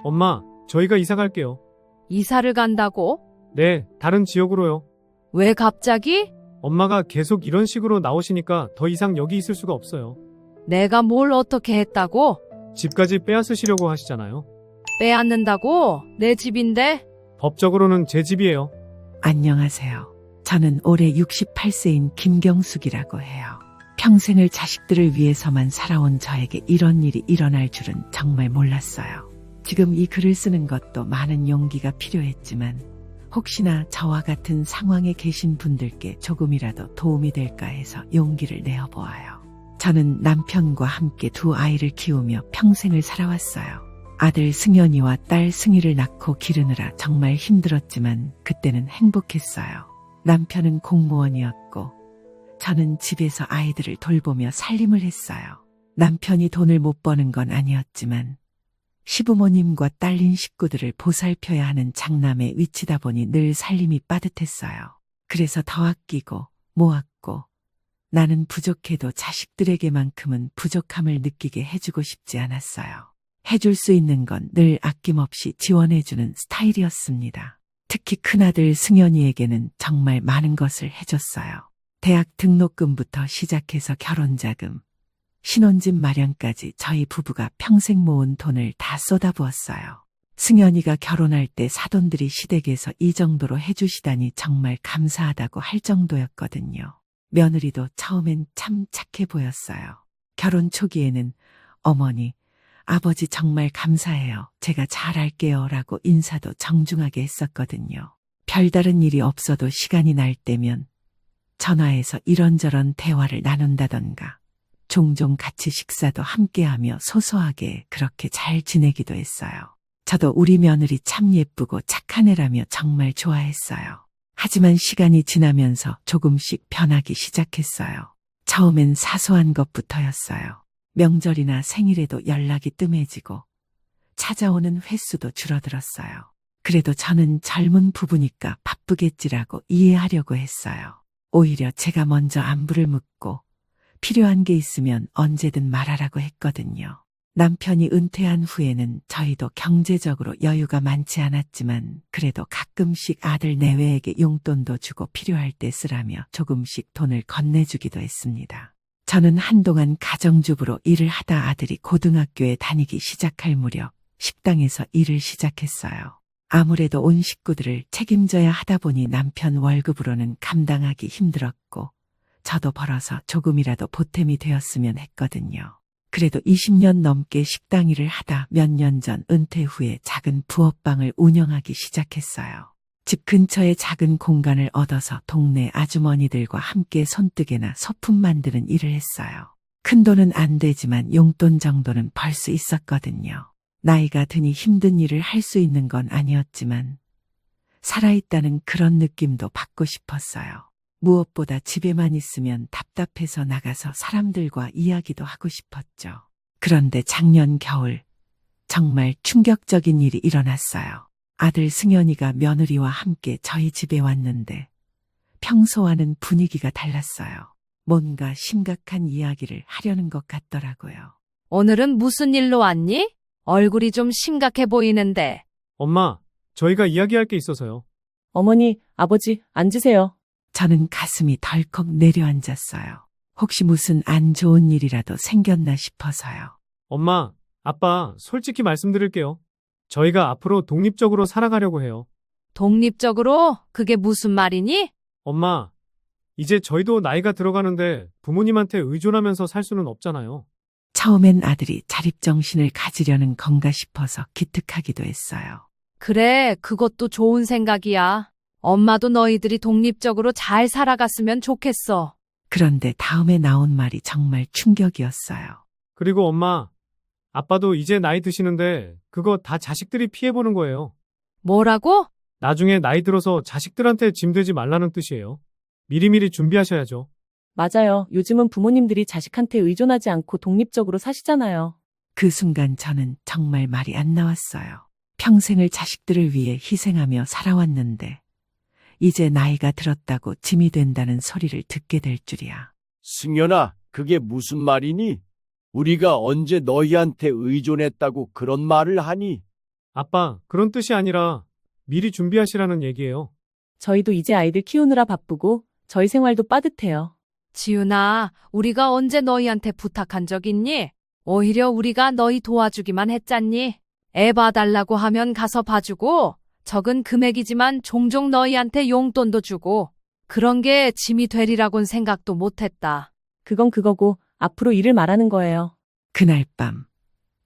엄마, 저희가 이사 갈게요. 이사를 간다고? 네, 다른 지역으로요. 왜 갑자기? 엄마가 계속 이런 식으로 나오시니까 더 이상 여기 있을 수가 없어요. 내가 뭘 어떻게 했다고? 집까지 빼앗으시려고 하시잖아요. 빼앗는다고? 내 집인데? 법적으로는 제 집이에요. 안녕하세요. 저는 올해 68세인 김경숙이라고 해요. 평생을 자식들을 위해서만 살아온 저에게 이런 일이 일어날 줄은 정말 몰랐어요. 지금 이 글을 쓰는 것도 많은 용기가 필요했지만 혹시나 저와 같은 상황에 계신 분들께 조금이라도 도움이 될까 해서 용기를 내어보아요. 저는 남편과 함께 두 아이를 키우며 평생을 살아왔어요. 아들 승연이와 딸 승희를 낳고 기르느라 정말 힘들었지만 그때는 행복했어요. 남편은 공무원이었고 저는 집에서 아이들을 돌보며 살림을 했어요. 남편이 돈을 못 버는 건 아니었지만 시부모님과 딸린 식구들을 보살펴야 하는 장남의 위치다 보니 늘 살림이 빠듯했어요. 그래서 더 아끼고 모았고 나는 부족해도 자식들에게만큼은 부족함을 느끼게 해주고 싶지 않았어요. 해줄 수 있는 건 늘 아낌없이 지원해주는 스타일이었습니다. 특히 큰아들 승연이에게는 정말 많은 것을 해줬어요. 대학 등록금부터 시작해서 결혼자금, 신혼집 마련까지 저희 부부가 평생 모은 돈을 다 쏟아부었어요. 승연이가 결혼할 때 사돈들이 시댁에서 이 정도로 해주시다니 정말 감사하다고 할 정도였거든요. 며느리도 처음엔 참 착해 보였어요. 결혼 초기에는 어머니, 아버지 정말 감사해요. 제가 잘할게요. 라고 인사도 정중하게 했었거든요. 별다른 일이 없어도 시간이 날 때면 전화해서 이런저런 대화를 나눈다던가 종종 같이 식사도 함께하며 소소하게 그렇게 잘 지내기도 했어요. 저도 우리 며느리 참 예쁘고 착한 애라며 정말 좋아했어요. 하지만 시간이 지나면서 조금씩 변하기 시작했어요. 처음엔 사소한 것부터였어요. 명절이나 생일에도 연락이 뜸해지고 찾아오는 횟수도 줄어들었어요. 그래도 저는 젊은 부부니까 바쁘겠지라고 이해하려고 했어요. 오히려 제가 먼저 안부를 묻고 필요한 게 있으면 언제든 말하라고 했거든요. 남편이 은퇴한 후에는 저희도 경제적으로 여유가 많지 않았지만 그래도 가끔씩 아들 내외에게 용돈도 주고 필요할 때 쓰라며 조금씩 돈을 건네주기도 했습니다. 저는 한동안 가정주부로 일을 하다 아들이 고등학교에 다니기 시작할 무렵 식당에서 일을 시작했어요. 아무래도 온 식구들을 책임져야 하다 보니 남편 월급으로는 감당하기 힘들었고 저도 벌어서 조금이라도 보탬이 되었으면 했거든요. 그래도 20년 넘게 식당 일을 하다 몇 년 전 은퇴 후에 작은 부업방을 운영하기 시작했어요. 집 근처에 작은 공간을 얻어서 동네 아주머니들과 함께 손뜨개나 소품 만드는 일을 했어요. 큰 돈은 안 되지만 용돈 정도는 벌 수 있었거든요. 나이가 드니 힘든 일을 할 수 있는 건 아니었지만 살아있다는 그런 느낌도 받고 싶었어요. 무엇보다 집에만 있으면 답답해서 나가서 사람들과 이야기도 하고 싶었죠. 그런데 작년 겨울 정말 충격적인 일이 일어났어요. 아들 승연이가 며느리와 함께 저희 집에 왔는데 평소와는 분위기가 달랐어요. 뭔가 심각한 이야기를 하려는 것 같더라고요. 오늘은 무슨 일로 왔니? 얼굴이 좀 심각해 보이는데. 엄마, 저희가 이야기할 게 있어서요. 어머니, 아버지, 앉으세요. 저는 가슴이 덜컥 내려앉았어요. 혹시 무슨 안 좋은 일이라도 생겼나 싶어서요. 엄마, 아빠, 솔직히 말씀드릴게요. 저희가 앞으로 독립적으로 살아가려고 해요. 독립적으로? 그게 무슨 말이니? 엄마, 이제 저희도 나이가 들어가는데 부모님한테 의존하면서 살 수는 없잖아요. 처음엔 아들이 자립정신을 가지려는 건가 싶어서 기특하기도 했어요. 그래, 그것도 좋은 생각이야. 엄마도 너희들이 독립적으로 잘 살아갔으면 좋겠어. 그런데 다음에 나온 말이 정말 충격이었어요. 그리고 엄마, 아빠도 이제 나이 드시는데 그거 다 자식들이 피해보는 거예요. 뭐라고? 나중에 나이 들어서 자식들한테 짐 되지 말라는 뜻이에요. 미리미리 준비하셔야죠. 맞아요. 요즘은 부모님들이 자식한테 의존하지 않고 독립적으로 사시잖아요. 그 순간 저는 정말 말이 안 나왔어요. 평생을 자식들을 위해 희생하며 살아왔는데 이제 나이가 들었다고 짐이 된다는 소리를 듣게 될 줄이야. 승연아, 그게 무슨 말이니? 우리가 언제 너희한테 의존했다고 그런 말을 하니? 아빠, 그런 뜻이 아니라 미리 준비하시라는 얘기예요. 저희도 이제 아이들 키우느라 바쁘고 저희 생활도 빠듯해요. 지윤아, 우리가 언제 너희한테 부탁한 적 있니? 오히려 우리가 너희 도와주기만 했잖니? 애 봐달라고 하면 가서 봐주고, 적은 금액이지만 종종 너희한테 용돈도 주고, 그런 게 짐이 되리라곤 생각도 못했다. 그건 그거고 앞으로 일을 말하는 거예요. 그날 밤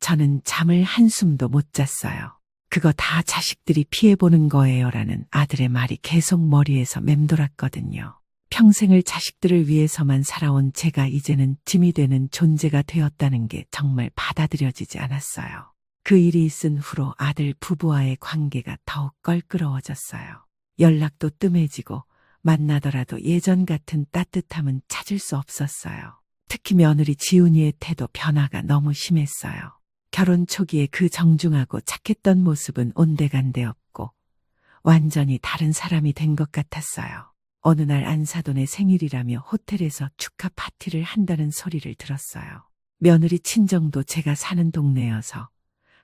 저는 잠을 한숨도 못 잤어요. 그거 다 자식들이 피해보는 거예요라는 아들의 말이 계속 머리에서 맴돌았거든요. 평생을 자식들을 위해서만 살아온 제가 이제는 짐이 되는 존재가 되었다는 게 정말 받아들여지지 않았어요. 그 일이 있은 후로 아들 부부와의 관계가 더욱 껄끄러워졌어요. 연락도 뜸해지고 만나더라도 예전 같은 따뜻함은 찾을 수 없었어요. 특히 며느리 지훈이의 태도 변화가 너무 심했어요. 결혼 초기에 그 정중하고 착했던 모습은 온데간데 없고 완전히 다른 사람이 된 것 같았어요. 어느 날 안사돈의 생일이라며 호텔에서 축하 파티를 한다는 소리를 들었어요. 며느리 친정도 제가 사는 동네여서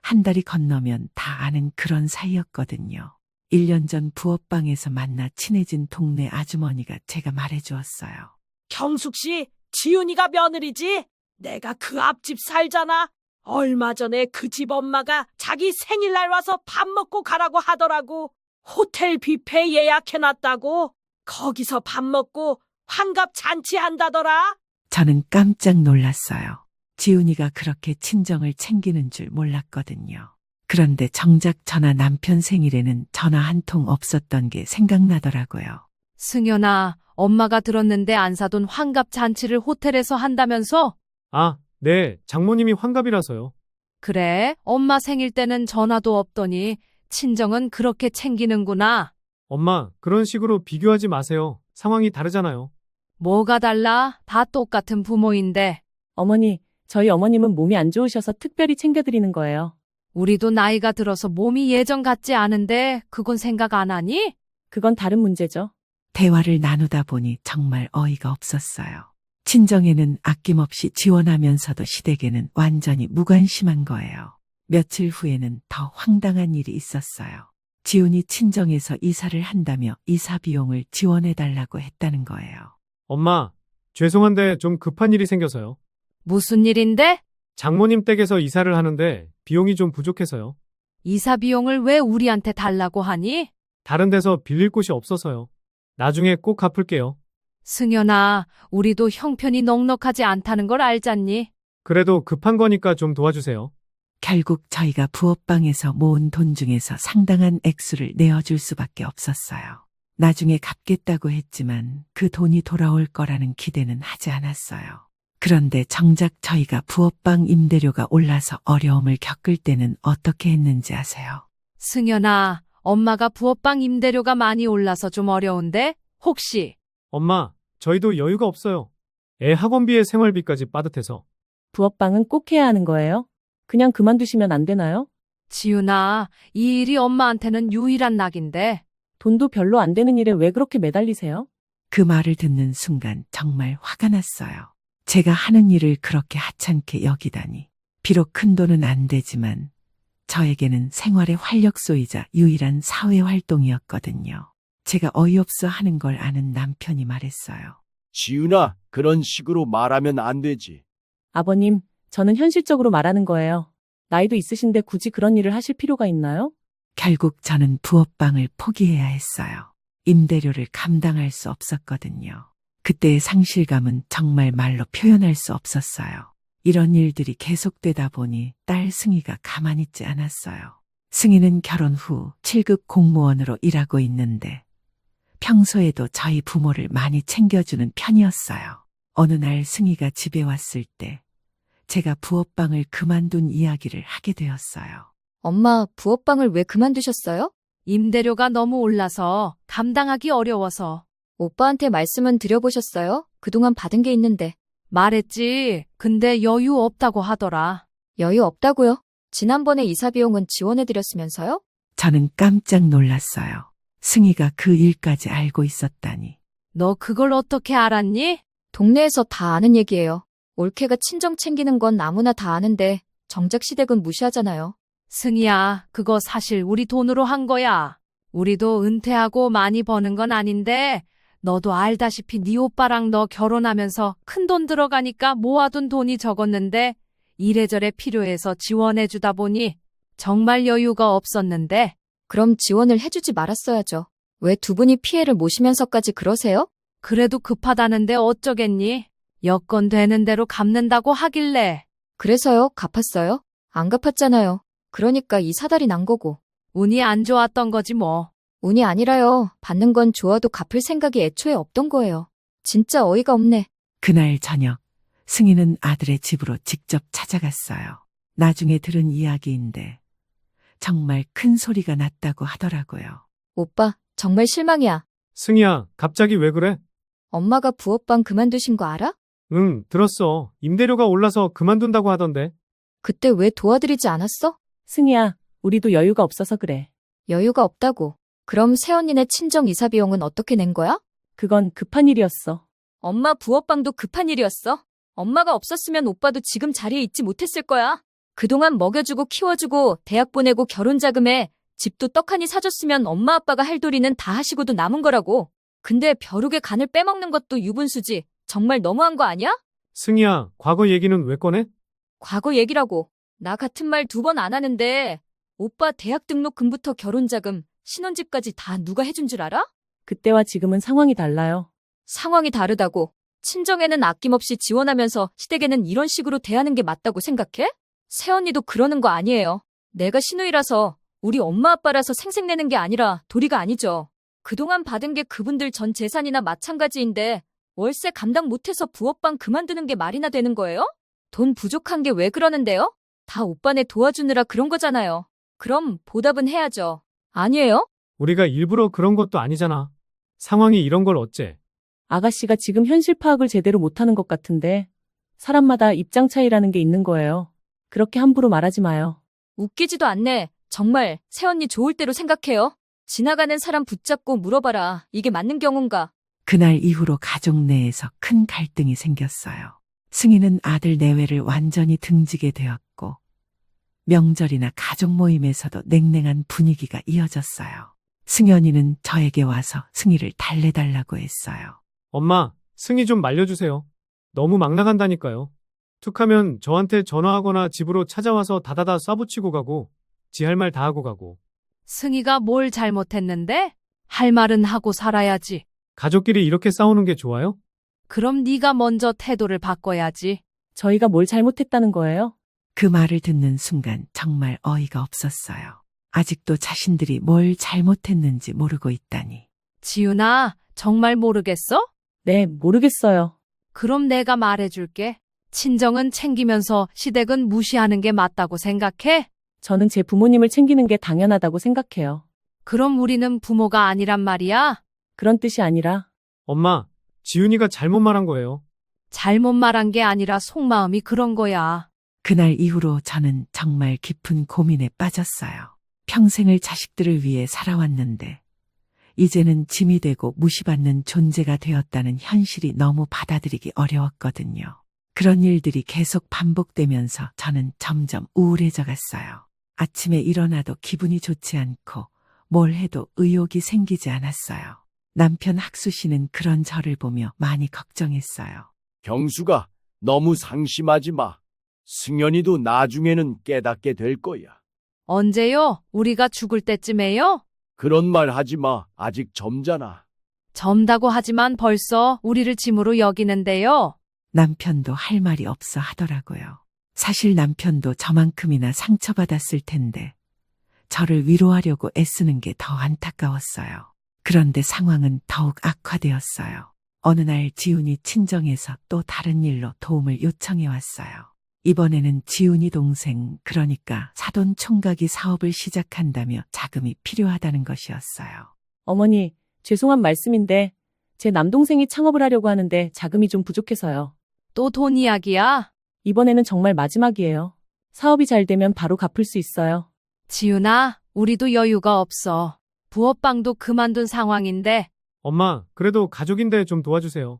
한 달이 건너면 다 아는 그런 사이였거든요. 1년 전 부업방에서 만나 친해진 동네 아주머니가 제가 말해주었어요. 경숙 씨, 지훈이가 며느리지? 내가 그 앞집 살잖아. 얼마 전에 그 집 엄마가 자기 생일날 와서 밥 먹고 가라고 하더라고. 호텔 뷔페 예약해놨다고. 거기서 밥 먹고 환갑 잔치한다더라. 저는 깜짝 놀랐어요. 지훈이가 그렇게 친정을 챙기는 줄 몰랐거든요. 그런데 정작 저나 남편 생일에는 전화 한 통 없었던 게 생각나더라고요. 승연아, 엄마가 들었는데 안사돈 환갑 잔치를 호텔에서 한다면서? 아, 네, 장모님이 환갑이라서요. 그래, 엄마 생일 때는 전화도 없더니 친정은 그렇게 챙기는구나. 엄마, 그런 식으로 비교하지 마세요. 상황이 다르잖아요. 뭐가 달라? 다 똑같은 부모인데. 어머니, 저희 어머님은 몸이 안 좋으셔서 특별히 챙겨드리는 거예요. 우리도 나이가 들어서 몸이 예전 같지 않은데 그건 생각 안 하니? 그건 다른 문제죠. 대화를 나누다 보니 정말 어이가 없었어요. 친정에는 아낌없이 지원하면서도 시댁에는 완전히 무관심한 거예요. 며칠 후에는 더 황당한 일이 있었어요. 지훈이 친정에서 이사를 한다며 이사 비용을 지원해달라고 했다는 거예요. 엄마, 죄송한데 좀 급한 일이 생겨서요. 무슨 일인데? 장모님 댁에서 이사를 하는데 비용이 좀 부족해서요. 이사 비용을 왜 우리한테 달라고 하니? 다른 데서 빌릴 곳이 없어서요. 나중에 꼭 갚을게요. 승연아, 우리도 형편이 넉넉하지 않다는 걸 알잖니? 그래도 급한 거니까 좀 도와주세요. 결국 저희가 부업방에서 모은 돈 중에서 상당한 액수를 내어줄 수밖에 없었어요. 나중에 갚겠다고 했지만 그 돈이 돌아올 거라는 기대는 하지 않았어요. 그런데 정작 저희가 부업방 임대료가 올라서 어려움을 겪을 때는 어떻게 했는지 아세요? 승연아, 엄마가 부업방 임대료가 많이 올라서 좀 어려운데? 혹시? 엄마, 저희도 여유가 없어요. 애 학원비에 생활비까지 빠듯해서. 부업방은 꼭 해야 하는 거예요? 그냥 그만두시면 안 되나요? 지윤아, 이 일이 엄마한테는 유일한 낙인데. 돈도 별로 안 되는 일에 왜 그렇게 매달리세요? 그 말을 듣는 순간 정말 화가 났어요. 제가 하는 일을 그렇게 하찮게 여기다니. 비록 큰 돈은 안 되지만 저에게는 생활의 활력소이자 유일한 사회활동이었거든요. 제가 어이없어 하는 걸 아는 남편이 말했어요. 지은아, 그런 식으로 말하면 안 되지. 아버님, 저는 현실적으로 말하는 거예요. 나이도 있으신데 굳이 그런 일을 하실 필요가 있나요? 결국 저는 부업방을 포기해야 했어요. 임대료를 감당할 수 없었거든요. 그때의 상실감은 정말 말로 표현할 수 없었어요. 이런 일들이 계속되다 보니 딸 승희가 가만히 있지 않았어요. 승희는 결혼 후 7급 공무원으로 일하고 있는데 평소에도 저희 부모를 많이 챙겨주는 편이었어요. 어느 날 승희가 집에 왔을 때 제가 부업방을 그만둔 이야기를 하게 되었어요. 엄마, 부업방을 왜 그만두셨어요? 임대료가 너무 올라서 감당하기 어려워서. 오빠한테 말씀은 드려보셨어요? 그동안 받은 게 있는데. 말했지. 근데 여유 없다고 하더라. 여유 없다고요? 지난번에 이사 비용은 지원해드렸으면서요? 저는 깜짝 놀랐어요. 승희가 그 일까지 알고 있었다니. 너 그걸 어떻게 알았니? 동네에서 다 아는 얘기예요. 올케가 친정 챙기는 건 아무나 다 아는데 정작 시댁은 무시하잖아요. 승희야, 그거 사실 우리 돈으로 한 거야. 우리도 은퇴하고 많이 버는 건 아닌데 너도 알다시피 네 오빠랑 너 결혼하면서 큰 돈 들어가니까 모아둔 돈이 적었는데 이래저래 필요해서 지원해주다 보니 정말 여유가 없었는데 그럼 지원을 해주지 말았어야죠. 왜 두 분이 피해를 모시면서까지 그러세요? 그래도 급하다는데 어쩌겠니? 여건 되는 대로 갚는다고 하길래. 그래서요, 갚았어요? 안 갚았잖아요. 그러니까 이 사달이 난 거고. 운이 안 좋았던 거지 뭐. 운이 아니라요. 받는 건 좋아도 갚을 생각이 애초에 없던 거예요. 진짜 어이가 없네. 그날 저녁 승희는 아들의 집으로 직접 찾아갔어요. 나중에 들은 이야기인데 정말 큰 소리가 났다고 하더라고요. 오빠, 정말 실망이야. 승희야, 갑자기 왜 그래? 엄마가 부업방 그만두신 거 알아? 응, 들었어. 임대료가 올라서 그만둔다고 하던데. 그때 왜 도와드리지 않았어? 승희야, 우리도 여유가 없어서 그래. 여유가 없다고. 그럼 새언니네 친정 이사 비용은 어떻게 낸 거야? 그건 급한 일이었어. 엄마 부업방도 급한 일이었어. 엄마가 없었으면 오빠도 지금 자리에 있지 못했을 거야. 그동안 먹여주고 키워주고 대학 보내고 결혼 자금에 집도 떡하니 사줬으면 엄마 아빠가 할 도리는 다 하시고도 남은 거라고. 근데 벼룩의 간을 빼먹는 것도 유분수지. 정말 너무한 거 아니야? 승희야, 과거 얘기는 왜 꺼내? 과거 얘기라고. 나 같은 말 2번 안 하는데 오빠 대학 등록금부터 결혼 자금, 신혼집까지 다 누가 해준 줄 알아? 그때와 지금은 상황이 달라요. 상황이 다르다고. 친정에는 아낌없이 지원하면서 시댁에는 이런 식으로 대하는 게 맞다고 생각해? 새언니도 그러는 거 아니에요. 내가 시누이라서 우리 엄마 아빠라서 생색내는 게 아니라 도리가 아니죠. 그동안 받은 게 그분들 전 재산이나 마찬가지인데 월세 감당 못해서 부업방 그만두는 게 말이나 되는 거예요? 돈 부족한 게 왜 그러는데요? 다 오빠네 도와주느라 그런 거잖아요. 그럼 보답은 해야죠. 아니에요? 우리가 일부러 그런 것도 아니잖아. 상황이 이런 걸 어째? 아가씨가 지금 현실 파악을 제대로 못하는 것 같은데 사람마다 입장 차이라는 게 있는 거예요. 그렇게 함부로 말하지 마요. 웃기지도 않네. 정말 새언니 좋을 대로 생각해요. 지나가는 사람 붙잡고 물어봐라. 이게 맞는 경우인가? 그날 이후로 가족 내에서 큰 갈등이 생겼어요. 승희는 아들 내외를 완전히 등지게 되었고 명절이나 가족 모임에서도 냉랭한 분위기가 이어졌어요. 승현이는 저에게 와서 승희를 달래달라고 했어요. 엄마, 승희 좀 말려주세요. 너무 막 나간다니까요. 툭하면 저한테 전화하거나 집으로 찾아와서 다다다 쏴붙이고 가고 지 할 말 다 하고 가고. 승희가 뭘 잘못했는데? 할 말은 하고 살아야지. 가족끼리 이렇게 싸우는 게 좋아요? 그럼 네가 먼저 태도를 바꿔야지. 저희가 뭘 잘못했다는 거예요? 그 말을 듣는 순간 정말 어이가 없었어요. 아직도 자신들이 뭘 잘못했는지 모르고 있다니. 지윤아, 정말 모르겠어? 네, 모르겠어요. 그럼 내가 말해줄게. 친정은 챙기면서 시댁은 무시하는 게 맞다고 생각해? 저는 제 부모님을 챙기는 게 당연하다고 생각해요. 그럼 우리는 부모가 아니란 말이야? 그런 뜻이 아니라 엄마, 지훈이가 잘못 말한 거예요. 잘못 말한 게 아니라 속마음이 그런 거야. 그날 이후로 저는 정말 깊은 고민에 빠졌어요. 평생을 자식들을 위해 살아왔는데 이제는 짐이 되고 무시받는 존재가 되었다는 현실이 너무 받아들이기 어려웠거든요. 그런 일들이 계속 반복되면서 저는 점점 우울해져 갔어요. 아침에 일어나도 기분이 좋지 않고 뭘 해도 의욕이 생기지 않았어요. 남편 학수 씨는 그런 저를 보며 많이 걱정했어요. 경수가 너무 상심하지 마. 승현이도 나중에는 깨닫게 될 거야. 언제요? 우리가 죽을 때쯤에요? 그런 말 하지 마. 아직 젊잖아. 젊다고 하지만 벌써 우리를 짐으로 여기는데요. 남편도 할 말이 없어 하더라고요. 사실 남편도 저만큼이나 상처받았을 텐데 저를 위로하려고 애쓰는 게 더 안타까웠어요. 그런데 상황은 더욱 악화되었어요. 어느 날 지훈이 친정에서 또 다른 일로 도움을 요청해 왔어요. 이번에는 지훈이 동생, 그러니까 사돈 총각이 사업을 시작한다며 자금이 필요하다는 것이었어요. 어머니, 죄송한 말씀인데 제 남동생이 창업을 하려고 하는데 자금이 좀 부족해서요. 또 돈 이야기야? 이번에는 정말 마지막이에요. 사업이 잘 되면 바로 갚을 수 있어요. 지윤아, 우리도 여유가 없어. 부업방도 그만둔 상황인데 엄마, 그래도 가족인데 좀 도와주세요.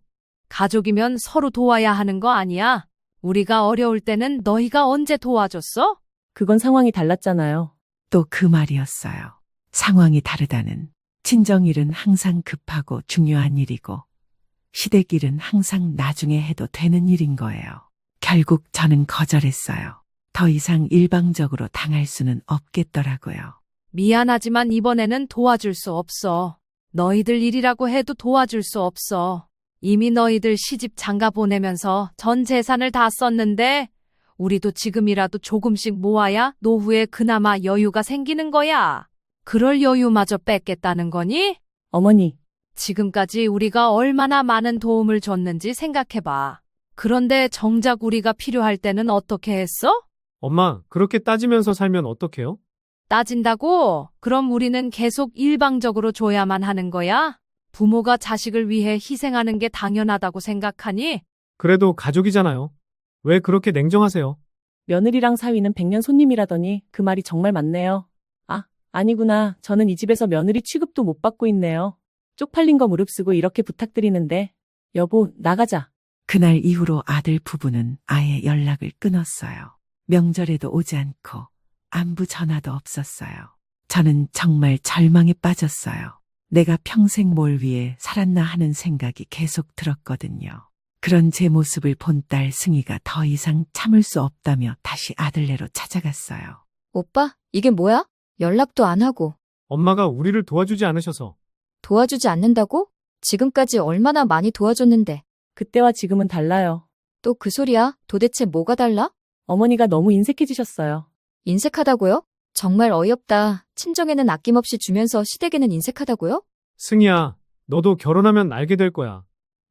가족이면 서로 도와야 하는 거 아니야? 우리가 어려울 때는 너희가 언제 도와줬어? 그건 상황이 달랐잖아요. 또 그 말이었어요. 상황이 다르다는. 친정일은 항상 급하고 중요한 일이고 시댁 일은 항상 나중에 해도 되는 일인 거예요. 결국 저는 거절했어요. 더 이상 일방적으로 당할 수는 없겠더라고요. 미안하지만 이번에는 도와줄 수 없어. 너희들 일이라고 해도 도와줄 수 없어. 이미 너희들 시집 장가 보내면서 전 재산을 다 썼는데 우리도 지금이라도 조금씩 모아야 노후에 그나마 여유가 생기는 거야. 그럴 여유마저 뺏겠다는 거니? 어머니, 지금까지 우리가 얼마나 많은 도움을 줬는지 생각해봐. 그런데 정작 우리가 필요할 때는 어떻게 했어? 엄마, 그렇게 따지면서 살면 어떡해요? 따진다고? 그럼 우리는 계속 일방적으로 줘야만 하는 거야? 부모가 자식을 위해 희생하는 게 당연하다고 생각하니? 그래도 가족이잖아요. 왜 그렇게 냉정하세요? 며느리랑 사위는 100년 손님이라더니 그 말이 정말 맞네요. 아, 아니구나. 저는 이 집에서 며느리 취급도 못 받고 있네요. 쪽팔린 거 무릅쓰고 이렇게 부탁드리는데. 여보, 나가자. 그날 이후로 아들 부부는 아예 연락을 끊었어요. 명절에도 오지 않고 안부 전화도 없었어요. 저는 정말 절망에 빠졌어요. 내가 평생 뭘 위해 살았나 하는 생각이 계속 들었거든요. 그런 제 모습을 본 딸 승희가 더 이상 참을 수 없다며 다시 아들네로 찾아갔어요. 오빠, 이게 뭐야? 연락도 안 하고. 엄마가 우리를 도와주지 않으셔서. 도와주지 않는다고? 지금까지 얼마나 많이 도와줬는데. 그때와 지금은 달라요. 또 그 소리야? 도대체 뭐가 달라? 어머니가 너무 인색해지셨어요. 인색하다고요? 정말 어이없다. 친정에는 아낌없이 주면서 시댁에는 인색하다고요? 승희야, 너도 결혼하면 알게 될 거야.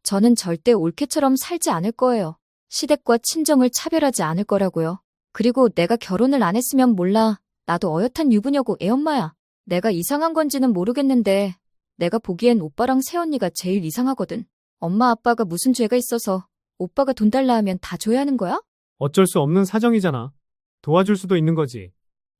저는 절대 올케처럼 살지 않을 거예요. 시댁과 친정을 차별하지 않을 거라고요. 그리고 내가 결혼을 안 했으면 몰라. 나도 어엿한 유부녀고 애엄마야. 내가 이상한 건지는 모르겠는데 내가 보기엔 오빠랑 새언니가 제일 이상하거든. 엄마 아빠가 무슨 죄가 있어서 오빠가 돈 달라 하면 다 줘야 하는 거야? 어쩔 수 없는 사정이잖아. 도와줄 수도 있는 거지.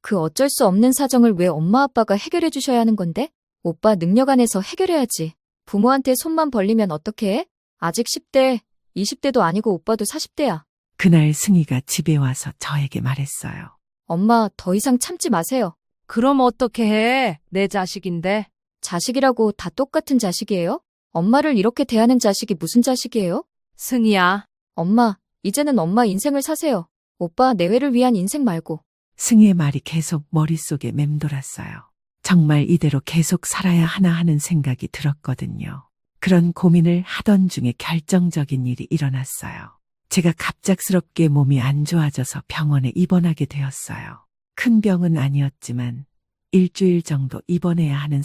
그 어쩔 수 없는 사정을 왜 엄마 아빠가 해결해 주셔야 하는 건데? 오빠 능력 안에서 해결해야지. 부모한테 손만 벌리면 어떡해? 해? 아직 10대, 20대도 아니고 오빠도 40대야. 그날 승희가 집에 와서 저에게 말했어요. 엄마 더 이상 참지 마세요. 그럼 어떻게 해? 내 자식인데. 자식이라고 다 똑같은 자식이에요? 엄마를 이렇게 대하는 자식이 무슨 자식이에요? 승희야, 엄마, 이제는 엄마 인생을 사세요. 오빠 내외를 위한 인생 말고. 승희의 말이 계속 머릿속에 맴돌았어요. 정말 이대로 계속 살아야 하나 하는 생각이 들었거든요. 그런 고민을 하던 중에 결정적인 일이 일어났어요. 제가 갑작스럽게 몸이 안 좋아져서 병원에 입원하게 되었어요. 큰 병은 아니었지만 일주일 정도 입원해야 하는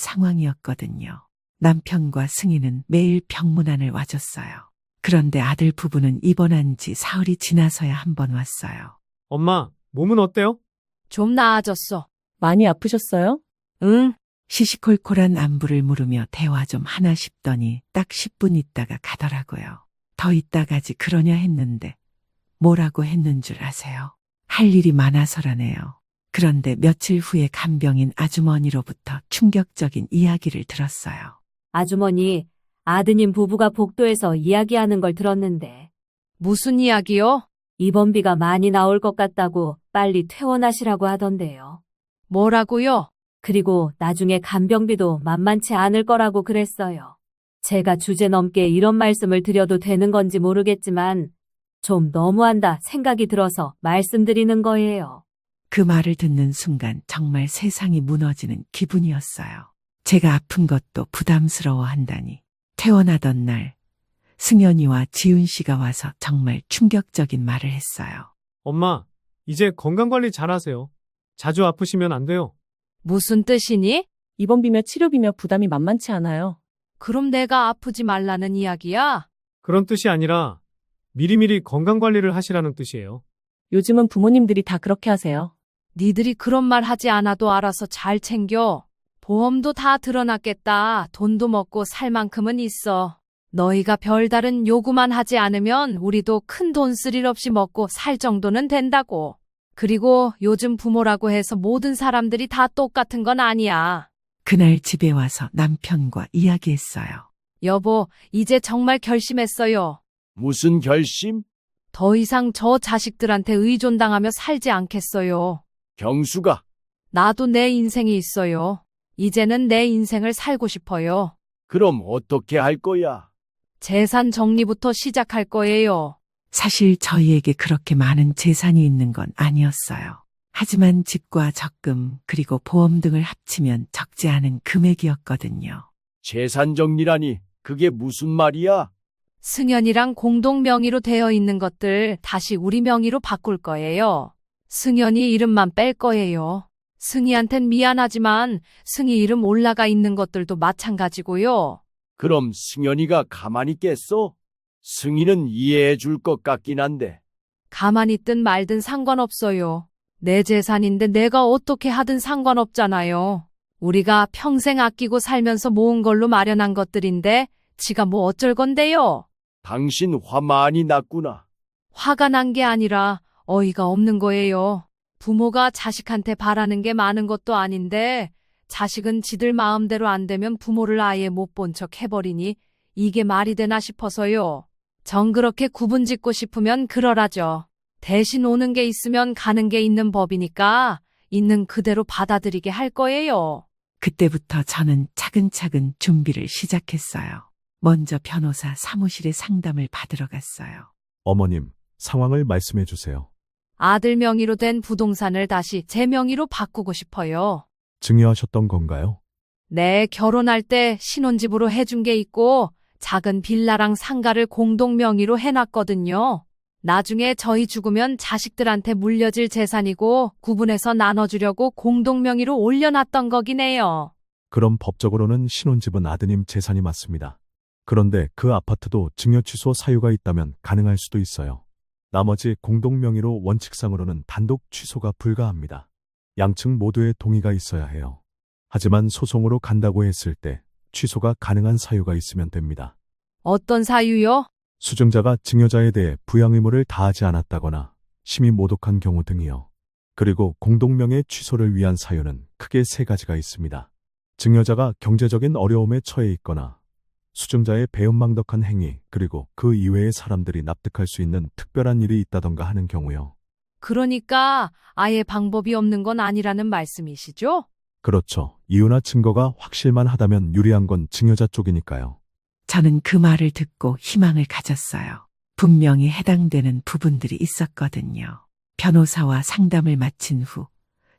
상황이었거든요. 남편과 승희는 매일 병문안을 와줬어요. 그런데 아들 부부는 입원한 지 사흘이 지나서야 한 번 왔어요. 엄마, 몸은 어때요? 좀 나아졌어. 많이 아프셨어요? 응, 시시콜콜한 안부를 물으며 대화 좀 하나 싶더니 딱 10분 있다가 가더라고요. 더 있다가지 그러냐 했는데 뭐라고 했는 줄 아세요? 할 일이 많아서라네요. 그런데 며칠 후에 간병인 아주머니로부터 충격적인 이야기를 들었어요. 아주머니, 아드님 부부가 복도에서 이야기하는 걸 들었는데 무슨 이야기요? 입원비가 많이 나올 것 같다고 빨리 퇴원하시라고 하던데요. 뭐라고요? 그리고 나중에 간병비도 만만치 않을 거라고 그랬어요. 제가 주제넘게 이런 말씀을 드려도 되는 건지 모르겠지만 좀 너무한다 생각이 들어서 말씀드리는 거예요. 그 말을 듣는 순간 정말 세상이 무너지는 기분이었어요. 제가 아픈 것도 부담스러워한다니. 퇴원하던 날 승연이와 지훈 씨가 와서 정말 충격적인 말을 했어요. 엄마, 이제 건강관리 잘하세요. 자주 아프시면 안 돼요. 무슨 뜻이니? 입원비며 치료비며 부담이 만만치 않아요. 그럼 내가 아프지 말라는 이야기야? 그런 뜻이 아니라 미리미리 건강관리를 하시라는 뜻이에요. 요즘은 부모님들이 다 그렇게 하세요. 니들이 그런 말 하지 않아도 알아서 잘 챙겨. 보험도 다 드러났겠다. 돈도 먹고 살 만큼은 있어. 너희가 별다른 요구만 하지 않으면 우리도 큰 돈 쓸 일 없이 먹고 살 정도는 된다고. 그리고 요즘 부모라고 해서 모든 사람들이 다 똑같은 건 아니야. 그날 집에 와서 남편과 이야기했어요. 여보, 이제 정말 결심했어요. 무슨 결심? 더 이상 저 자식들한테 의존당하며 살지 않겠어요. 경수가 나도 내 인생이 있어요. 이제는 내 인생을 살고 싶어요. 그럼 어떻게 할 거야? 재산 정리부터 시작할 거예요. 사실 저희에게 그렇게 많은 재산이 있는 건 아니었어요. 하지만 집과 적금 그리고 보험 등을 합치면 적지 않은 금액이었거든요. 재산 정리라니 그게 무슨 말이야? 승연이랑 공동 명의로 되어 있는 것들 다시 우리 명의로 바꿀 거예요. 승연이 이름만 뺄 거예요. 승희한텐 미안하지만 승희 이름 올라가 있는 것들도 마찬가지고요. 그럼 승연이가 가만히 있겠어? 승희는 이해해 줄 것 같긴 한데. 가만히 있든 말든 상관없어요. 내 재산인데 내가 어떻게 하든 상관없잖아요. 우리가 평생 아끼고 살면서 모은 걸로 마련한 것들인데 지가 뭐 어쩔 건데요. 당신 화 많이 났구나. 화가 난 게 아니라 어이가 없는 거예요. 부모가 자식한테 바라는 게 많은 것도 아닌데 자식은 지들 마음대로 안 되면 부모를 아예 못 본 척 해버리니 이게 말이 되나 싶어서요. 정 그렇게 구분 짓고 싶으면 그러라죠. 대신 오는 게 있으면 가는 게 있는 법이니까 있는 그대로 받아들이게 할 거예요. 그때부터 저는 차근차근 준비를 시작했어요. 먼저 변호사 사무실에 상담을 받으러 갔어요. 어머님, 상황을 말씀해 주세요. 아들 명의로 된 부동산을 다시 제 명의로 바꾸고 싶어요. 증여하셨던 건가요? 네, 결혼할 때 신혼집으로 해준 게 있고 작은 빌라랑 상가를 공동 명의로 해놨거든요. 나중에 저희 죽으면 자식들한테 물려질 재산이고 구분해서 나눠주려고 공동 명의로 올려놨던 거긴 해요. 그럼 법적으로는 신혼집은 아드님 재산이 맞습니다. 그런데 그 아파트도 증여 취소 사유가 있다면 가능할 수도 있어요. 나머지 공동 명의로 원칙상으로는 단독 취소가 불가합니다. 양측 모두의 동의가 있어야 해요. 하지만 소송으로 간다고 했을 때 취소가 가능한 사유가 있으면 됩니다. 어떤 사유요? 수증자가 증여자에 대해 부양 의무를 다하지 않았다거나 심히 모독한 경우 등이요. 그리고 공동명의 취소를 위한 사유는 크게 3가지가 있습니다. 증여자가 경제적인 어려움에 처해 있거나 수증자의 배은망덕한 행위 그리고 그 이외의 사람들이 납득할 수 있는 특별한 일이 있다던가 하는 경우요. 그러니까 아예 방법이 없는 건 아니라는 말씀이시죠? 그렇죠. 이유나 증거가 확실만 하다면 유리한 건 증여자 쪽이니까요. 저는 그 말을 듣고 희망을 가졌어요. 분명히 해당되는 부분들이 있었거든요. 변호사와 상담을 마친 후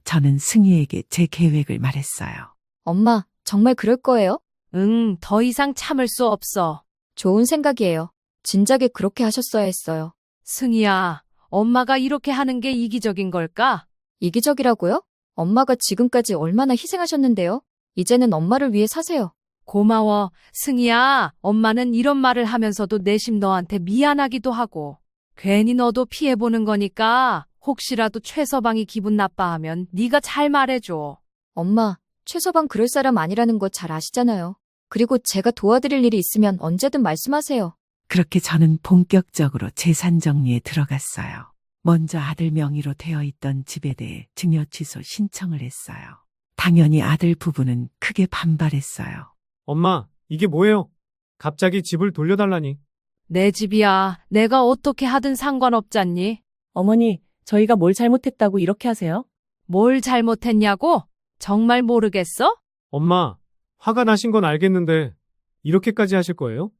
저는 승희에게 제 계획을 말했어요. 엄마, 정말 그럴 거예요? 응, 더 이상 참을 수 없어. 좋은 생각이에요. 진작에 그렇게 하셨어야 했어요. 승희야, 엄마가 이렇게 하는 게 이기적인 걸까? 이기적이라고요? 엄마가 지금까지 얼마나 희생하셨는데요? 이제는 엄마를 위해 사세요. 고마워. 승희야, 엄마는 이런 말을 하면서도 내심 너한테 미안하기도 하고 괜히 너도 피해보는 거니까 혹시라도 최서방이 기분 나빠하면 네가 잘 말해줘. 엄마, 최서방 그럴 사람 아니라는 거 잘 아시잖아요. 그리고 제가 도와드릴 일이 있으면 언제든 말씀하세요. 그렇게 저는 본격적으로 재산 정리에 들어갔어요. 먼저 아들 명의로 되어 있던 집에 대해 증여 취소 신청을 했어요. 당연히 아들 부부는 크게 반발했어요. 엄마, 이게 뭐예요? 갑자기 집을 돌려달라니. 내 집이야. 내가 어떻게 하든 상관없잖니? 어머니, 저희가 뭘 잘못했다고 이렇게 하세요? 뭘 잘못했냐고? 정말 모르겠어? 엄마, 화가 나신 건 알겠는데 이렇게까지 하실 거예요?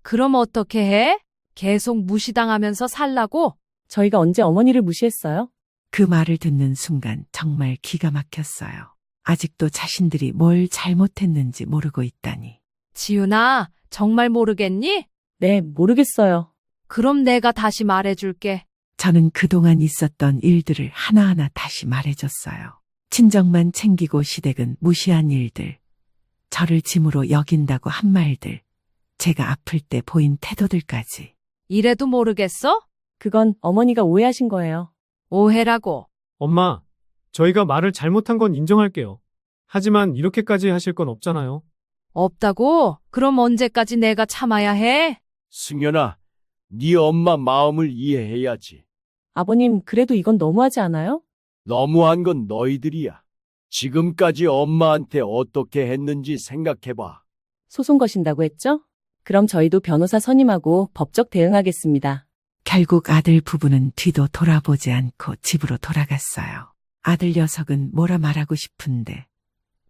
그럼 어떻게 해? 계속 무시당하면서 살라고? 저희가 언제 어머니를 무시했어요? 그 말을 듣는 순간 정말 기가 막혔어요. 아직도 자신들이 뭘 잘못했는지 모르고 있다니. 지윤아, 정말 모르겠니? 네, 모르겠어요. 그럼 내가 다시 말해줄게. 저는 그동안 있었던 일들을 하나하나 다시 말해줬어요. 친정만 챙기고 시댁은 무시한 일들, 저를 짐으로 여긴다고 한 말들, 제가 아플 때 보인 태도들까지. 이래도 모르겠어? 그건 어머니가 오해하신 거예요. 오해라고. 엄마, 저희가 말을 잘못한 건 인정할게요. 하지만 이렇게까지 하실 건 없잖아요. 없다고? 그럼 언제까지 내가 참아야 해? 승연아, 네 엄마 마음을 이해해야지. 아버님, 그래도 이건 너무하지 않아요? 너무한 건 너희들이야. 지금까지 엄마한테 어떻게 했는지 생각해봐. 소송 거신다고 했죠? 그럼 저희도 변호사 선임하고 법적 대응하겠습니다. 결국 아들 부부는 뒤도 돌아보지 않고 집으로 돌아갔어요. 아들 녀석은 뭐라 말하고 싶은데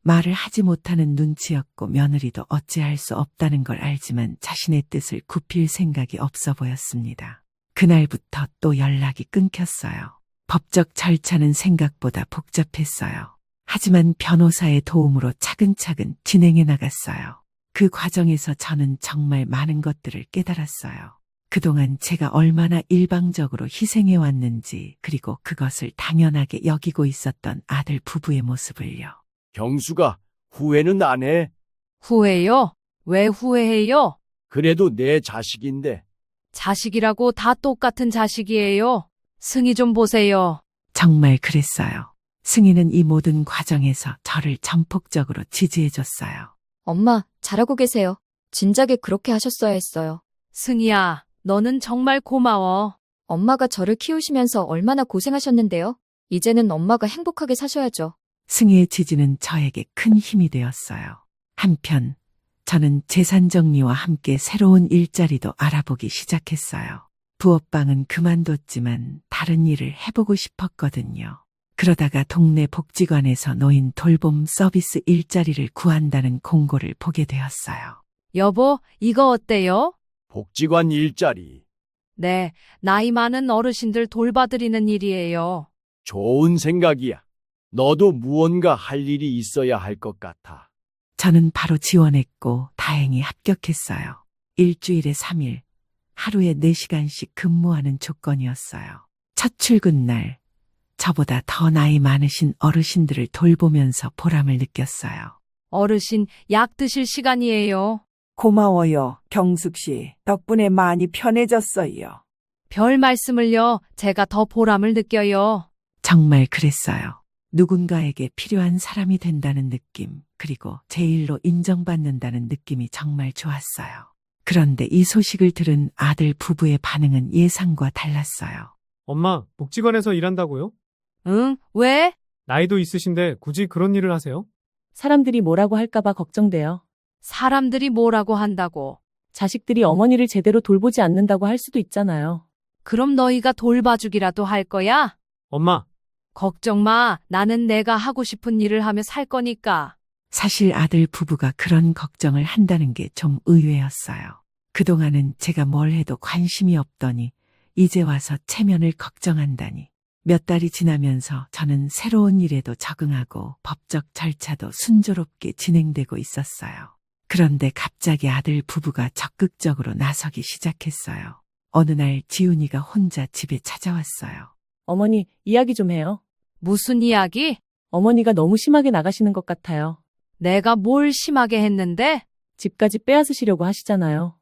말을 하지 못하는 눈치였고 며느리도 어찌할 수 없다는 걸 알지만 자신의 뜻을 굽힐 생각이 없어 보였습니다. 그날부터 또 연락이 끊겼어요. 법적 절차는 생각보다 복잡했어요. 하지만 변호사의 도움으로 차근차근 진행해 나갔어요. 그 과정에서 저는 정말 많은 것들을 깨달았어요. 그동안 제가 얼마나 일방적으로 희생해 왔는지, 그리고 그것을 당연하게 여기고 있었던 아들 부부의 모습을요. 경수가 후회는 안 해. 후회요? 왜 후회해요? 그래도 내 자식인데. 자식이라고 다 똑같은 자식이에요. 승희 좀 보세요. 정말 그랬어요. 승희는 이 모든 과정에서 저를 전폭적으로 지지해 줬어요. 엄마, 잘하고 계세요. 진작에 그렇게 하셨어야 했어요. 승희야, 너는 정말 고마워. 엄마가 저를 키우시면서 얼마나 고생하셨는데요. 이제는 엄마가 행복하게 사셔야죠. 승희의 지지는 저에게 큰 힘이 되었어요. 한편 저는 재산 정리와 함께 새로운 일자리도 알아보기 시작했어요. 부업방은 그만뒀지만 다른 일을 해보고 싶었거든요. 그러다가 동네 복지관에서 노인 돌봄 서비스 일자리를 구한다는 공고를 보게 되었어요. 여보, 이거 어때요? 복지관 일자리. 네, 나이 많은 어르신들 돌봐드리는 일이에요. 좋은 생각이야. 너도 무언가 할 일이 있어야 할 것 같아. 저는 바로 지원했고 다행히 합격했어요. 일주일에 3일, 하루에 4시간씩 근무하는 조건이었어요. 첫 출근 날, 저보다 더 나이 많으신 어르신들을 돌보면서 보람을 느꼈어요. 어르신, 약 드실 시간이에요. 고마워요, 경숙 씨. 덕분에 많이 편해졌어요. 별 말씀을요. 제가 더 보람을 느껴요. 정말 그랬어요. 누군가에게 필요한 사람이 된다는 느낌, 그리고 제 일로 인정받는다는 느낌이 정말 좋았어요. 그런데 이 소식을 들은 아들 부부의 반응은 예상과 달랐어요. 엄마, 복지관에서 일한다고요? 응? 왜? 나이도 있으신데 굳이 그런 일을 하세요? 사람들이 뭐라고 할까봐 걱정돼요. 사람들이 뭐라고 한다고. 자식들이 어머니를 제대로 돌보지 않는다고 할 수도 있잖아요. 그럼 너희가 돌봐주기라도 할 거야? 엄마, 걱정 마. 나는 내가 하고 싶은 일을 하며 살 거니까. 사실 아들 부부가 그런 걱정을 한다는 게 좀 의외였어요. 그동안은 제가 뭘 해도 관심이 없더니 이제 와서 체면을 걱정한다니. 몇 달이 지나면서 저는 새로운 일에도 적응하고 법적 절차도 순조롭게 진행되고 있었어요. 그런데 갑자기 아들 부부가 적극적으로 나서기 시작했어요. 어느 날 지훈이가 혼자 집에 찾아왔어요. 어머니, 이야기 좀 해요. 무슨 이야기? 어머니가 너무 심하게 나가시는 것 같아요. 내가 뭘 심하게 했는데? 집까지 빼앗으시려고 하시잖아요.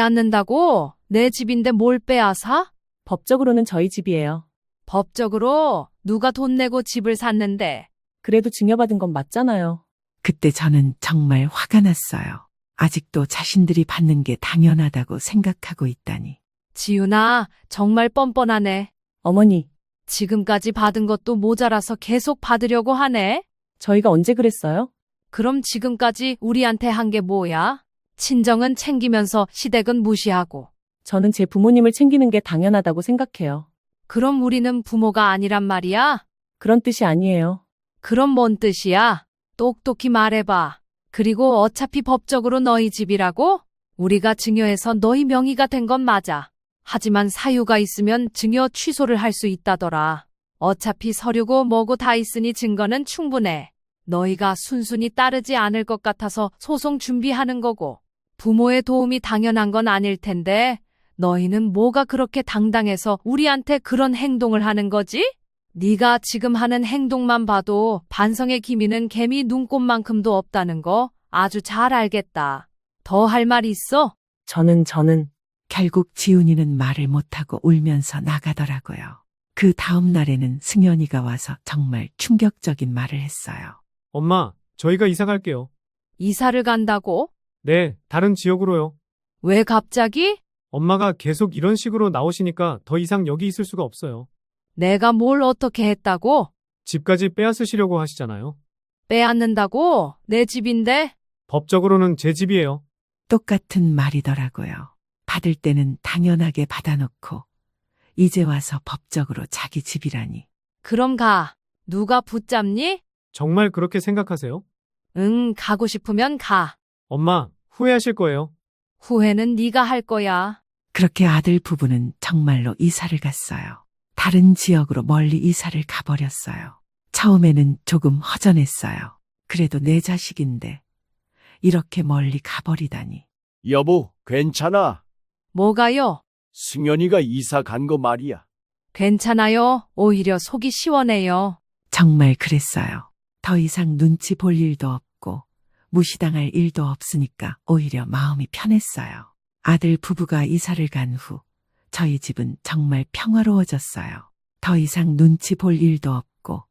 빼앗는다고? 내 집인데 뭘 빼앗아? 법적으로는 저희 집이에요. 법적으로 누가 돈 내고 집을 샀는데. 그래도 증여받은 건 맞잖아요. 그때 저는 정말 화가 났어요. 아직도 자신들이 받는 게 당연하다고 생각하고 있다니. 지훈아, 정말 뻔뻔하네. 어머니, 지금까지 받은 것도 모자라서 계속 받으려고 하네. 저희가 언제 그랬어요? 그럼 지금까지 우리한테 한 게 뭐야? 친정은 챙기면서 시댁은 무시하고. 저는 제 부모님을 챙기는 게 당연하다고 생각해요. 그럼 우리는 부모가 아니란 말이야? 그런 뜻이 아니에요. 그럼 뭔 뜻이야? 똑똑히 말해봐. 그리고 어차피 법적으로 너희 집이라고? 우리가 증여해서 너희 명의가 된 건 맞아. 하지만 사유가 있으면 증여 취소를 할 수 있다더라. 어차피 서류고 뭐고 다 있으니 증거는 충분해. 너희가 순순히 따르지 않을 것 같아서 소송 준비하는 거고. 부모의 도움이 당연한 건 아닐 텐데 너희는 뭐가 그렇게 당당해서 우리한테 그런 행동을 하는 거지? 네가 지금 하는 행동만 봐도 반성의 기미는 개미 눈곱만큼도 없다는 거 아주 잘 알겠다. 더 할 말 있어? 저는 결국 지훈이는 말을 못하고 울면서 나가더라고요. 그 다음 날에는 승연이가 와서 정말 충격적인 말을 했어요. 엄마, 저희가 이사 갈게요. 이사를 간다고? 네, 다른 지역으로요. 왜 갑자기? 엄마가 계속 이런 식으로 나오시니까 더 이상 여기 있을 수가 없어요. 내가 뭘 어떻게 했다고? 집까지 빼앗으시려고 하시잖아요. 빼앗는다고? 내 집인데? 법적으로는 제 집이에요. 똑같은 말이더라고요. 받을 때는 당연하게 받아놓고 이제 와서 법적으로 자기 집이라니. 그럼 가. 누가 붙잡니? 정말 그렇게 생각하세요? 응, 가고 싶으면 가. 엄마, 후회하실 거예요. 후회는 네가 할 거야. 그렇게 아들 부부는 정말로 이사를 갔어요. 다른 지역으로 멀리 이사를 가버렸어요. 처음에는 조금 허전했어요. 그래도 내 자식인데 이렇게 멀리 가버리다니. 여보, 괜찮아. 뭐가요? 승현이가 이사 간 거 말이야. 괜찮아요. 오히려 속이 시원해요. 정말 그랬어요. 더 이상 눈치 볼 일도 없고 무시당할 일도 없으니까 오히려 마음이 편했어요. 아들 부부가 이사를 간 후 저희 집은 정말 평화로워졌어요. 더 이상 눈치 볼 일도 없고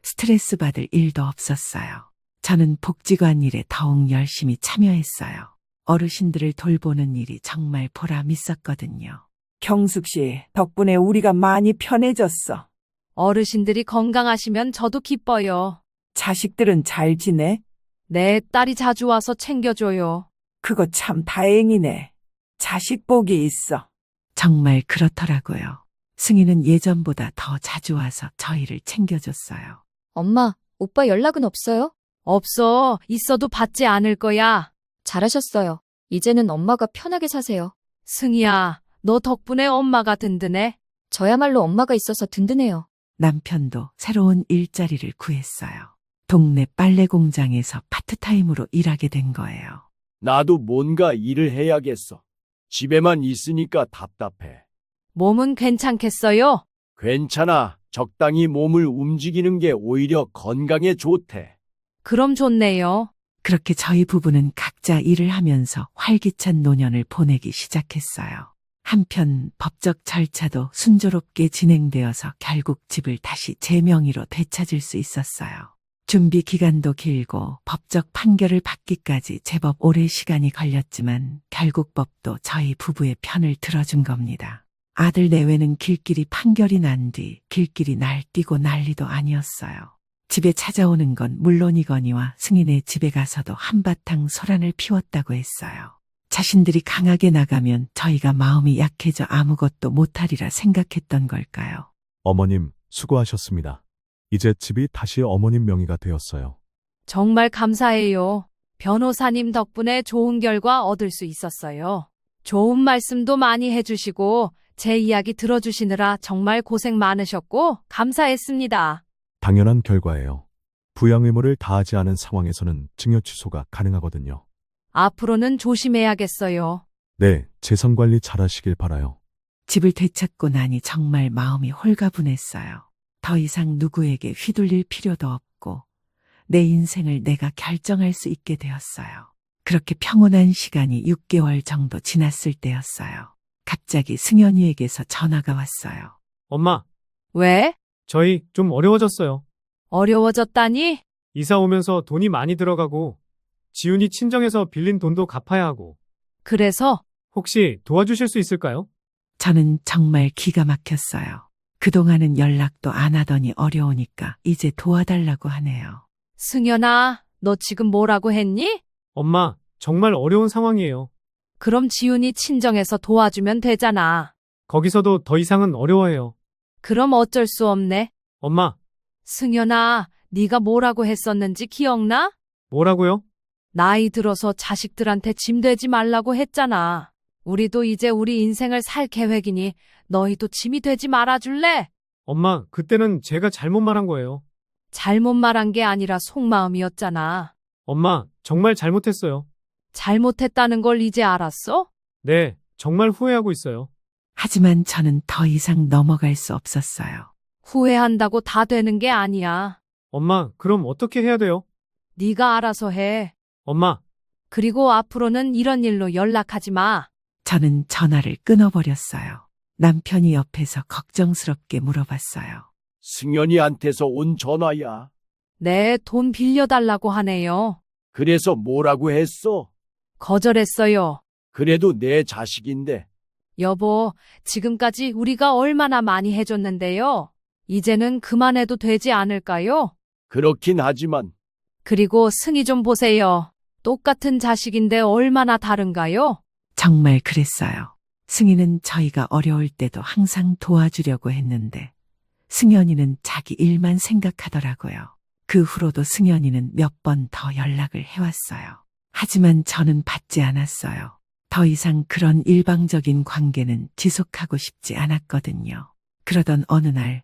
스트레스 받을 일도 없었어요. 저는 복지관 일에 더욱 열심히 참여했어요. 어르신들을 돌보는 일이 정말 보람 있었거든요. 경숙 씨, 덕분에 우리가 많이 편해졌어. 어르신들이 건강하시면 저도 기뻐요. 자식들은 잘 지내? 내 딸이 자주 와서 챙겨줘요. 그거 참 다행이네. 자식 복이 있어. 정말 그렇더라고요. 승희는 예전보다 더 자주 와서 저희를 챙겨줬어요. 엄마, 오빠 연락은 없어요? 없어. 있어도 받지 않을 거야. 잘하셨어요. 이제는 엄마가 편하게 사세요. 승희야, 너 덕분에 엄마가 든든해. 저야말로 엄마가 있어서 든든해요. 남편도 새로운 일자리를 구했어요. 동네 빨래 공장에서 파트타임으로 일하게 된 거예요. 나도 뭔가 일을 해야겠어. 집에만 있으니까 답답해. 몸은 괜찮겠어요? 괜찮아. 적당히 몸을 움직이는 게 오히려 건강에 좋대. 그럼 좋네요. 그렇게 저희 부부는 각자 일을 하면서 활기찬 노년을 보내기 시작했어요. 한편 법적 절차도 순조롭게 진행되어서 결국 집을 다시 제 명의로 되찾을 수 있었어요. 준비 기간도 길고 법적 판결을 받기까지 제법 오래 시간이 걸렸지만 결국 법도 저희 부부의 편을 들어준 겁니다. 아들 내외는 길길이 판결이 난 뒤 길길이 날뛰고 난리도 아니었어요. 집에 찾아오는 건 물론이거니와 승인의 집에 가서도 한바탕 소란을 피웠다고 했어요. 자신들이 강하게 나가면 저희가 마음이 약해져 아무것도 못하리라 생각했던 걸까요? 어머님, 수고하셨습니다. 이제 집이 다시 어머님 명의가 되었어요. 정말 감사해요. 변호사님 덕분에 좋은 결과 얻을 수 있었어요. 좋은 말씀도 많이 해주시고 제 이야기 들어주시느라 정말 고생 많으셨고 감사했습니다. 당연한 결과예요. 부양 의무를 다하지 않은 상황에서는 증여 취소가 가능하거든요. 앞으로는 조심해야겠어요. 네, 재산 관리 잘하시길 바라요. 집을 되찾고 나니 정말 마음이 홀가분했어요. 더 이상 누구에게 휘둘릴 필요도 없고 내 인생을 내가 결정할 수 있게 되었어요. 그렇게 평온한 시간이 6개월 정도 지났을 때였어요. 갑자기 승현이에게서 전화가 왔어요. 엄마, 왜? 저희 좀 어려워졌어요. 어려워졌다니? 이사 오면서 돈이 많이 들어가고 지훈이 친정에서 빌린 돈도 갚아야 하고 그래서? 혹시 도와주실 수 있을까요? 저는 정말 기가 막혔어요. 그동안은 연락도 안 하더니 어려우니까 이제 도와달라고 하네요. 승현아, 너 지금 뭐라고 했니? 엄마, 정말 어려운 상황이에요. 그럼 지훈이 친정에서 도와주면 되잖아. 거기서도 더 이상은 어려워해요. 그럼 어쩔 수 없네. 엄마, 승현아, 네가 뭐라고 했었는지 기억나? 뭐라고요? 나이 들어서 자식들한테 짐 되지 말라고 했잖아. 우리도 이제 우리 인생을 살 계획이니 너희도 짐이 되지 말아줄래? 엄마, 그때는 제가 잘못 말한 거예요. 잘못 말한 게 아니라 속마음이었잖아. 엄마, 정말 잘못했어요. 잘못했다는 걸 이제 알았어? 네, 정말 후회하고 있어요. 하지만 저는 더 이상 넘어갈 수 없었어요. 후회한다고 다 되는 게 아니야. 엄마, 그럼 어떻게 해야 돼요? 네가 알아서 해. 엄마, 그리고 앞으로는 이런 일로 연락하지 마. 저는 전화를 끊어버렸어요. 남편이 옆에서 걱정스럽게 물어봤어요. 승현이한테서 온 전화야. 네, 돈 빌려달라고 하네요. 그래서 뭐라고 했어? 거절했어요. 그래도 내 자식인데. 여보, 지금까지 우리가 얼마나 많이 해줬는데요. 이제는 그만해도 되지 않을까요? 그렇긴 하지만 그리고 승희 좀 보세요. 똑같은 자식인데 얼마나 다른가요? 정말 그랬어요. 승희는 저희가 어려울 때도 항상 도와주려고 했는데 승연이는 자기 일만 생각하더라고요. 그 후로도 승연이는 몇 번 더 연락을 해왔어요. 하지만 저는 받지 않았어요. 더 이상 그런 일방적인 관계는 지속하고 싶지 않았거든요. 그러던 어느 날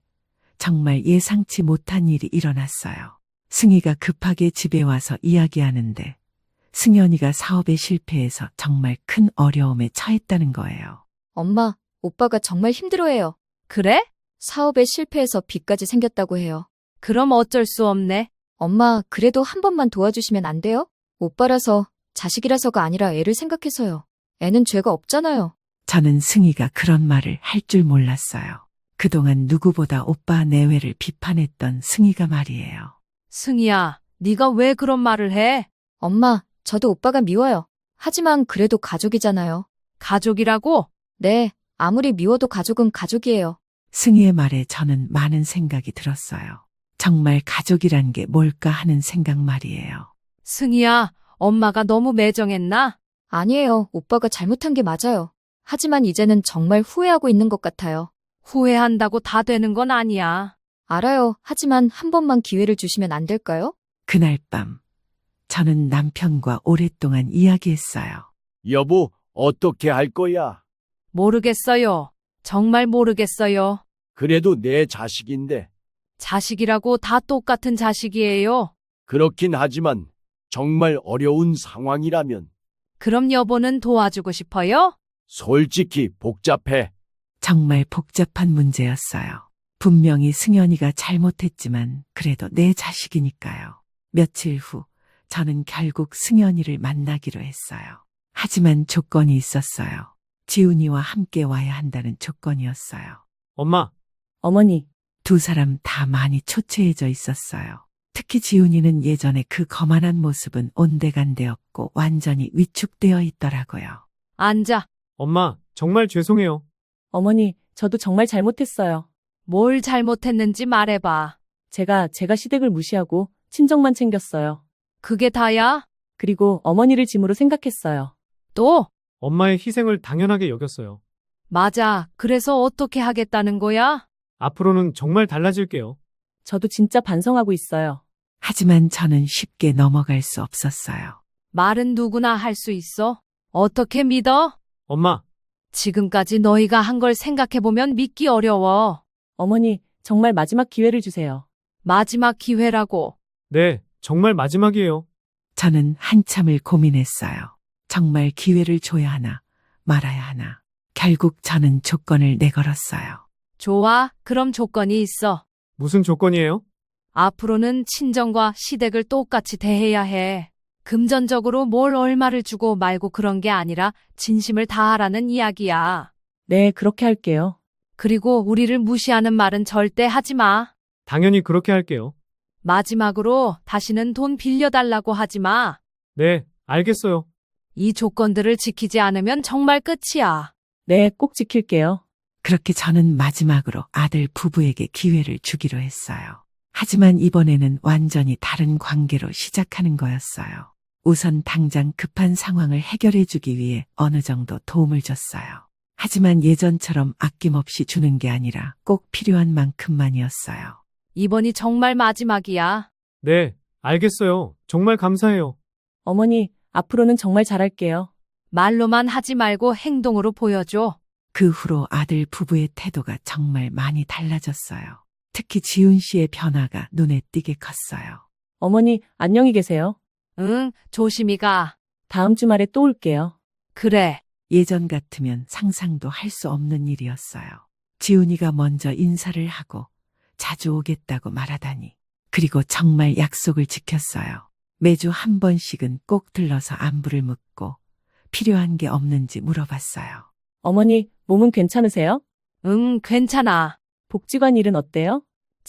정말 예상치 못한 일이 일어났어요. 승희가 급하게 집에 와서 이야기하는데 승연이가 사업에 실패해서 정말 큰 어려움에 처했다는 거예요. 엄마, 오빠가 정말 힘들어해요. 그래? 사업에 실패해서 빚까지 생겼다고 해요. 그럼 어쩔 수 없네. 엄마, 그래도 한 번만 도와주시면 안 돼요? 오빠라서, 자식이라서가 아니라 애를 생각해서요. 애는 죄가 없잖아요. 저는 승희가 그런 말을 할 줄 몰랐어요. 그동안 누구보다 오빠 내외를 비판했던 승희가 말이에요. 승희야, 네가 왜 그런 말을 해? 엄마, 저도 오빠가 미워요. 하지만 그래도 가족이잖아요. 가족이라고? 네, 아무리 미워도 가족은 가족이에요. 승희의 말에 저는 많은 생각이 들었어요. 정말 가족이란 게 뭘까 하는 생각 말이에요. 승희야, 엄마가 너무 매정했나? 아니에요. 오빠가 잘못한 게 맞아요. 하지만 이제는 정말 후회하고 있는 것 같아요. 후회한다고 다 되는 건 아니야. 알아요. 하지만 한 번만 기회를 주시면 안 될까요? 그날 밤 저는 남편과 오랫동안 이야기했어요. 여보, 어떻게 할 거야? 모르겠어요. 정말 모르겠어요. 그래도 내 자식인데. 자식이라고 다 똑같은 자식이에요. 그렇긴 하지만 정말 어려운 상황이라면 그럼 여보는 도와주고 싶어요? 솔직히 복잡해. 정말 복잡한 문제였어요. 분명히 승연이가 잘못했지만 그래도 내 자식이니까요. 며칠 후 저는 결국 승연이를 만나기로 했어요. 하지만 조건이 있었어요. 지훈이와 함께 와야 한다는 조건이었어요. 엄마, 어머니, 두 사람 다 많이 초췌해져 있었어요. 특히 지훈이는 예전에 그 거만한 모습은 온데간데 없고 완전히 위축되어 있더라고요. 앉아. 엄마, 정말 죄송해요. 어머니, 저도 정말 잘못했어요. 뭘 잘못했는지 말해봐. 제가 시댁을 무시하고 친정만 챙겼어요. 그게 다야? 그리고 어머니를 짐으로 생각했어요. 또? 엄마의 희생을 당연하게 여겼어요. 맞아. 그래서 어떻게 하겠다는 거야? 앞으로는 정말 달라질게요. 저도 진짜 반성하고 있어요. 하지만 저는 쉽게 넘어갈 수 없었어요. 말은 누구나 할 수 있어. 어떻게 믿어? 엄마, 지금까지 너희가 한 걸 생각해보면 믿기 어려워. 어머니, 정말 마지막 기회를 주세요. 마지막 기회라고. 네, 정말 마지막이에요. 저는 한참을 고민했어요. 정말 기회를 줘야 하나, 말아야 하나. 결국 저는 조건을 내걸었어요. 좋아. 그럼 조건이 있어. 무슨 조건이에요? 앞으로는 친정과 시댁을 똑같이 대해야 해. 금전적으로 뭘 얼마를 주고 말고 그런 게 아니라 진심을 다하라는 이야기야. 네, 그렇게 할게요. 그리고 우리를 무시하는 말은 절대 하지 마. 당연히 그렇게 할게요. 마지막으로 다시는 돈 빌려달라고 하지 마. 네, 알겠어요. 이 조건들을 지키지 않으면 정말 끝이야. 네, 꼭 지킬게요. 그렇게 저는 마지막으로 아들 부부에게 기회를 주기로 했어요. 하지만 이번에는 완전히 다른 관계로 시작하는 거였어요. 우선 당장 급한 상황을 해결해 주기 위해 어느 정도 도움을 줬어요. 하지만 예전처럼 아낌없이 주는 게 아니라 꼭 필요한 만큼만이었어요. 이번이 정말 마지막이야. 네, 알겠어요. 정말 감사해요. 어머니, 앞으로는 정말 잘할게요. 말로만 하지 말고 행동으로 보여줘. 그 후로 아들 부부의 태도가 정말 많이 달라졌어요. 특히 지훈 씨의 변화가 눈에 띄게 컸어요. 어머니, 안녕히 계세요. 응, 조심히 가. 다음 주말에 또 올게요. 그래. 예전 같으면 상상도 할 수 없는 일이었어요. 지훈이가 먼저 인사를 하고 자주 오겠다고 말하다니. 그리고 정말 약속을 지켰어요. 매주 한 번씩은 꼭 들러서 안부를 묻고 필요한 게 없는지 물어봤어요. 어머니, 몸은 괜찮으세요? 응, 괜찮아. 복지관 일은 어때요?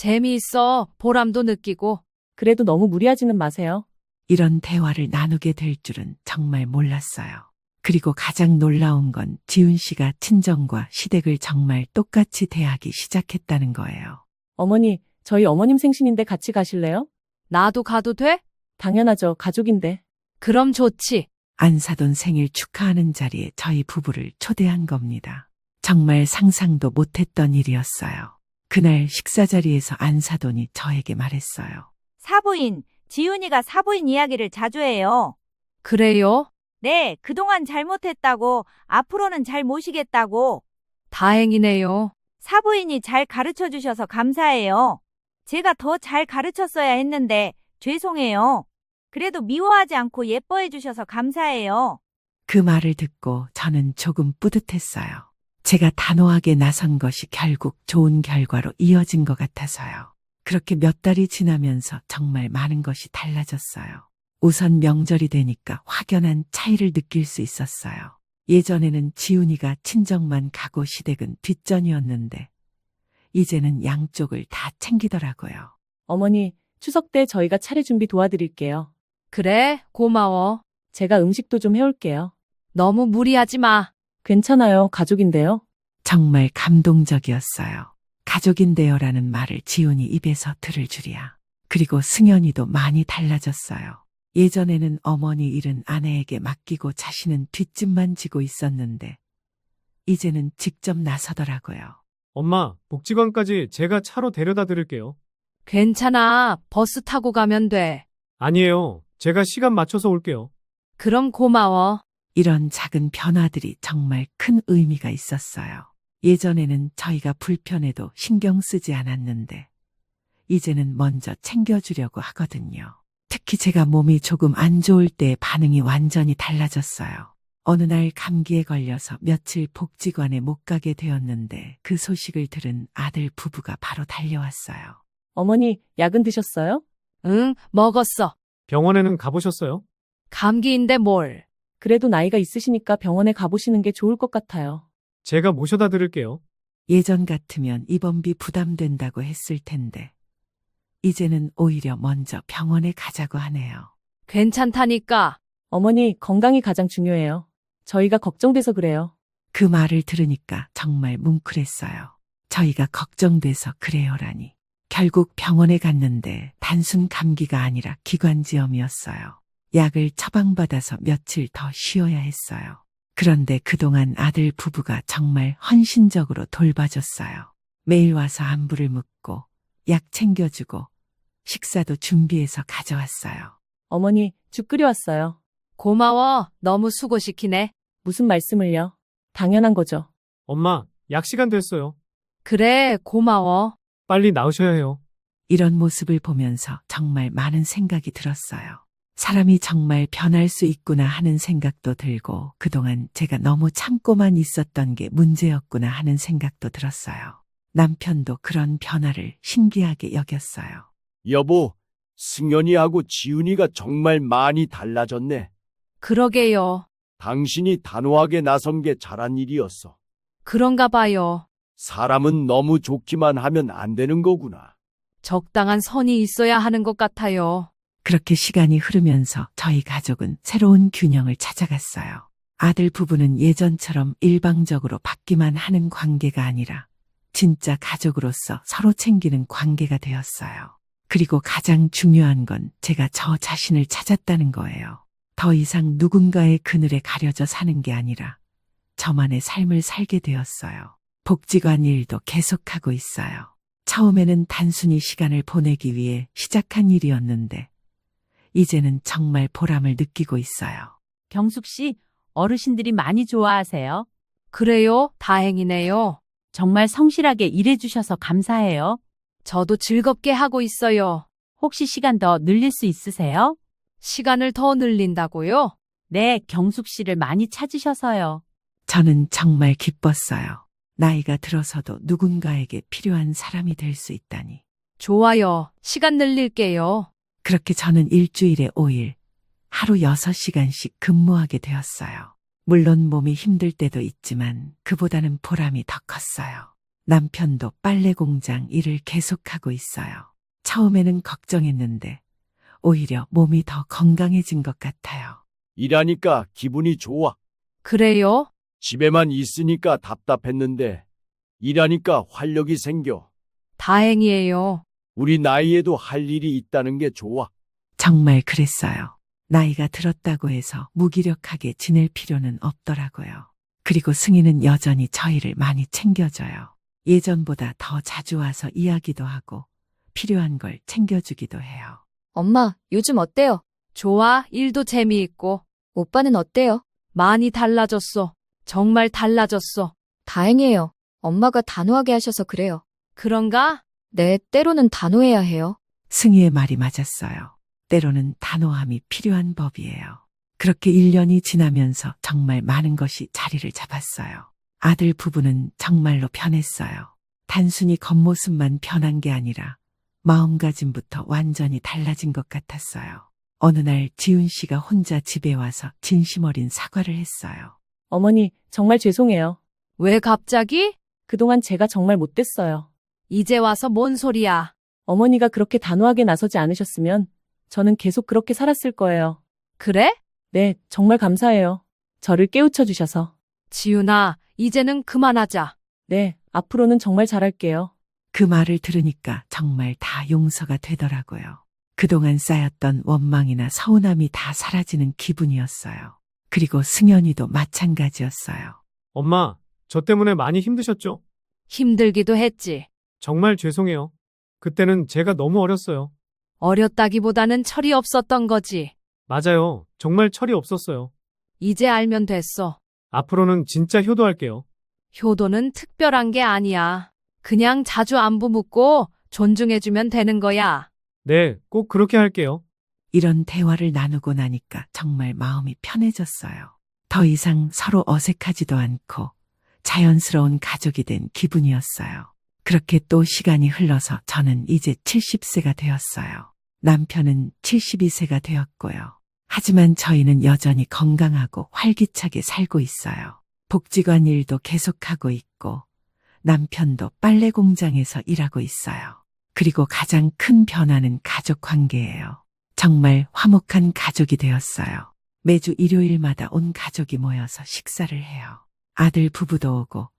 재미있어. 보람도 느끼고. 그래도 너무 무리하지는 마세요. 이런 대화를 나누게 될 줄은 정말 몰랐어요. 그리고 가장 놀라운 건 지훈 씨가 친정과 시댁을 정말 똑같이 대하기 시작했다는 거예요. 어머니, 저희 어머님 생신인데 같이 가실래요? 나도 가도 돼? 당연하죠. 가족인데. 그럼 좋지. 안사돈 생일 축하하는 자리에 저희 부부를 초대한 겁니다. 정말 상상도 못했던 일이었어요. 그날 식사 자리에서 안사돈이 저에게 말했어요. 사부인, 지훈이가 사부인 이야기를 자주 해요. 그래요? 네, 그동안 잘못했다고, 앞으로는 잘 모시겠다고. 다행이네요. 사부인이 잘 가르쳐 주셔서 감사해요. 제가 더 잘 가르쳤어야 했는데, 죄송해요. 그래도 미워하지 않고 예뻐해 주셔서 감사해요. 그 말을 듣고 저는 조금 뿌듯했어요. 제가 단호하게 나선 것이 결국 좋은 결과로 이어진 것 같아서요. 그렇게 몇 달이 지나면서 정말 많은 것이 달라졌어요. 우선 명절이 되니까 확연한 차이를 느낄 수 있었어요. 예전에는 지훈이가 친정만 가고 시댁은 뒷전이었는데 이제는 양쪽을 다 챙기더라고요. 어머니, 추석 때 저희가 차례 준비 도와드릴게요. 그래, 고마워. 제가 음식도 좀 해올게요. 너무 무리하지 마. 괜찮아요. 가족인데요. 정말 감동적이었어요. 가족인데요라는 말을 지훈이 입에서 들을 줄이야. 그리고 승연이도 많이 달라졌어요. 예전에는 어머니 일은 아내에게 맡기고 자신은 뒷짐만 지고 있었는데 이제는 직접 나서더라고요. 엄마, 복지관까지 제가 차로 데려다 드릴게요. 괜찮아. 버스 타고 가면 돼. 아니에요. 제가 시간 맞춰서 올게요. 그럼 고마워. 이런 작은 변화들이 정말 큰 의미가 있었어요. 예전에는 저희가 불편해도 신경 쓰지 않았는데 이제는 먼저 챙겨주려고 하거든요. 특히 제가 몸이 조금 안 좋을 때 반응이 완전히 달라졌어요. 어느 날 감기에 걸려서 며칠 복지관에 못 가게 되었는데 그 소식을 들은 아들 부부가 바로 달려왔어요. 어머니, 약은 드셨어요? 응, 먹었어. 병원에는 가보셨어요? 감기인데 뭘. 그래도 나이가 있으시니까 병원에 가보시는 게 좋을 것 같아요. 제가 모셔다 드릴게요. 예전 같으면 입원비 부담된다고 했을 텐데 이제는 오히려 먼저 병원에 가자고 하네요. 괜찮다니까. 어머니, 건강이 가장 중요해요. 저희가 걱정돼서 그래요. 그 말을 들으니까 정말 뭉클했어요. 저희가 걱정돼서 그래요라니. 결국 병원에 갔는데 단순 감기가 아니라 기관지염이었어요. 약을 처방받아서 며칠 더 쉬어야 했어요. 그런데 그동안 아들 부부가 정말 헌신적으로 돌봐줬어요. 매일 와서 안부를 묻고 약 챙겨주고 식사도 준비해서 가져왔어요. 어머니, 죽 끓여왔어요. 고마워. 너무 수고시키네. 무슨 말씀을요? 당연한 거죠. 엄마, 약 시간 됐어요. 그래, 고마워. 빨리 나으셔야 해요. 이런 모습을 보면서 정말 많은 생각이 들었어요. 사람이 정말 변할 수 있구나 하는 생각도 들고 그동안 제가 너무 참고만 있었던 게 문제였구나 하는 생각도 들었어요. 남편도 그런 변화를 신기하게 여겼어요. 여보, 승연이하고 지훈이가 정말 많이 달라졌네. 그러게요. 당신이 단호하게 나선 게 잘한 일이었어. 그런가 봐요. 사람은 너무 좋기만 하면 안 되는 거구나. 적당한 선이 있어야 하는 것 같아요. 그렇게 시간이 흐르면서 저희 가족은 새로운 균형을 찾아갔어요. 아들 부부는 예전처럼 일방적으로 받기만 하는 관계가 아니라 진짜 가족으로서 서로 챙기는 관계가 되었어요. 그리고 가장 중요한 건 제가 저 자신을 찾았다는 거예요. 더 이상 누군가의 그늘에 가려져 사는 게 아니라 저만의 삶을 살게 되었어요. 복지관 일도 계속하고 있어요. 처음에는 단순히 시간을 보내기 위해 시작한 일이었는데 이제는 정말 보람을 느끼고 있어요. 경숙 씨, 어르신들이 많이 좋아하세요. 그래요? 다행이네요. 정말 성실하게 일해주셔서 감사해요. 저도 즐겁게 하고 있어요. 혹시 시간 더 늘릴 수 있으세요? 시간을 더 늘린다고요? 네, 경숙 씨를 많이 찾으셔서요. 저는 정말 기뻤어요. 나이가 들어서도 누군가에게 필요한 사람이 될 수 있다니. 좋아요. 시간 늘릴게요. 그렇게 저는 일주일에 5일, 하루 6시간씩 근무하게 되었어요. 물론 몸이 힘들 때도 있지만 그보다는 보람이 더 컸어요. 남편도 빨래 공장 일을 계속하고 있어요. 처음에는 걱정했는데 오히려 몸이 더 건강해진 것 같아요. 일하니까 기분이 좋아. 그래요? 집에만 있으니까 답답했는데 일하니까 활력이 생겨. 다행이에요. 우리 나이에도 할 일이 있다는 게 좋아. 정말 그랬어요. 나이가 들었다고 해서 무기력하게 지낼 필요는 없더라고요. 그리고 승희는 여전히 저희를 많이 챙겨줘요. 예전보다 더 자주 와서 이야기도 하고 필요한 걸 챙겨주기도 해요. 엄마, 요즘 어때요? 좋아, 일도 재미있고. 오빠는 어때요? 많이 달라졌어. 정말 달라졌어. 다행이에요. 엄마가 단호하게 하셔서 그래요. 그런가? 네, 때로는 단호해야 해요. 승희의 말이 맞았어요. 때로는 단호함이 필요한 법이에요. 그렇게 1년이 지나면서 정말 많은 것이 자리를 잡았어요. 아들 부부는 정말로 변했어요. 단순히 겉모습만 변한 게 아니라 마음가짐부터 완전히 달라진 것 같았어요. 어느 날 지훈 씨가 혼자 집에 와서 진심 어린 사과를 했어요. 어머니, 정말 죄송해요. 왜 갑자기? 그동안 제가 정말 못됐어요. 이제 와서 뭔 소리야? 어머니가 그렇게 단호하게 나서지 않으셨으면 저는 계속 그렇게 살았을 거예요. 그래? 네, 정말 감사해요. 저를 깨우쳐 주셔서. 지훈아, 이제는 그만하자. 네, 앞으로는 정말 잘할게요. 그 말을 들으니까 정말 다 용서가 되더라고요. 그동안 쌓였던 원망이나 서운함이 다 사라지는 기분이었어요. 그리고 승현이도 마찬가지였어요. 엄마, 저 때문에 많이 힘드셨죠? 힘들기도 했지. 정말 죄송해요. 그때는 제가 너무 어렸어요. 어렸다기보다는 철이 없었던 거지. 맞아요. 정말 철이 없었어요. 이제 알면 됐어. 앞으로는 진짜 효도할게요. 효도는 특별한 게 아니야. 그냥 자주 안부 묻고 존중해주면 되는 거야. 네, 꼭 그렇게 할게요. 이런 대화를 나누고 나니까 정말 마음이 편해졌어요. 더 이상 서로 어색하지도 않고 자연스러운 가족이 된 기분이었어요. 그렇게 또 시간이 흘러서 저는 이제 70세가 되었어요. 남편은 72세가 되었고요. 하지만 저희는 여전히 건강하고 활기차게 살고 있어요. 복지관 일도 계속하고 있고 남편도 빨래 공장에서 일하고 있어요. 그리고 가장 큰 변화는 가족 관계예요. 정말 화목한 가족이 되었어요. 매주 일요일마다 온 가족이 모여서 식사를 해요. 아들 부부도 오고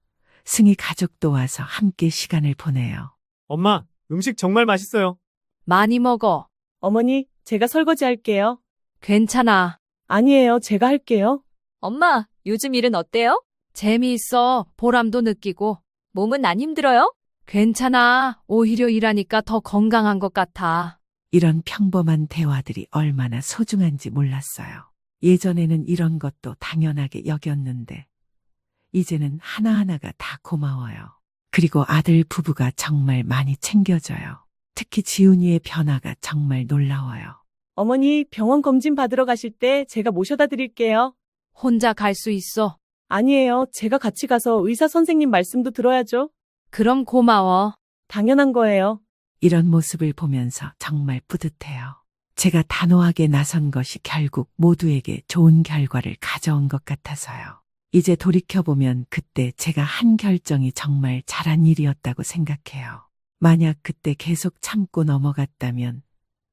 승희 가족도 와서 함께 시간을 보내요. 엄마, 음식 정말 맛있어요. 많이 먹어. 어머니, 제가 설거지 할게요. 괜찮아. 아니에요, 제가 할게요. 엄마, 요즘 일은 어때요? 재미있어. 보람도 느끼고. 몸은 안 힘들어요? 괜찮아. 오히려 일하니까 더 건강한 것 같아. 이런 평범한 대화들이 얼마나 소중한지 몰랐어요. 예전에는 이런 것도 당연하게 여겼는데 이제는 하나하나가 다 고마워요. 그리고 아들 부부가 정말 많이 챙겨줘요. 특히 지훈이의 변화가 정말 놀라워요. 어머니, 병원 검진 받으러 가실 때 제가 모셔다 드릴게요. 혼자 갈 수 있어. 아니에요, 제가 같이 가서 의사 선생님 말씀도 들어야죠. 그럼 고마워. 당연한 거예요. 이런 모습을 보면서 정말 뿌듯해요. 제가 단호하게 나선 것이 결국 모두에게 좋은 결과를 가져온 것 같아서요. 이제 돌이켜보면 그때 제가 한 결정이 정말 잘한 일이었다고 생각해요. 만약 그때 계속 참고 넘어갔다면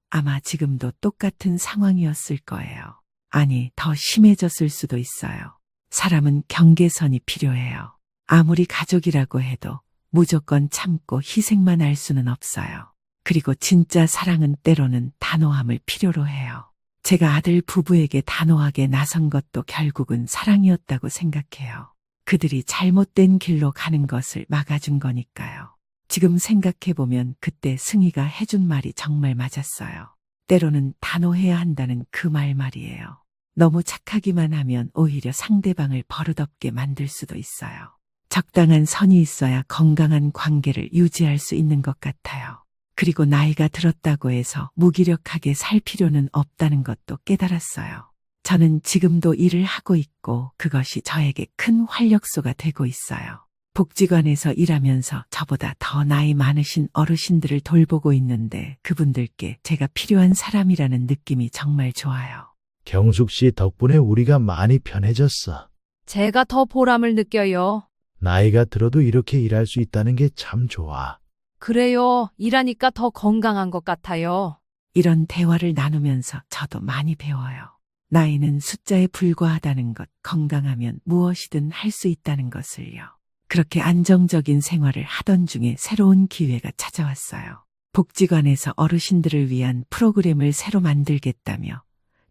아마 지금도 똑같은 상황이었을 거예요. 아니, 더 심해졌을 수도 있어요. 사람은 경계선이 필요해요. 아무리 가족이라고 해도 무조건 참고 희생만 할 수는 없어요. 그리고 진짜 사랑은 때로는 단호함을 필요로 해요. 제가 아들 부부에게 단호하게 나선 것도 결국은 사랑이었다고 생각해요. 그들이 잘못된 길로 가는 것을 막아준 거니까요. 지금 생각해보면 그때 승희가 해준 말이 정말 맞았어요. 때로는 단호해야 한다는 그 말이에요. 너무 착하기만 하면 오히려 상대방을 버릇없게 만들 수도 있어요. 적당한 선이 있어야 건강한 관계를 유지할 수 있는 것 같아요. 그리고 나이가 들었다고 해서 무기력하게 살 필요는 없다는 것도 깨달았어요. 저는 지금도 일을 하고 있고 그것이 저에게 큰 활력소가 되고 있어요. 복지관에서 일하면서 저보다 더 나이 많으신 어르신들을 돌보고 있는데 그분들께 제가 필요한 사람이라는 느낌이 정말 좋아요. 경숙 씨 덕분에 우리가 많이 편해졌어. 제가 더 보람을 느껴요. 나이가 들어도 이렇게 일할 수 있다는 게 참 좋아. 그래요. 일하니까 더 건강한 것 같아요. 이런 대화를 나누면서 저도 많이 배워요. 나이는 숫자에 불과하다는 것, 건강하면 무엇이든 할 수 있다는 것을요. 그렇게 안정적인 생활을 하던 중에 새로운 기회가 찾아왔어요. 복지관에서 어르신들을 위한 프로그램을 새로 만들겠다며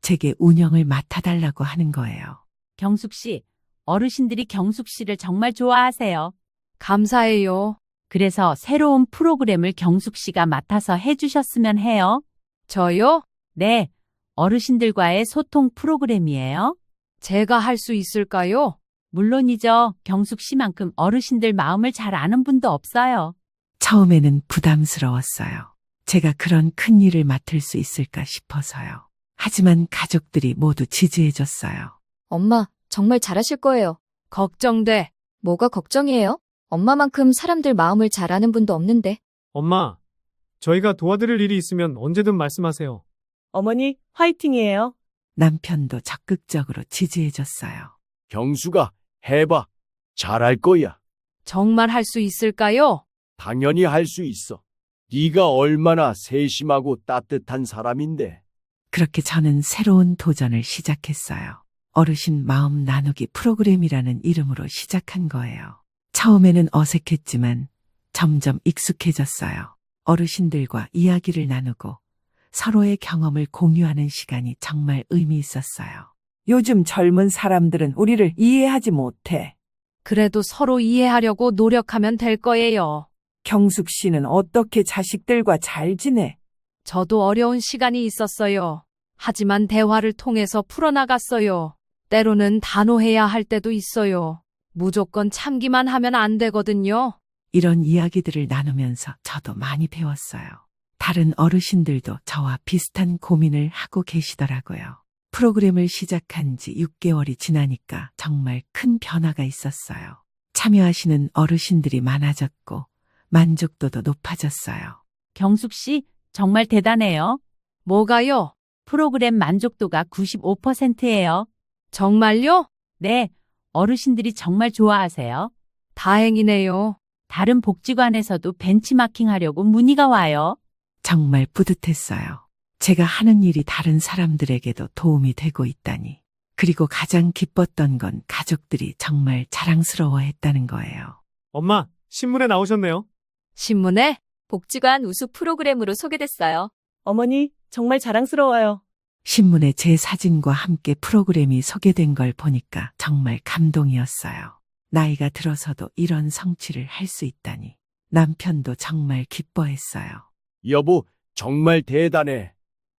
제게 운영을 맡아달라고 하는 거예요. 경숙 씨, 어르신들이 경숙 씨를 정말 좋아하세요. 감사해요. 그래서 새로운 프로그램을 경숙 씨가 맡아서 해주셨으면 해요. 저요? 네, 어르신들과의 소통 프로그램이에요. 제가 할 수 있을까요? 물론이죠. 경숙 씨만큼 어르신들 마음을 잘 아는 분도 없어요. 처음에는 부담스러웠어요. 제가 그런 큰 일을 맡을 수 있을까 싶어서요. 하지만 가족들이 모두 지지해줬어요. 엄마, 정말 잘하실 거예요. 걱정돼. 뭐가 걱정이에요? 엄마만큼 사람들 마음을 잘 아는 분도 없는데. 엄마, 저희가 도와드릴 일이 있으면 언제든 말씀하세요. 어머니, 화이팅이에요. 남편도 적극적으로 지지해줬어요. 경수가 해봐. 잘할 거야. 정말 할 수 있을까요? 당연히 할 수 있어. 네가 얼마나 세심하고 따뜻한 사람인데. 그렇게 저는 새로운 도전을 시작했어요. 어르신 마음 나누기 프로그램이라는 이름으로 시작한 거예요. 처음에는 어색했지만 점점 익숙해졌어요. 어르신들과 이야기를 나누고 서로의 경험을 공유하는 시간이 정말 의미 있었어요. 요즘 젊은 사람들은 우리를 이해하지 못해. 그래도 서로 이해하려고 노력하면 될 거예요. 경숙 씨는 어떻게 자식들과 잘 지내? 저도 어려운 시간이 있었어요. 하지만 대화를 통해서 풀어나갔어요. 때로는 단호해야 할 때도 있어요. 무조건 참기만 하면 안 되거든요. 이런 이야기들을 나누면서 저도 많이 배웠어요. 다른 어르신들도 저와 비슷한 고민을 하고 계시더라고요. 프로그램을 시작한 지 6개월이 지나니까 정말 큰 변화가 있었어요. 참여하시는 어르신들이 많아졌고 만족도도 높아졌어요. 경숙 씨, 정말 대단해요. 뭐가요? 프로그램 만족도가 95%예요. 정말요? 네, 어르신들이 정말 좋아하세요. 다행이네요. 다른 복지관에서도 벤치마킹 하려고 문의가 와요. 정말 뿌듯했어요. 제가 하는 일이 다른 사람들에게도 도움이 되고 있다니. 그리고 가장 기뻤던 건 가족들이 정말 자랑스러워했다는 거예요. 엄마, 신문에 나오셨네요. 신문에? 복지관 우수 프로그램으로 소개됐어요. 어머니, 정말 자랑스러워요. 신문에 제 사진과 함께 프로그램이 소개된 걸 보니까 정말 감동이었어요. 나이가 들어서도 이런 성취를 할 수 있다니. 남편도 정말 기뻐했어요. 여보, 정말 대단해.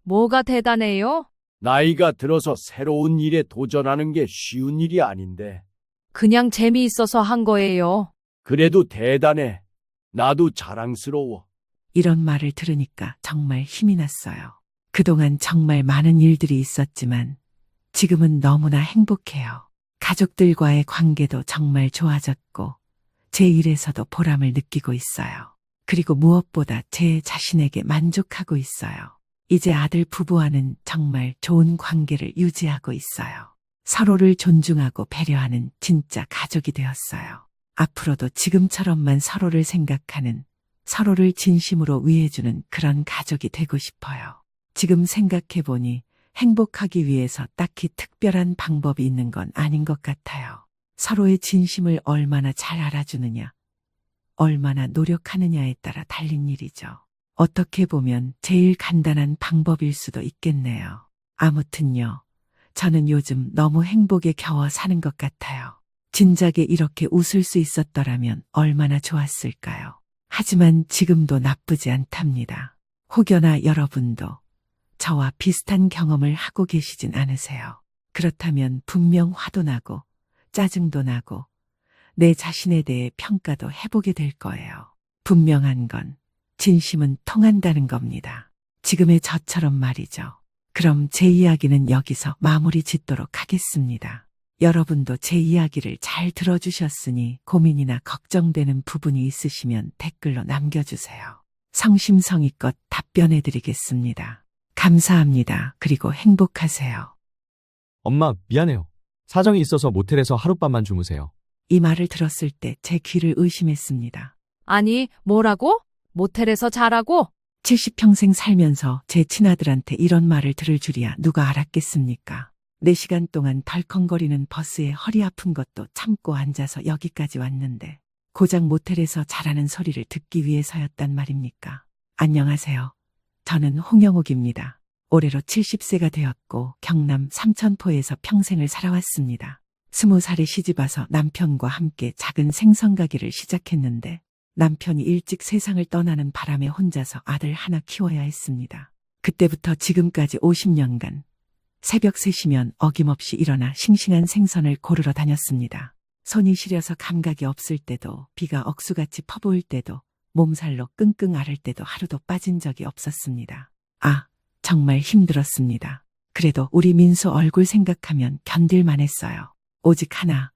뭐가 대단해요? 나이가 들어서 새로운 일에 도전하는 게 쉬운 일이 아닌데. 그냥 재미있어서 한 거예요. 그래도 대단해. 나도 자랑스러워. 이런 말을 들으니까 정말 힘이 났어요. 그동안 정말 많은 일들이 있었지만 지금은 너무나 행복해요. 가족들과의 관계도 정말 좋아졌고 제 일에서도 보람을 느끼고 있어요. 그리고 무엇보다 제 자신에게 만족하고 있어요. 이제 아들 부부와는 정말 좋은 관계를 유지하고 있어요. 서로를 존중하고 배려하는 진짜 가족이 되었어요. 앞으로도 지금처럼만 서로를 생각하는, 서로를 진심으로 위해주는 그런 가족이 되고 싶어요. 지금 생각해보니 행복하기 위해서 딱히 특별한 방법이 있는 건 아닌 것 같아요. 서로의 진심을 얼마나 잘 알아주느냐, 얼마나 노력하느냐에 따라 달린 일이죠. 어떻게 보면 제일 간단한 방법일 수도 있겠네요. 아무튼요, 저는 요즘 너무 행복에 겨워 사는 것 같아요. 진작에 이렇게 웃을 수 있었더라면 얼마나 좋았을까요? 하지만 지금도 나쁘지 않답니다. 혹여나 여러분도 저와 비슷한 경험을 하고 계시진 않으세요? 그렇다면 분명 화도 나고 짜증도 나고 내 자신에 대해 평가도 해보게 될 거예요. 분명한 건 진심은 통한다는 겁니다. 지금의 저처럼 말이죠. 그럼 제 이야기는 여기서 마무리 짓도록 하겠습니다. 여러분도 제 이야기를 잘 들어주셨으니 고민이나 걱정되는 부분이 있으시면 댓글로 남겨주세요. 성심성의껏 답변해드리겠습니다. 감사합니다. 그리고 행복하세요. 엄마, 미안해요. 사정이 있어서 모텔에서 하룻밤만 주무세요. 이 말을 들었을 때 제 귀를 의심했습니다. 아니, 뭐라고? 모텔에서 자라고? 70평생 살면서 제 친아들한테 이런 말을 들을 줄이야 누가 알았겠습니까? 4시간 동안 덜컹거리는 버스에 허리 아픈 것도 참고 앉아서 여기까지 왔는데 고작 모텔에서 자라는 소리를 듣기 위해서였단 말입니까? 안녕하세요. 저는 홍영옥입니다. 올해로 70세가 되었고 경남 삼천포에서 평생을 살아왔습니다. 20살에 시집와서 남편과 함께 작은 생선 가게를 시작했는데 남편이 일찍 세상을 떠나는 바람에 혼자서 아들 하나 키워야 했습니다. 그때부터 지금까지 50년간 새벽 3시면 어김없이 일어나 싱싱한 생선을 고르러 다녔습니다. 손이 시려서 감각이 없을 때도, 비가 억수같이 퍼부을 때도, 몸살로 끙끙 앓을 때도 하루도 빠진 적이 없었습니다. 정말 힘들었습니다. 그래도 우리 민수 얼굴 생각하면 견딜만 했어요. 오직 하나,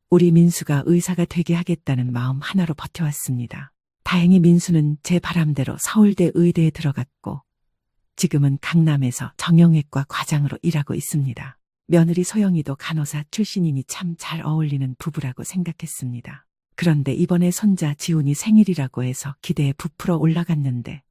우리 민수가 의사가 되게 하겠다는 마음 하나로 버텨왔습니다. 다행히 민수는 제 바람대로 서울대 의대에 들어갔고 지금은 강남에서 정형외과 과장으로 일하고 있습니다. 며느리 소영이도 간호사 출신이니 참 잘 어울리는 부부라고 생각했습니다. 그런데 이번에 손자 지훈이 생일이라고 해서 기대에 부풀어 올라갔는데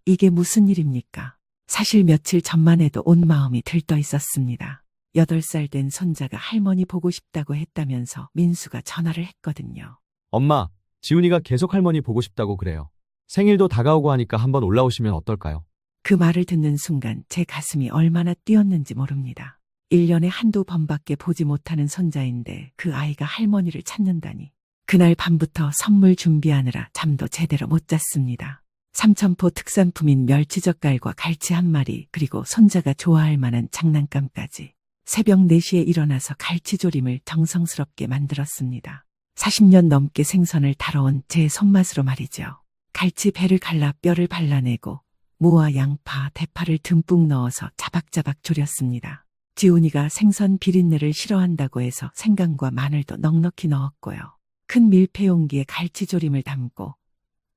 이게 무슨 일입니까? 사실 며칠 전만 해도 온 마음이 들떠 있었습니다. 8살 된 손자가 할머니 보고 싶다고 했다면서 민수가 전화를 했거든요. 엄마, 지훈이가 계속 할머니 보고 싶다고 그래요. 생일도 다가오고 하니까 한번 올라오시면 어떨까요? 그 말을 듣는 순간 제 가슴이 얼마나 뛰었는지 모릅니다. 1년에 한두 번밖에 보지 못하는 손자인데 그 아이가 할머니를 찾는다니. 그날 밤부터 선물 준비하느라 잠도 제대로 못 잤습니다. 삼천포 특산품인 멸치젓갈과 갈치 한 마리, 그리고 손자가 좋아할 만한 장난감까지. 새벽 4시에 일어나서 갈치조림을 정성스럽게 만들었습니다. 40년 넘게 생선을 다뤄온 제 손맛으로 말이죠. 갈치 배를 갈라 뼈를 발라내고 무와 양파, 대파를 듬뿍 넣어서 자박자박 졸였습니다. 지훈이가 생선 비린내를 싫어한다고 해서 생강과 마늘도 넉넉히 넣었고요. 큰 밀폐 용기에 갈치조림을 담고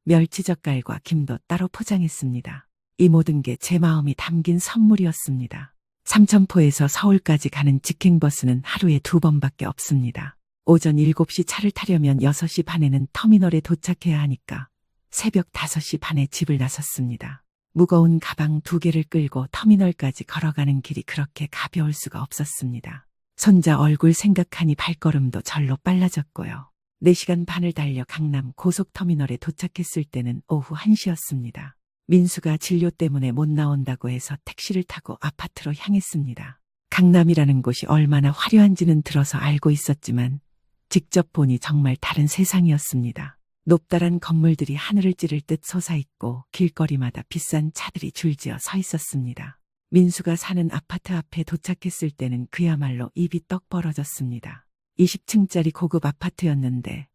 멸치젓갈과 김도 따로 포장했습니다. 이 모든 게 제 마음이 담긴 선물이었습니다. 삼천포에서 서울까지 가는 직행버스는 하루에 2번밖에 없습니다. 오전 7시 차를 타려면 6시 반에는 터미널에 도착해야 하니까 새벽 5시 반에 집을 나섰습니다. 무거운 가방 2개를 끌고 터미널까지 걸어가는 길이 그렇게 가벼울 수가 없었습니다. 손자 얼굴 생각하니 발걸음도 절로 빨라졌고요. 4시간 반을 달려 강남 고속터미널에 도착했을 때는 오후 1시였습니다. 민수가 진료 때문에 못 나온다고 해서 택시를 타고 아파트로 향했습니다. 강남이라는 곳이 얼마나 화려한지는 들어서 알고 있었지만 직접 보니 정말 다른 세상이었습니다. 높다란 건물들이 하늘을 찌를 듯 솟아있고 길거리마다 비싼 차들이 줄지어 서 있었습니다. 민수가 사는 아파트 앞에 도착했을 때는 그야말로 입이 떡 벌어졌습니다. 20층짜리 고급 아파트였는데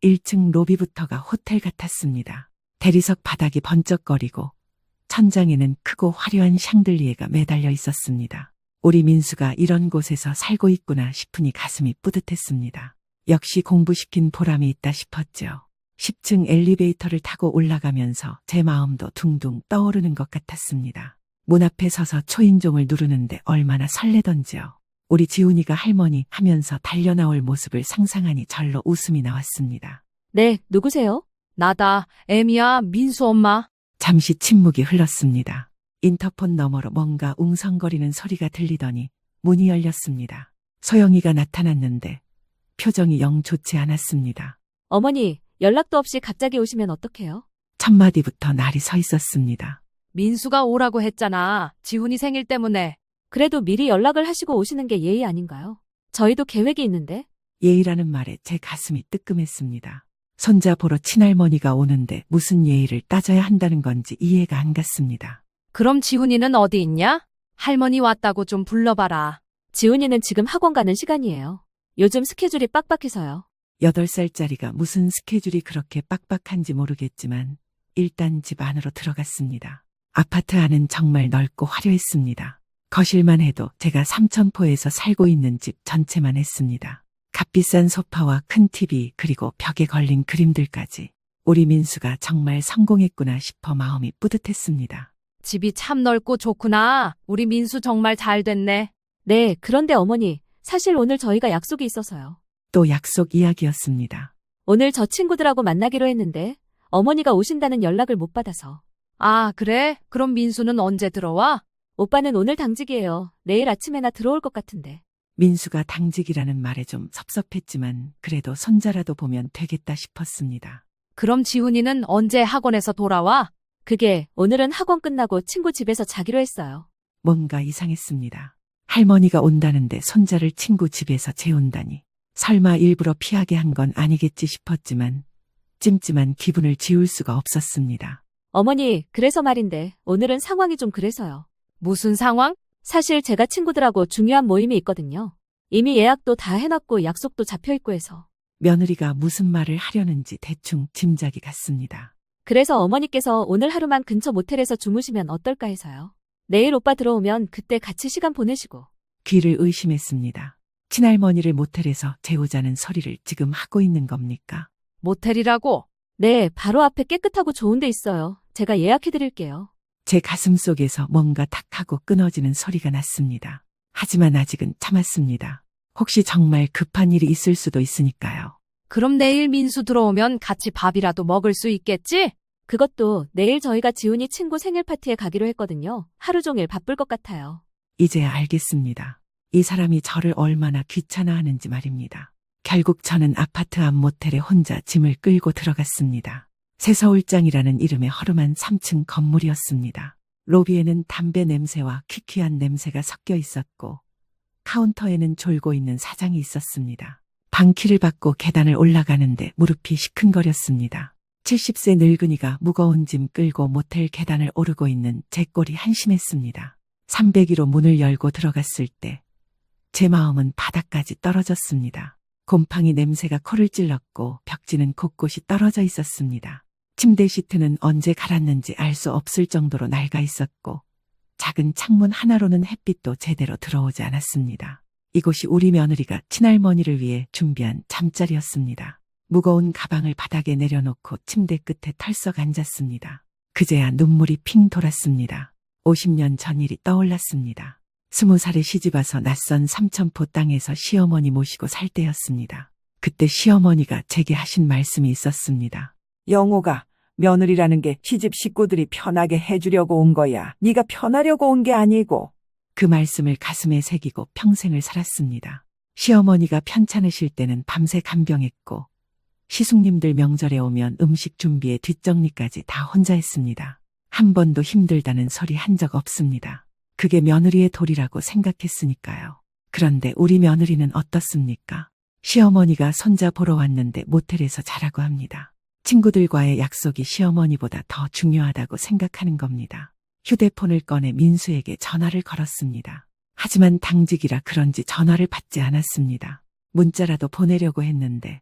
1층 로비부터가 호텔 같았습니다. 대리석 바닥이 번쩍거리고 천장에는 크고 화려한 샹들리에가 매달려 있었습니다. 우리 민수가 이런 곳에서 살고 있구나 싶으니 가슴이 뿌듯했습니다. 역시 공부시킨 보람이 있다 싶었죠. 10층 엘리베이터를 타고 올라가면서 제 마음도 둥둥 떠오르는 것 같았습니다. 문 앞에 서서 초인종을 누르는데 얼마나 설레던지요. 우리 지훈이가 할머니 하면서 달려나올 모습을 상상하니 절로 웃음이 나왔습니다. 네, 누구세요? 나다, 애미야, 민수 엄마. 잠시 침묵이 흘렀습니다. 인터폰 너머로 뭔가 웅성거리는 소리가 들리더니 문이 열렸습니다. 소영이가 나타났는데 표정이 영 좋지 않았습니다. 어머니, 연락도 없이 갑자기 오시면 어떡해요? 첫 마디부터 날이 서 있었습니다. 민수가 오라고 했잖아. 지훈이 생일 때문에. 그래도 미리 연락을 하시고 오시는 게 예의 아닌가요? 저희도 계획이 있는데. 예의라는 말에 제 가슴이 뜨끔했습니다. 손자 보러 친할머니가 오는데 무슨 예의를 따져야 한다는 건지 이해가 안 갔습니다. 그럼 지훈이는 어디 있냐? 할머니 왔다고 좀 불러봐라. 지훈이는 지금 학원 가는 시간이에요. 요즘 스케줄이 빡빡해서요. 8살짜리가 무슨 스케줄이 그렇게 빡빡한지 모르겠지만 일단 집 안으로 들어갔습니다. 아파트 안은 정말 넓고 화려했습니다. 거실만 해도 제가 삼천포에서 살고 있는 집 전체만 했습니다. 값비싼 소파와 큰 TV, 그리고 벽에 걸린 그림들까지. 우리 민수가 정말 성공했구나 싶어 마음이 뿌듯했습니다. 집이 참 넓고 좋구나. 우리 민수 정말 잘 됐네. 네, 그런데 어머니, 사실 오늘 저희가 약속이 있어서요. 또 약속 이야기였습니다. 오늘 저 친구들하고 만나기로 했는데 어머니가 오신다는 연락을 못 받아서. 아, 그래? 그럼 민수는 언제 들어와? 오빠는 오늘 당직이에요. 내일 아침에나 들어올 것 같은데. 민수가 당직이라는 말에 좀 섭섭했지만 그래도 손자라도 보면 되겠다 싶었습니다. 그럼 지훈이는 언제 학원에서 돌아와? 그게 오늘은 학원 끝나고 친구 집에서 자기로 했어요. 뭔가 이상했습니다. 할머니가 온다는데 손자를 친구 집에서 재운다니. 설마 일부러 피하게 한 건 아니겠지 싶었지만 찜찜한 기분을 지울 수가 없었습니다. 어머니, 그래서 말인데 오늘은 상황이 좀 그래서요. 무슨 상황? 사실 제가 친구들하고 중요한 모임이 있거든요. 이미 예약도 다 해놨고 약속도 잡혀있고 해서. 며느리가 무슨 말을 하려는지 대충 짐작이 갔습니다. 그래서 어머니께서 오늘 하루만 근처 모텔에서 주무시면 어떨까 해서요. 내일 오빠 들어오면 그때 같이 시간 보내시고. 귀를 의심했습니다. 친할머니를 모텔에서 재우자는 소리를 지금 하고 있는 겁니까? 모텔이라고? 네, 바로 앞에 깨끗하고 좋은 데 있어요. 제가 예약해드릴게요. 제 가슴 속에서 뭔가 탁 하고 끊어지는 소리가 났습니다. 하지만 아직은 참았습니다. 혹시 정말 급한 일이 있을 수도 있으니까요. 그럼 내일 민수 들어오면 같이 밥이라도 먹을 수 있겠지? 그것도 내일 저희가 지훈이 친구 생일 파티에 가기로 했거든요. 하루 종일 바쁠 것 같아요. 이제야 알겠습니다. 이 사람이 저를 얼마나 귀찮아하는지 말입니다. 결국 저는 아파트 앞 모텔에 혼자 짐을 끌고 들어갔습니다. 새서울장이라는 이름의 허름한 3층 건물이었습니다. 로비에는 담배 냄새와 퀴퀴한 냄새가 섞여 있었고 카운터에는 졸고 있는 사장이 있었습니다. 방키를 받고 계단을 올라가는데 무릎이 시큰거렸습니다. 70세 늙은이가 무거운 짐 끌고 모텔 계단을 오르고 있는 제 꼴이 한심했습니다. 302로 문을 열고 들어갔을 때 제 마음은 바닥까지 떨어졌습니다. 곰팡이 냄새가 코를 찔렀고 벽지는 곳곳이 떨어져 있었습니다. 침대 시트는 언제 갈았는지 알 수 없을 정도로 낡아 있었고 작은 창문 하나로는 햇빛도 제대로 들어오지 않았습니다. 이곳이 우리 며느리가 친할머니를 위해 준비한 잠자리였습니다. 무거운 가방을 바닥에 내려놓고 침대 끝에 털썩 앉았습니다. 그제야 눈물이 핑 돌았습니다. 50년 전 일이 떠올랐습니다. 20살에 시집와서 낯선 삼천포 땅에서 시어머니 모시고 살 때였습니다. 그때 시어머니가 제게 하신 말씀이 있었습니다. 영호가, 며느리라는 게 시집 식구들이 편하게 해주려고 온 거야. 네가 편하려고 온 게 아니고. 그 말씀을 가슴에 새기고 평생을 살았습니다. 시어머니가 편찮으실 때는 밤새 간병했고 시숙님들 명절에 오면 음식 준비에 뒷정리까지 다 혼자 했습니다. 한 번도 힘들다는 소리 한 적 없습니다. 그게 며느리의 도리라고 생각했으니까요. 그런데 우리 며느리는 어떻습니까? 시어머니가 손자 보러 왔는데 모텔에서 자라고 합니다. 친구들과의 약속이 시어머니보다 더 중요하다고 생각하는 겁니다. 휴대폰을 꺼내 민수에게 전화를 걸었습니다. 하지만 당직이라 그런지 전화를 받지 않았습니다. 문자라도 보내려고 했는데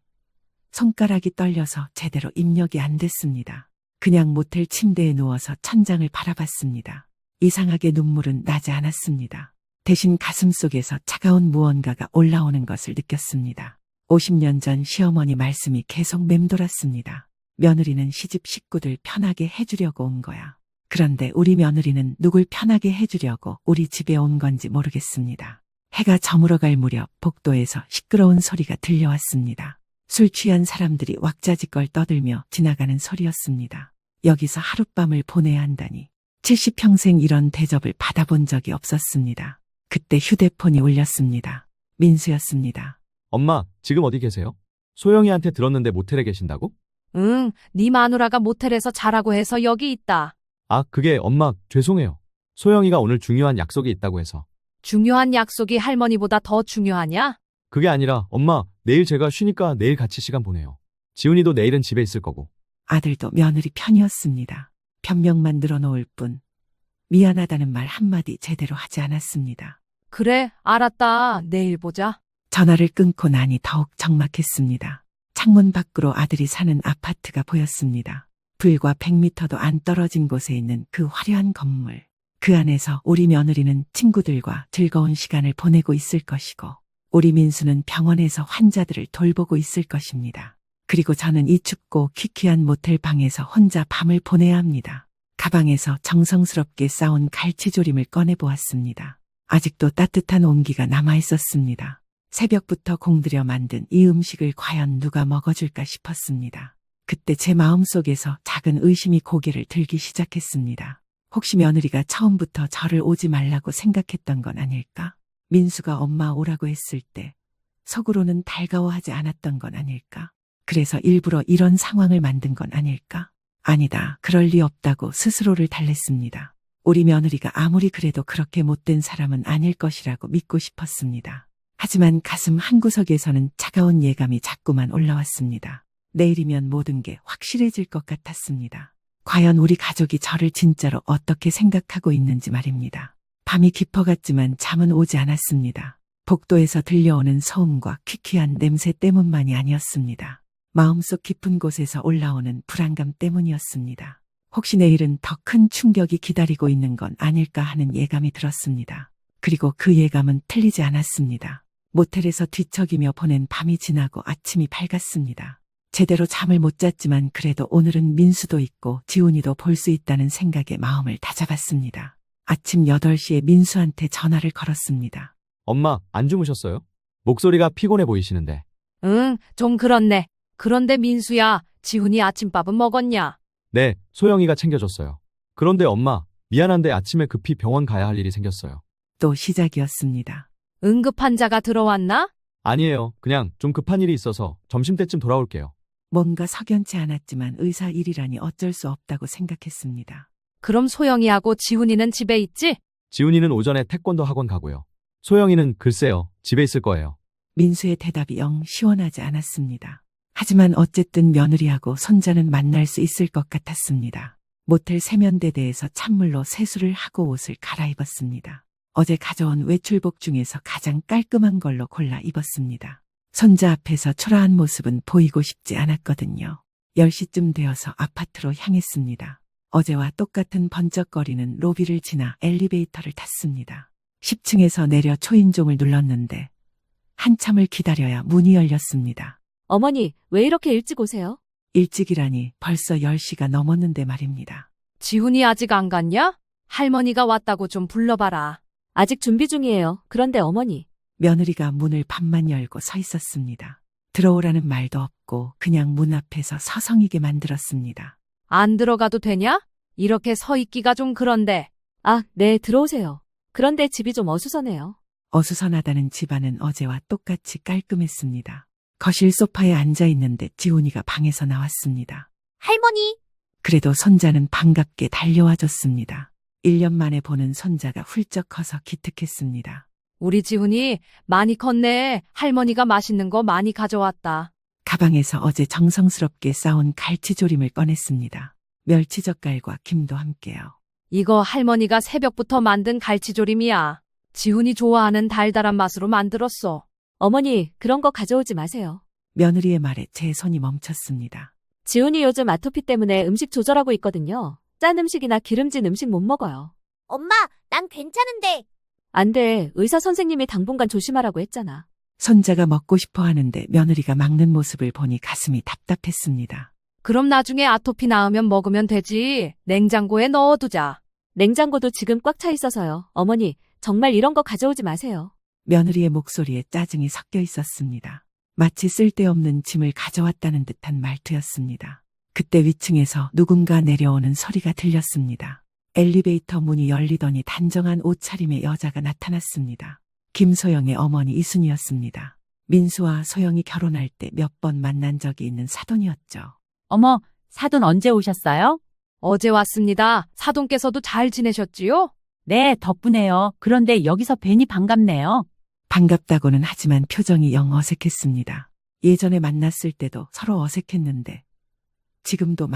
손가락이 떨려서 제대로 입력이 안 됐습니다. 그냥 모텔 침대에 누워서 천장을 바라봤습니다. 이상하게 눈물은 나지 않았습니다. 대신 가슴속에서 차가운 무언가가 올라오는 것을 느꼈습니다. 50년 전 시어머니 말씀이 계속 맴돌았습니다. 며느리는 시집 식구들 편하게 해주려고 온 거야. 그런데 우리 며느리는 누굴 편하게 해주려고 우리 집에 온 건지 모르겠습니다. 해가 저물어갈 무렵 복도에서 시끄러운 소리가 들려왔습니다. 술 취한 사람들이 왁자지껄 떠들며 지나가는 소리였습니다. 여기서 하룻밤을 보내야 한다니. 70평생 이런 대접을 받아본 적이 없었습니다. 그때 휴대폰이 울렸습니다. 민수였습니다. 엄마, 지금 어디 계세요? 소영이한테 들었는데 모텔에 계신다고? 응, 네 마누라가 모텔에서 자라고 해서 여기 있다. 아, 그게 엄마, 죄송해요. 소영이가 오늘 중요한 약속이 있다고 해서. 중요한 약속이 할머니보다 더 중요하냐? 그게 아니라 엄마, 내일 제가 쉬니까 내일 같이 시간 보내요. 지훈이도 내일은 집에 있을 거고. 아들도 며느리 편이었습니다. 변명만 늘어놓을 뿐 미안하다는 말 한마디 제대로 하지 않았습니다. 그래, 알았다. 내일 보자. 전화를 끊고 나니 더욱 적막했습니다. 창문 밖으로 아들이 사는 아파트가 보였습니다. 불과 100m도 안 떨어진 곳에 있는 그 화려한 건물. 그 안에서 우리 며느리는 친구들과 즐거운 시간을 보내고 있을 것이고 우리 민수는 병원에서 환자들을 돌보고 있을 것입니다. 그리고 저는 이 춥고 퀴퀴한 모텔 방에서 혼자 밤을 보내야 합니다. 가방에서 정성스럽게 싸온 갈치조림을 꺼내보았습니다. 아직도 따뜻한 온기가 남아있었습니다. 새벽부터 공들여 만든 이 음식을 과연 누가 먹어줄까 싶었습니다. 그때 제 마음속에서 작은 의심이 고개를 들기 시작했습니다. 혹시 며느리가 처음부터 저를 오지 말라고 생각했던 건 아닐까? 민수가 엄마 오라고 했을 때 속으로는 달가워하지 않았던 건 아닐까? 그래서 일부러 이런 상황을 만든 건 아닐까? 아니다. 그럴 리 없다고 스스로를 달랬습니다. 우리 며느리가 아무리 그래도 그렇게 못된 사람은 아닐 것이라고 믿고 싶었습니다. 하지만 가슴 한구석에서는 차가운 예감이 자꾸만 올라왔습니다. 내일이면 모든 게 확실해질 것 같았습니다. 과연 우리 가족이 저를 진짜로 어떻게 생각하고 있는지 말입니다. 밤이 깊어갔지만 잠은 오지 않았습니다. 복도에서 들려오는 소음과 퀴퀴한 냄새 때문만이 아니었습니다. 마음속 깊은 곳에서 올라오는 불안감 때문이었습니다. 혹시 내일은 더 큰 충격이 기다리고 있는 건 아닐까 하는 예감이 들었습니다. 그리고 그 예감은 틀리지 않았습니다. 모텔에서 뒤척이며 보낸 밤이 지나고 아침이 밝았습니다. 제대로 잠을 못 잤지만 그래도 오늘은 민수도 있고 지훈이도 볼 수 있다는 생각에 마음을 다잡았습니다. 아침 8시에 민수한테 전화를 걸었습니다. 엄마, 안 주무셨어요? 목소리가 피곤해 보이시는데. 응, 좀 그렇네. 그런데 민수야, 지훈이 아침밥은 먹었냐? 네, 소영이가 챙겨줬어요. 그런데 엄마, 미안한데 아침에 급히 병원 가야 할 일이 생겼어요. 또 시작이었습니다. 응급 환자가 들어왔나? 아니에요. 그냥 좀 급한 일이 있어서 점심때쯤 돌아올게요. 뭔가 석연치 않았지만 의사 일이라니 어쩔 수 없다고 생각했습니다. 그럼 소영이하고 지훈이는 집에 있지? 지훈이는 오전에 태권도 학원 가고요. 소영이는 글쎄요, 집에 있을 거예요. 민수의 대답이 영 시원하지 않았습니다. 하지만 어쨌든 며느리하고 손자는 만날 수 있을 것 같았습니다. 모텔 세면대대에서 찬물로 세수를 하고 옷을 갈아입었습니다. 어제 가져온 외출복 중에서 가장 깔끔한 걸로 골라 입었습니다. 손자 앞에서 초라한 모습은 보이고 싶지 않았거든요. 10시쯤 되어서 아파트로 향했습니다. 어제와 똑같은 번쩍거리는 로비를 지나 엘리베이터를 탔습니다. 10층에서 내려 초인종을 눌렀는데 한참을 기다려야 문이 열렸습니다. 어머니, 왜 이렇게 일찍 오세요? 일찍이라니 벌써 10시가 넘었는데 말입니다. 지훈이 아직 안 갔냐? 할머니가 왔다고 좀 불러봐라. 아직 준비 중이에요. 그런데 어머니. 며느리가 문을 반만 열고 서 있었습니다. 들어오라는 말도 없고 그냥 문 앞에서 서성이게 만들었습니다. 안 들어가도 되냐? 이렇게 서 있기가 좀 그런데. 아, 네, 들어오세요. 그런데 집이 좀 어수선해요. 어수선하다는 집안은 어제와 똑같이 깔끔했습니다. 거실 소파에 앉아 있는데 지훈이가 방에서 나왔습니다. 할머니, 그래도 손자는 반갑게 달려와 줬습니다. 1년 만에 보는 손자가 훌쩍 커서 기특했습니다. 우리 지훈이 많이 컸네. 할머니가 맛있는 거 많이 가져왔다. 가방에서 어제 정성스럽게 싸온 갈치조림을 꺼냈습니다. 멸치젓갈과 김도 함께요. 이거 할머니가 새벽부터 만든 갈치조림이야. 지훈이 좋아하는 달달한 맛으로 만들었어. 어머니, 그런 거 가져오지 마세요. 며느리의 말에 제 손이 멈췄습니다. 지훈이 요즘 아토피 때문에 음식 조절하고 있거든요. 짠 음식이나 기름진 음식 못 먹어요. 엄마, 난 괜찮은데. 안 돼. 의사 선생님이 당분간 조심하라고 했잖아. 손자가 먹고 싶어 하는데 며느리가 막는 모습을 보니 가슴이 답답했습니다. 그럼 나중에 아토피 나으면 먹으면 되지. 냉장고에 넣어두자. 냉장고도 지금 꽉 차 있어서요. 어머니, 정말 이런 거 가져오지 마세요. 며느리의 목소리에 짜증이 섞여 있었습니다. 마치 쓸데없는 짐을 가져왔다는 듯한 말투였습니다. 그때 위층에서 누군가 내려오는 소리가 들렸습니다. 엘리베이터 문이 열리더니 단정한 옷차림의 여자가 나타났습니다. 김소영의 어머니 이순이었습니다. 민수와 소영이 결혼할 때 몇 번 만난 적이 있는 사돈이었죠. 어머, 사돈 언제 오셨어요? 어제 왔습니다. 사돈께서도 잘 지내셨지요? 네, 덕분에요. 그런데 여기서 뵈니 반갑네요. 반갑다고는 하지만 표정이 영 어색했습니다. 예전에 만났을 때도 서로 어색했는데 지금도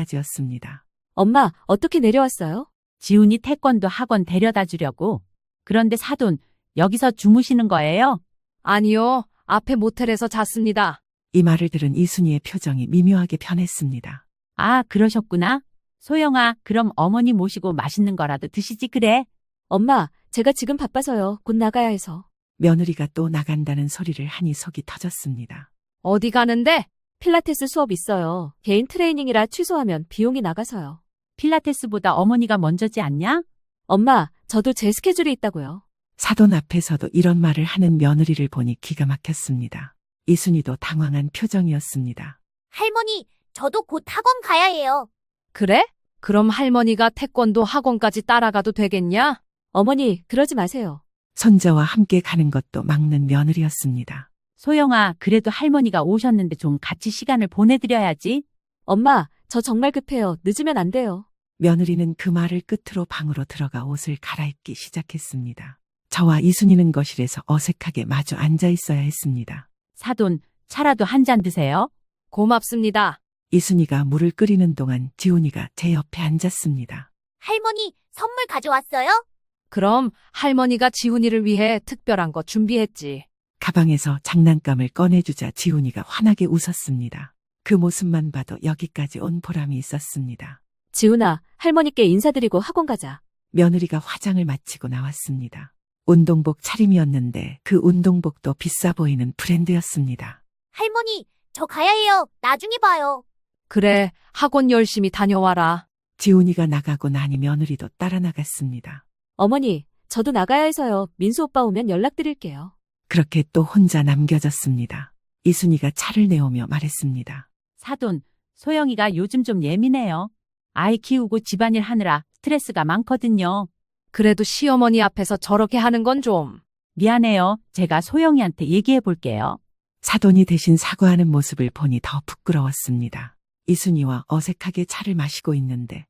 마찬가지였습니다. 엄마, 어떻게 내려왔어요? 지훈이 태권도 학원 데려다 주려고. 그런데 사돈, 여기서 주무시는 거예요? 아니요. 앞에 모텔에서 잤습니다. 이 말을 들은 이순이의 표정이 미묘하게 변했습니다. 아, 그러셨구나. 소영아, 그럼 어머니 모시고 맛있는 거라도 드시지 그래. 엄마, 제가 지금 바빠서요. 곧 나가야 해서. 며느리가 또 나간다는 소리를 하니 속이 터졌습니다. 어디 가는데? 필라테스 수업 있어요. 개인 트레이닝이라 취소하면 비용이 나가서요. 필라테스보다 어머니가 먼저지 않냐? 엄마, 저도 제 스케줄이 있다고요. 사돈 앞에서도 이런 말을 하는 며느리를 보니 기가 막혔습니다. 이순이도 당황한 표정이었습니다. 할머니, 저도 곧 학원 가야 해요. 그래? 그럼 할머니가 태권도 학원까지 따라가도 되겠냐? 어머니, 그러지 마세요. 손자와 함께 가는 것도 막는 며느리였습니다. 소영아, 그래도 할머니가 오셨는데 좀 같이 시간을 보내드려야지. 엄마, 저 정말 급해요. 늦으면 안 돼요. 며느리는 그 말을 끝으로 방으로 들어가 옷을 갈아입기 시작했습니다. 저와 이순이는 거실에서 어색하게 마주 앉아 있어야 했습니다. 사돈, 차라도 한 잔 드세요. 고맙습니다. 이순이가 물을 끓이는 동안 지훈이가 제 옆에 앉았습니다. 할머니, 선물 가져왔어요? 그럼 할머니가 지훈이를 위해 특별한 거 준비했지. 가방에서 장난감을 꺼내주자 지훈이가 환하게 웃었습니다. 그 모습만 봐도 여기까지 온 보람이 있었습니다. 지훈아, 할머니께 인사드리고 학원 가자. 며느리가 화장을 마치고 나왔습니다. 운동복 차림이었는데 그 운동복도 비싸 보이는 브랜드였습니다. 할머니, 저 가야 해요. 나중에 봐요. 그래, 학원 열심히 다녀와라. 지훈이가 나가고 나니 며느리도 따라 나갔습니다. 어머니, 저도 나가야 해서요. 민수 오빠 오면 연락드릴게요. 그렇게 또 혼자 남겨졌습니다. 이순이가 차를 내오며 말했습니다. 사돈, 소영이가 요즘 좀 예민해요. 아이 키우고 집안일 하느라 스트레스가 많거든요. 그래도 시어머니 앞에서 저렇게 하는 건 좀. 미안해요. 제가 소영이한테 얘기해 볼게요. 사돈이 대신 사과하는 모습을 보니 더 부끄러웠습니다. 이순이와 어색하게 차를 마시고 있는데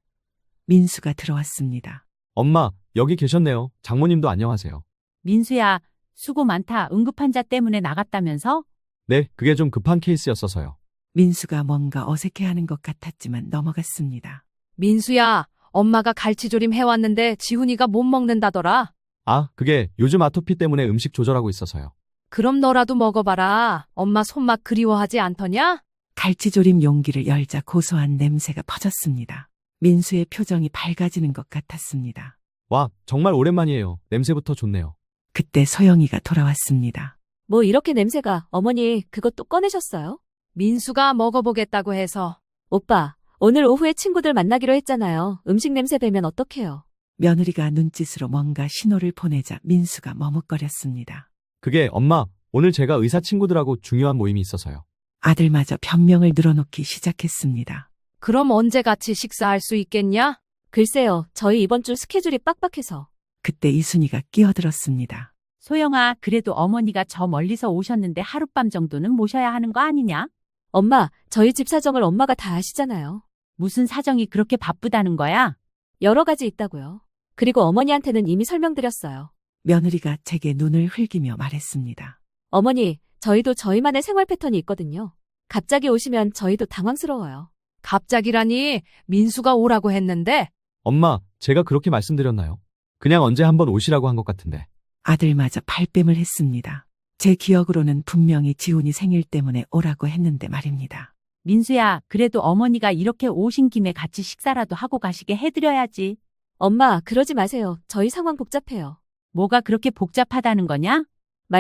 민수가 들어왔습니다. 엄마, 여기 계셨네요. 장모님도 안녕하세요. 민수야, 수고 많다. 응급환자 때문에 나갔다면서? 네, 그게 좀 급한 케이스였어서요. 민수가 뭔가 어색해하는 것 같았지만 넘어갔습니다. 민수야, 엄마가 갈치조림 해왔는데 지훈이가 못 먹는다더라. 아, 그게 요즘 아토피 때문에 음식 조절하고 있어서요. 그럼 너라도 먹어봐라. 엄마 손맛 그리워하지 않더냐? 갈치조림 용기를 열자 고소한 냄새가 퍼졌습니다. 민수의 표정이 밝아지는 것 같았습니다. 와, 정말 오랜만이에요. 냄새부터 좋네요. 그때 소영이가 돌아왔습니다. 뭐 이렇게 냄새가, 어머니, 그거 또 꺼내셨어요? 민수가 먹어보겠다고 해서. 오빠, 오늘 오후에 친구들 만나기로 했잖아요. 음식 냄새 배면 어떡해요? 며느리가 눈짓으로 뭔가 신호를 보내자 민수가 머뭇거렸습니다. 그게 엄마, 오늘 제가 의사 친구들하고 중요한 모임이 있어서요. 아들마저 변명을 늘어놓기 시작했습니다. 그럼 언제 같이 식사할 수 있겠냐? 글쎄요, 저희 이번 주 스케줄이 빡빡해서. 그때 이순이가 끼어들었습니다. 소영아, 그래도 어머니가 저 멀리서 오셨는데 하룻밤 정도는 모셔야 하는 거 아니냐? 엄마, 저희 집 사정을 엄마가 다 아시잖아요. 무슨 사정이 그렇게 바쁘다는 거야? 여러 가지 있다고요. 그리고 어머니한테는 이미 설명드렸어요. 며느리가 제게 눈을 흘기며 말했습니다. 어머니, 저희도 저희만의 생활 패턴이 있거든요. 갑자기 오시면 저희도 당황스러워요. 갑자기라니 민수가 오라고 했는데. 엄마, 제가 그렇게 말씀드렸나요? 그냥 언제 한번 오시라고 한 것 같은데. 아들마저 발뺌을 했습니다. 제 기억으로는 분명히 지훈이 생일 때문에 오라고 했는데 말입니다. 민수야, 그래도 어머니가 이렇게 오신 김에 같이 식사라도 하고 가시게 해드려야지. 엄마, 그러지 마세요. 저희 상황 복잡해요. 뭐가 그렇게 복잡하다는 거냐?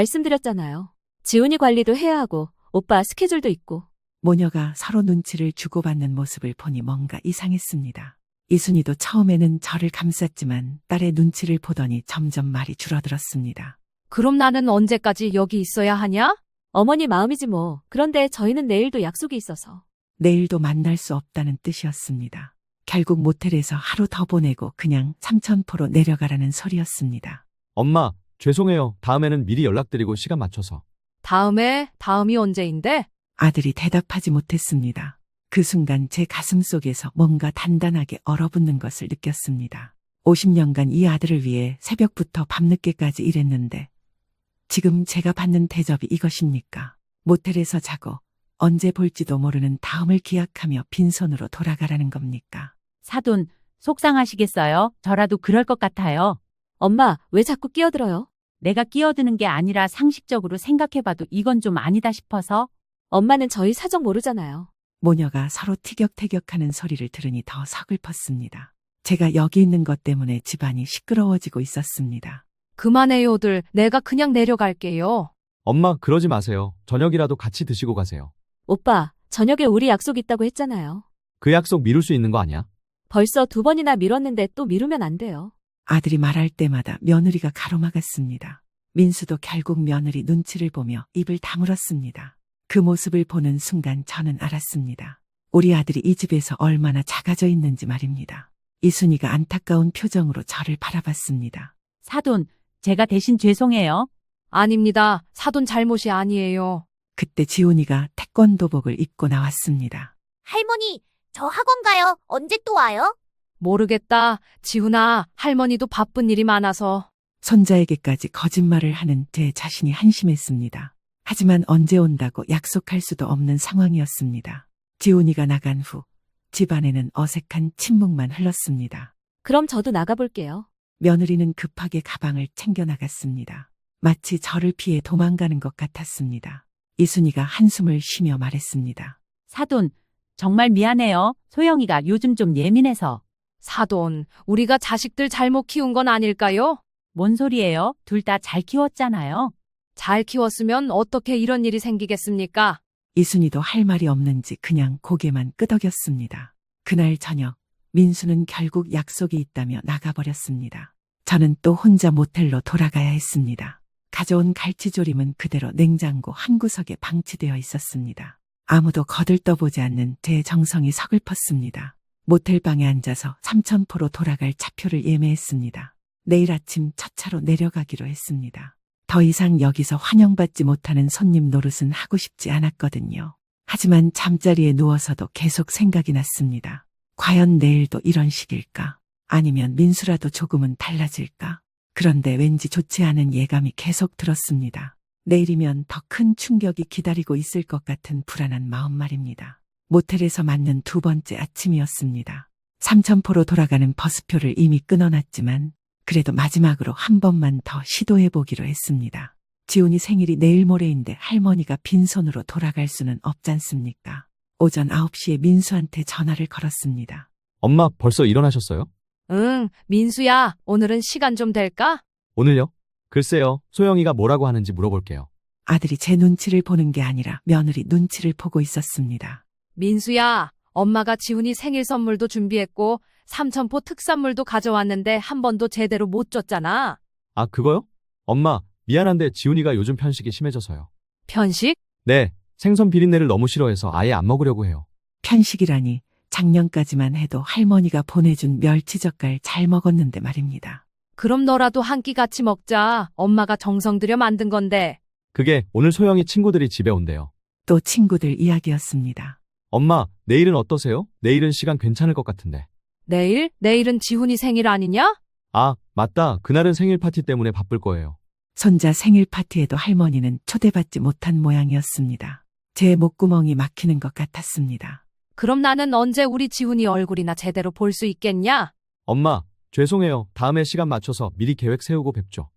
말씀드렸잖아요. 지훈이 관리도 해야 하고, 오빠 스케줄도 있고. 모녀가 서로 눈치를 주고받는 모습을 보니 뭔가 이상했습니다. 이순이도 처음에는 저를 감쌌지만 딸의 눈치를 보더니 점점 말이 줄어들었습니다. 그럼 나는 언제까지 여기 있어야 하냐? 어머니 마음이지 뭐. 그런데 저희는 내일도 약속이 있어서. 내일도 만날 수 없다는 뜻이었습니다. 결국 모텔에서 하루 더 보내고 그냥 삼천포로 내려가라는 소리였습니다. 엄마, 죄송해요. 다음에는 미리 연락드리고 시간 맞춰서. 다음이 언제인데? 아들이 대답하지 못했습니다. 그 순간 제 가슴 속에서 뭔가 단단하게 얼어붙는 것을 느꼈습니다. 50년간 이 아들을 위해 새벽부터 밤늦게까지 일했는데 지금 제가 받는 대접이 이것입니까? 모텔에서 자고 언제 볼지도 모르는 다음을 기약하며 빈손으로 돌아가라는 겁니까? 사돈, 속상하시겠어요? 저라도 그럴 것 같아요. 엄마, 왜 자꾸 끼어들어요? 내가 끼어드는 게 아니라 상식적으로 생각해봐도 이건 좀 아니다 싶어서. 엄마는 저희 사정 모르잖아요. 모녀가 서로 티격태격하는 소리를 들으니 더 서글펐습니다. 제가 여기 있는 것 때문에 집안이 시끄러워지고 있었습니다. 그만해요들. 내가 그냥 내려갈게요. 엄마, 그러지 마세요. 저녁이라도 같이 드시고 가세요. 오빠, 저녁에 우리 약속 있다고 했잖아요. 그 약속 미룰 수 있는 거 아니야? 벌써 2번이나 미뤘는데 또 미루면 안 돼요. 아들이 말할 때마다 며느리가 가로막았습니다. 민수도 결국 며느리 눈치를 보며 입을 다물었습니다. 그 모습을 보는 순간 저는 알았습니다. 우리 아들이 이 집에서 얼마나 작아져 있는지 말입니다. 이순이가 안타까운 표정으로 저를 바라봤습니다. 사돈, 제가 대신 죄송해요. 아닙니다. 사돈 잘못이 아니에요. 그때 지훈이가 태권도복을 입고 나왔습니다. 할머니, 저 학원 가요. 언제 또 와요? 모르겠다. 지훈아, 할머니도 바쁜 일이 많아서. 손자에게까지 거짓말을 하는 제 자신이 한심했습니다. 하지만 언제 온다고 약속할 수도 없는 상황이었습니다. 지훈이가 나간 후 집안에는 어색한 침묵만 흘렀습니다. 그럼 저도 나가볼게요. 며느리는 급하게 가방을 챙겨 나갔습니다. 마치 저를 피해 도망가는 것 같았습니다. 이순이가 한숨을 쉬며 말했습니다. 사돈, 정말 미안해요. 소영이가 요즘 좀 예민해서. 사돈, 우리가 자식들 잘못 키운 건 아닐까요? 뭔 소리예요? 둘 다 잘 키웠잖아요. 잘 키웠으면 어떻게 이런 일이 생기겠습니까? 이순이도 할 말이 없는지 그냥 고개만 끄덕였습니다. 그날 저녁 민수는 결국 약속이 있다며 나가버렸습니다. 저는 또 혼자 모텔로 돌아가야 했습니다. 가져온 갈치조림은 그대로 냉장고 한 구석에 방치되어 있었습니다. 아무도 거들떠보지 않는 제 정성이 서글펐습니다. 모텔방에 앉아서 삼천포로 돌아갈 차표를 예매했습니다. 내일 아침 첫 차로 내려가기로 했습니다. 더 이상 여기서 환영받지 못하는 손님 노릇은 하고 싶지 않았거든요. 하지만 잠자리에 누워서도 계속 생각이 났습니다. 과연 내일도 이런 식일까? 아니면 민수라도 조금은 달라질까? 그런데 왠지 좋지 않은 예감이 계속 들었습니다. 내일이면 더 큰 충격이 기다리고 있을 것 같은 불안한 마음 말입니다. 모텔에서 맞는 두 번째 아침이었습니다. 삼천포로 돌아가는 버스표를 이미 끊어놨지만 그래도 마지막으로 한 번만 더 시도해보기로 했습니다. 지훈이 생일이 내일 모레인데 할머니가 빈손으로 돌아갈 수는 없잖습니까? 오전 9시에 민수한테 전화를 걸었습니다. 엄마 벌써 일어나셨어요? 응, 민수야, 오늘은 시간 좀 될까? 오늘요? 글쎄요. 소영이가 뭐라고 하는지 물어볼게요. 아들이 제 눈치를 보는 게 아니라 며느리 눈치를 보고 있었습니다. 민수야, 엄마가 지훈이 생일 선물도 준비했고 삼천포 특산물도 가져왔는데 한 번도 제대로 못 줬잖아. 아, 그거요? 엄마, 미안한데 지훈이가 요즘 편식이 심해져서요. 편식? 네, 생선 비린내를 너무 싫어해서 아예 안 먹으려고 해요. 편식이라니 작년까지만 해도 할머니가 보내준 멸치젓갈 잘 먹었는데 말입니다. 그럼 너라도 한 끼 같이 먹자. 엄마가 정성 들여 만든 건데. 그게 오늘 소영이 친구들이 집에 온대요. 또 친구들 이야기였습니다. 엄마, 내일은 어떠세요? 내일은 시간 괜찮을 것 같은데. 내일? 내일은 지훈이 생일 아니냐? 아, 맞다. 그날은 생일 파티 때문에 바쁠 거예요. 손자 생일 파티에도 할머니는 초대받지 못한 모양이었습니다. 제 목구멍이 막히는 것 같았습니다. 그럼 나는 언제 우리 지훈이 얼굴이나 제대로 볼 수 있겠냐? 엄마, 죄송해요. 다음에 시간 맞춰서 미리 계획 세우고 뵙죠.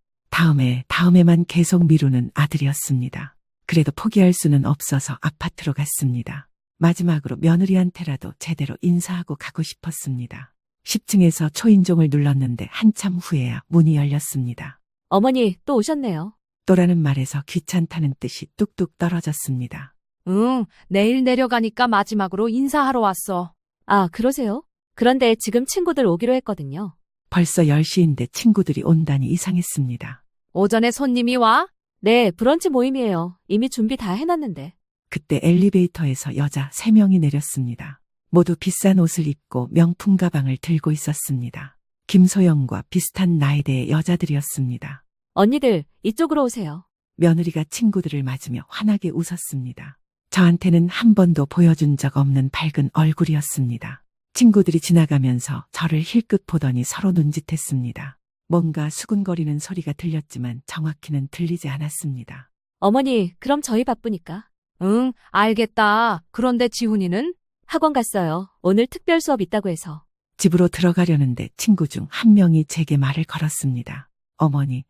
다음에만 계속 미루는 아들이었습니다. 그래도 포기할 수는 없어서 아파트로 갔습니다. 마지막으로 며느리한테라도 제대로 인사하고 가고 싶었습니다. 10층에서 초인종을 눌렀는데 한참 후에야 문이 열렸습니다. 어머니, 또 오셨네요. 또라는 말에서 귀찮다는 뜻이 뚝뚝 떨어졌습니다. 응, 내일 내려가니까 마지막으로 인사하러 왔어. 아, 그러세요? 그런데 지금 친구들 오기로 했거든요. 벌써 10시인데 친구들이 온다니 이상했습니다. 오전에 손님이 와? 네, 브런치 모임이에요. 이미 준비 다 해놨는데. 그때 엘리베이터에서 여자 3명이 내렸습니다. 모두 비싼 옷을 입고 명품 가방을 들고 있었습니다. 김소영과 비슷한 나이대의 여자들이었습니다. 언니들, 이쪽으로 오세요. 며느리가 친구들을 맞으며 환하게 웃었습니다. 저한테는 한 번도 보여준 적 없는 밝은 얼굴이었습니다. 친구들이 지나가면서 저를 힐끗 보더니 서로 눈짓했습니다. 뭔가 수군거리는 소리가 들렸지만 정확히는 들리지 않았습니다. 어머니, 그럼 저희 바쁘니까. 응, 알겠다. 그런데 지훈이는? 학원 갔어요. 오늘 특별 수업 있다고 해서. 집으로 들어가려는데 친구 중 한 명이 제게 말을 걸었습니다. 어머니,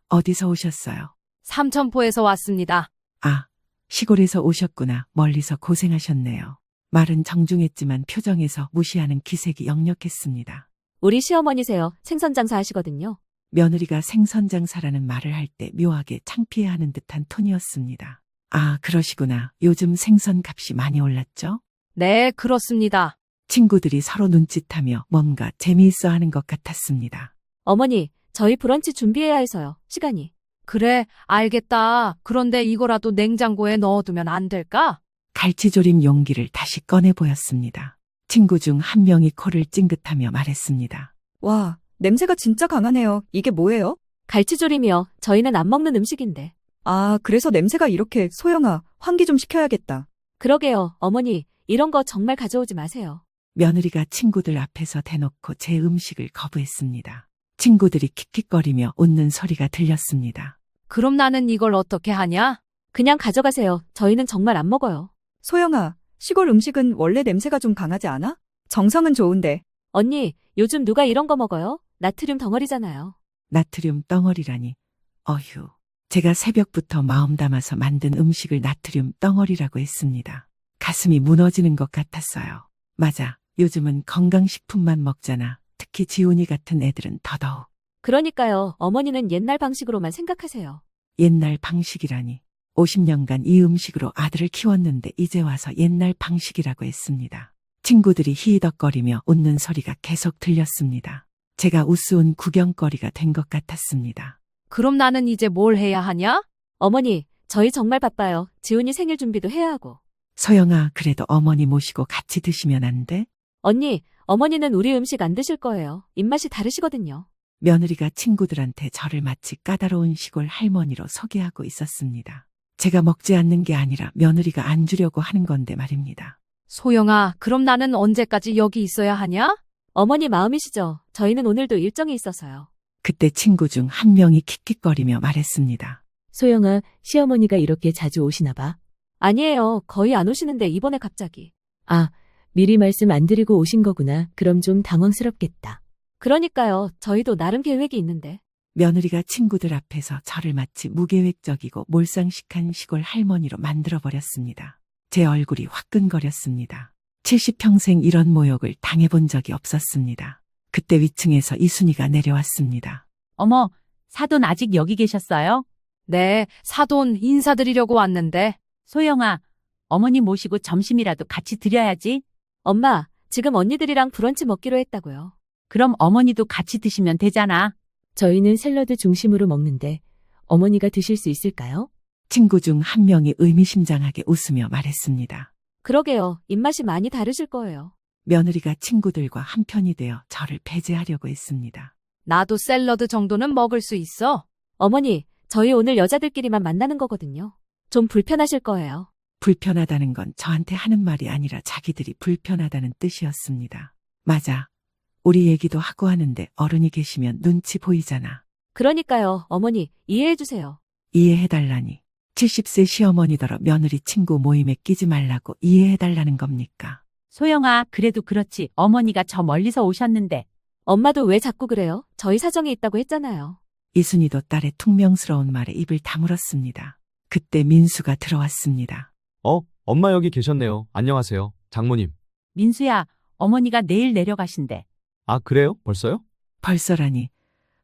어디서 오셨어요? 삼천포에서 왔습니다. 아, 시골에서 오셨구나. 멀리서 고생하셨네요. 말은 정중했지만 표정에서 무시하는 기색이 역력했습니다. 우리 시어머니세요. 생선 장사 하시거든요. 며느리가 생선 장사라는 말을 할 때 묘하게 창피해하는 듯한 톤이었습니다. 아, 그러시구나. 요즘 생선 값이 많이 올랐죠? 네, 그렇습니다. 친구들이 서로 눈짓하며 뭔가 재미있어 하는 것 같았습니다. 어머니, 저희 브런치 준비해야 해서요. 시간이. 그래, 알겠다. 그런데 이거라도 냉장고에 넣어두면 안 될까? 갈치조림 용기를 다시 꺼내 보였습니다. 친구 중 한 명이 코를 찡긋하며 말했습니다. 와, 냄새가 진짜 강하네요. 이게 뭐예요? 갈치조림이요. 저희는 안 먹는 음식인데. 아, 그래서 냄새가 이렇게. 소영아, 환기 좀 시켜야겠다. 그러게요. 어머니, 이런 거 정말 가져오지 마세요. 며느리가 친구들 앞에서 대놓고 제 음식을 거부했습니다. 친구들이 킥킥거리며 웃는 소리가 들렸습니다. 그럼 나는 이걸 어떻게 하냐? 그냥 가져가세요. 저희는 정말 안 먹어요. 소영아, 시골 음식은 원래 냄새가 좀 강하지 않아? 정성은 좋은데. 언니, 요즘 누가 이런 거 먹어요? 나트륨 덩어리잖아요. 나트륨 덩어리라니. 어휴. 제가 새벽부터 마음 담아서 만든 음식을 나트륨 덩어리라고 했습니다. 가슴이 무너지는 것 같았어요. 맞아. 요즘은 건강식품만 먹잖아. 특히 지훈이 같은 애들은 더더욱. 그러니까요. 어머니는 옛날 방식으로만 생각하세요. 옛날 방식이라니. 50년간 이 음식으로 아들을 키웠는데 이제 와서 옛날 방식이라고 했습니다. 친구들이 히덕거리며 웃는 소리가 계속 들렸습니다. 제가 우스운 구경거리가 된 것 같았습니다. 그럼 나는 이제 뭘 해야 하냐? 어머니, 저희 정말 바빠요. 지훈이 생일 준비도 해야 하고. 소영아, 그래도 어머니 모시고 같이 드시면 안 돼? 언니, 어머니는 우리 음식 안 드실 거예요. 입맛이 다르시거든요. 며느리가 친구들한테 저를 마치 까다로운 시골 할머니로 소개하고 있었습니다. 제가 먹지 않는 게 아니라 며느리가 안 주려고 하는 건데 말입니다. 소영아, 그럼 나는 언제까지 여기 있어야 하냐? 어머니 마음이시죠? 저희는 오늘도 일정이 있어서요. 그때 친구 중 한 명이 킥킥거리며 말했습니다. 소영아, 시어머니가 이렇게 자주 오시나 봐. 아니에요. 거의 안 오시는데 이번에 갑자기. 아, 미리 말씀 안 드리고 오신 거구나. 그럼 좀 당황스럽겠다. 그러니까요. 저희도 나름 계획이 있는데. 며느리가 친구들 앞에서 저를 마치 무계획적이고 몰상식한 시골 할머니로 만들어버렸습니다. 제 얼굴이 화끈거렸습니다. 70평생 이런 모욕을 당해본 적이 없었습니다. 그때 위층에서 이순이가 내려왔습니다. 어머, 사돈 아직 여기 계셨어요? 네, 사돈 인사드리려고 왔는데. 소영아, 어머니 모시고 점심이라도 같이 드려야지. 엄마, 지금 언니들이랑 브런치 먹기로 했다고요. 그럼 어머니도 같이 드시면 되잖아. 저희는 샐러드 중심으로 먹는데 어머니가 드실 수 있을까요? 친구 중 한 명이 의미심장하게 웃으며 말했습니다. 그러게요. 입맛이 많이 다르실 거예요. 며느리가 친구들과 한편이 되어 저를 배제하려고 했습니다. 나도 샐러드 정도는 먹을 수 있어. 어머니, 저희 오늘 여자들끼리만 만나는 거거든요. 좀 불편하실 거예요. 불편하다는 건 저한테 하는 말이 아니라 자기들이 불편하다는 뜻이었습니다. 맞아. 우리 얘기도 하고 하는데 어른이 계시면 눈치 보이잖아. 그러니까요. 어머니, 이해해 주세요. 이해해달라니. 70세 시어머니더러 며느리 친구 모임에 끼지 말라고 이해해달라는 겁니까? 소영아, 그래도 그렇지. 어머니가 저 멀리서 오셨는데. 엄마도 왜 자꾸 그래요? 저희 사정이 있다고 했잖아요. 이순이도 딸의 퉁명스러운 말에 입을 다물었습니다. 그때 민수가 들어왔습니다. 엄마 여기 계셨네요. 안녕하세요. 장모님. 민수야, 어머니가 내일 내려가신대. 아, 그래요? 벌써요? 벌써라니.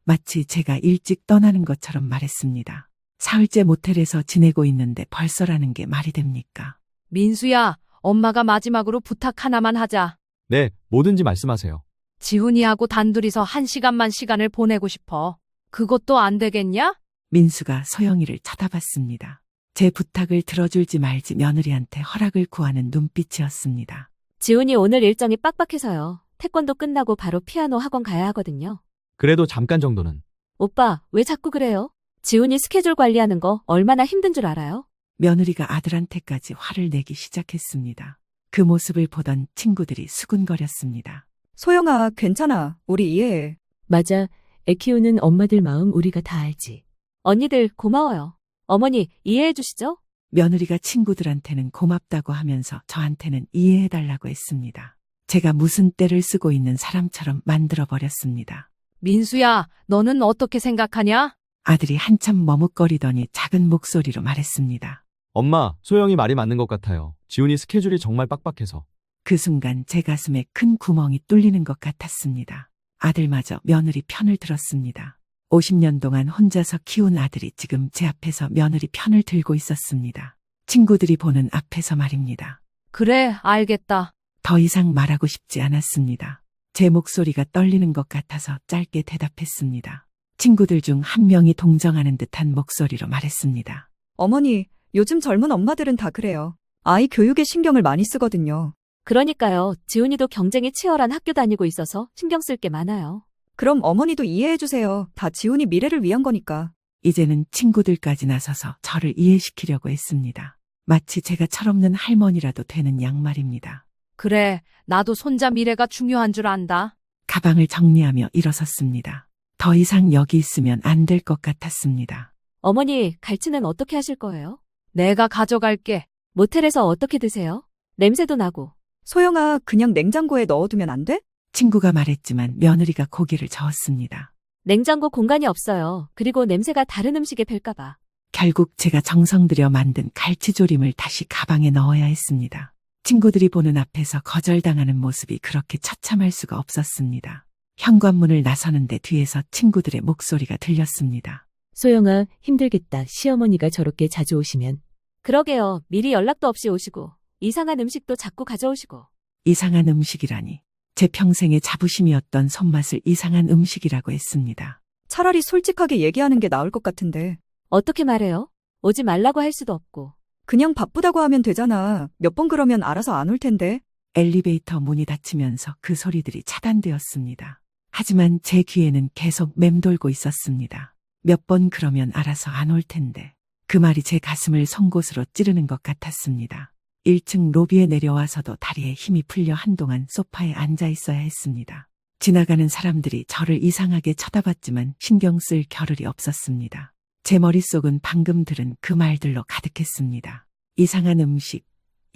마치 제가 일찍 떠나는 것처럼 말했습니다. 사흘째 모텔에서 지내고 있는데 벌써라는 게 말이 됩니까? 민수야, 엄마가 마지막으로 부탁 하나만 하자. 네, 뭐든지 말씀하세요. 지훈이하고 단둘이서 1시간만 시간을 보내고 싶어. 그것도 안 되겠냐? 민수가 소영이를 쳐다봤습니다. 제 부탁을 들어줄지 말지 며느리한테 허락을 구하는 눈빛이었습니다. 지훈이 오늘 일정이 빡빡해서요. 태권도 끝나고 바로 피아노 학원 가야 하거든요. 그래도 잠깐 정도는. 오빠, 왜 자꾸 그래요? 지훈이 스케줄 관리하는 거 얼마나 힘든 줄 알아요? 며느리가 아들한테까지 화를 내기 시작했습니다. 그 모습을 보던 친구들이 수군거렸습니다. 소영아, 괜찮아. 우리 이해해. 맞아. 애 키우는 엄마들 마음 우리가 다 알지. 언니들 고마워요. 어머니 이해해 주시죠? 며느리가 친구들한테는 고맙다고 하면서 저한테는 이해해달라고 했습니다. 제가 무슨 떼를 쓰고 있는 사람처럼 만들어버렸습니다. 민수야, 너는 어떻게 생각하냐? 아들이 한참 머뭇거리더니 작은 목소리로 말했습니다. 엄마, 소영이 말이 맞는 것 같아요. 지훈이 스케줄이 정말 빡빡해서. 그 순간 제 가슴에 큰 구멍이 뚫리는 것 같았습니다. 아들마저 며느리 편을 들었습니다. 50년 동안 혼자서 키운 아들이 지금 제 앞에서 며느리 편을 들고 있었습니다. 친구들이 보는 앞에서 말입니다. 그래, 알겠다. 더 이상 말하고 싶지 않았습니다. 제 목소리가 떨리는 것 같아서 짧게 대답했습니다. 친구들 중 한 명이 동정하는 듯한 목소리로 말했습니다. 어머니, 요즘 젊은 엄마들은 다 그래요. 아이 교육에 신경을 많이 쓰거든요. 그러니까요. 지훈이도 경쟁이 치열한 학교 다니고 있어서 신경 쓸 게 많아요. 그럼 어머니도 이해해주세요. 다 지훈이 미래를 위한 거니까. 이제는 친구들까지 나서서 저를 이해시키려고 했습니다. 마치 제가 철없는 할머니라도 되는 양말입니다. 그래, 나도 손자 미래가 중요한 줄 안다. 가방을 정리하며 일어섰습니다. 더 이상 여기 있으면 안 될 것 같았습니다. 어머니, 갈치는 어떻게 하실 거예요? 내가 가져갈게. 모텔에서 어떻게 드세요? 냄새도 나고. 소영아, 그냥 냉장고에 넣어두면 안 돼? 친구가 말했지만 며느리가 고개를 저었습니다. 냉장고 공간이 없어요. 그리고 냄새가 다른 음식에 뵐까봐. 결국 제가 정성 들여 만든 갈치조림을 다시 가방에 넣어야 했습니다. 친구들이 보는 앞에서 거절당하는 모습이 그렇게 처참할 수가 없었습니다. 현관문을 나서는데 뒤에서 친구들의 목소리가 들렸습니다. 소영아, 힘들겠다. 시어머니가 저렇게 자주 오시면. 그러게요. 미리 연락도 없이 오시고. 이상한 음식도 자꾸 가져오시고. 이상한 음식이라니. 제 평생의 자부심이었던 손맛을 이상한 음식이라고 했습니다. 차라리 솔직하게 얘기하는 게 나을 것 같은데. 어떻게 말해요? 오지 말라고 할 수도 없고. 그냥 바쁘다고 하면 되잖아. 몇 번 그러면 알아서 안 올 텐데. 엘리베이터 문이 닫히면서 그 소리들이 차단되었습니다. 하지만 제 귀에는 계속 맴돌고 있었습니다. 몇 번 그러면 알아서 안 올 텐데. 그 말이 제 가슴을 송곳으로 찌르는 것 같았습니다. 1층 로비에 내려와서도 다리에 힘이 풀려 한동안 소파에 앉아 있어야 했습니다. 지나가는 사람들이 저를 이상하게 쳐다봤지만 신경 쓸 겨를이 없었습니다. 제 머릿속은 방금 들은 그 말들로 가득했습니다. 이상한 음식,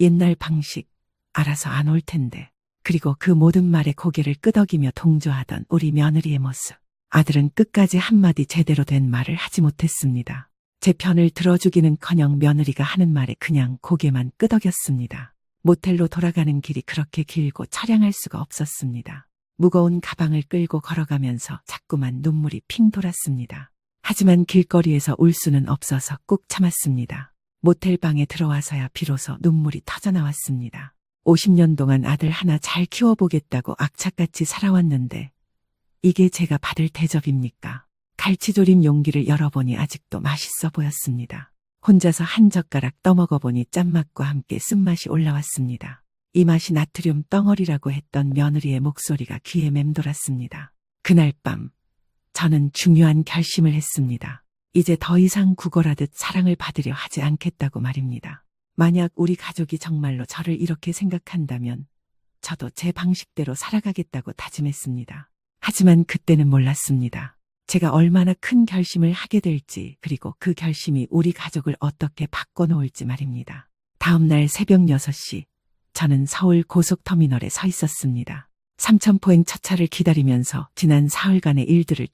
옛날 방식, 알아서 안 올 텐데. 그리고 그 모든 말에 고개를 끄덕이며 동조하던 우리 며느리의 모습. 아들은 끝까지 한마디 제대로 된 말을 하지 못했습니다. 제 편을 들어주기는커녕 며느리가 하는 말에 그냥 고개만 끄덕였습니다. 모텔로 돌아가는 길이 그렇게 길고 처량할 수가 없었습니다. 무거운 가방을 끌고 걸어가면서 자꾸만 눈물이 핑 돌았습니다. 하지만 길거리에서 울 수는 없어서 꾹 참았습니다. 모텔 방에 들어와서야 비로소 눈물이 터져나왔습니다. 50년 동안 아들 하나 잘 키워보겠다고 악착같이 살아왔는데 이게 제가 받을 대접입니까? 갈치조림 용기를 열어보니 아직도 맛있어 보였습니다. 혼자서 한 젓가락 떠먹어보니 짠맛과 함께 쓴맛이 올라왔습니다. 이 맛이 나트륨 덩어리라고 했던 며느리의 목소리가 귀에 맴돌았습니다. 그날 밤 저는 중요한 결심을 했습니다. 이제 더 이상 구걸하듯 사랑을 받으려 하지 않겠다고 말입니다. 만약 우리 가족이 정말로 저를 이렇게 생각한다면 저도 제 방식대로 살아가겠다고 다짐했습니다. 하지만 그때는 몰랐습니다. 제가 얼마나 큰 결심을 하게 될지 그리고 그 결심이 우리 가족을 어떻게 바꿔놓을지 말입니다. 다음 날 새벽 6시 저는 서울 고속터미널에 서 있었습니다. 삼천포행 첫 차를 기다리면서 지난 사흘간의 일들을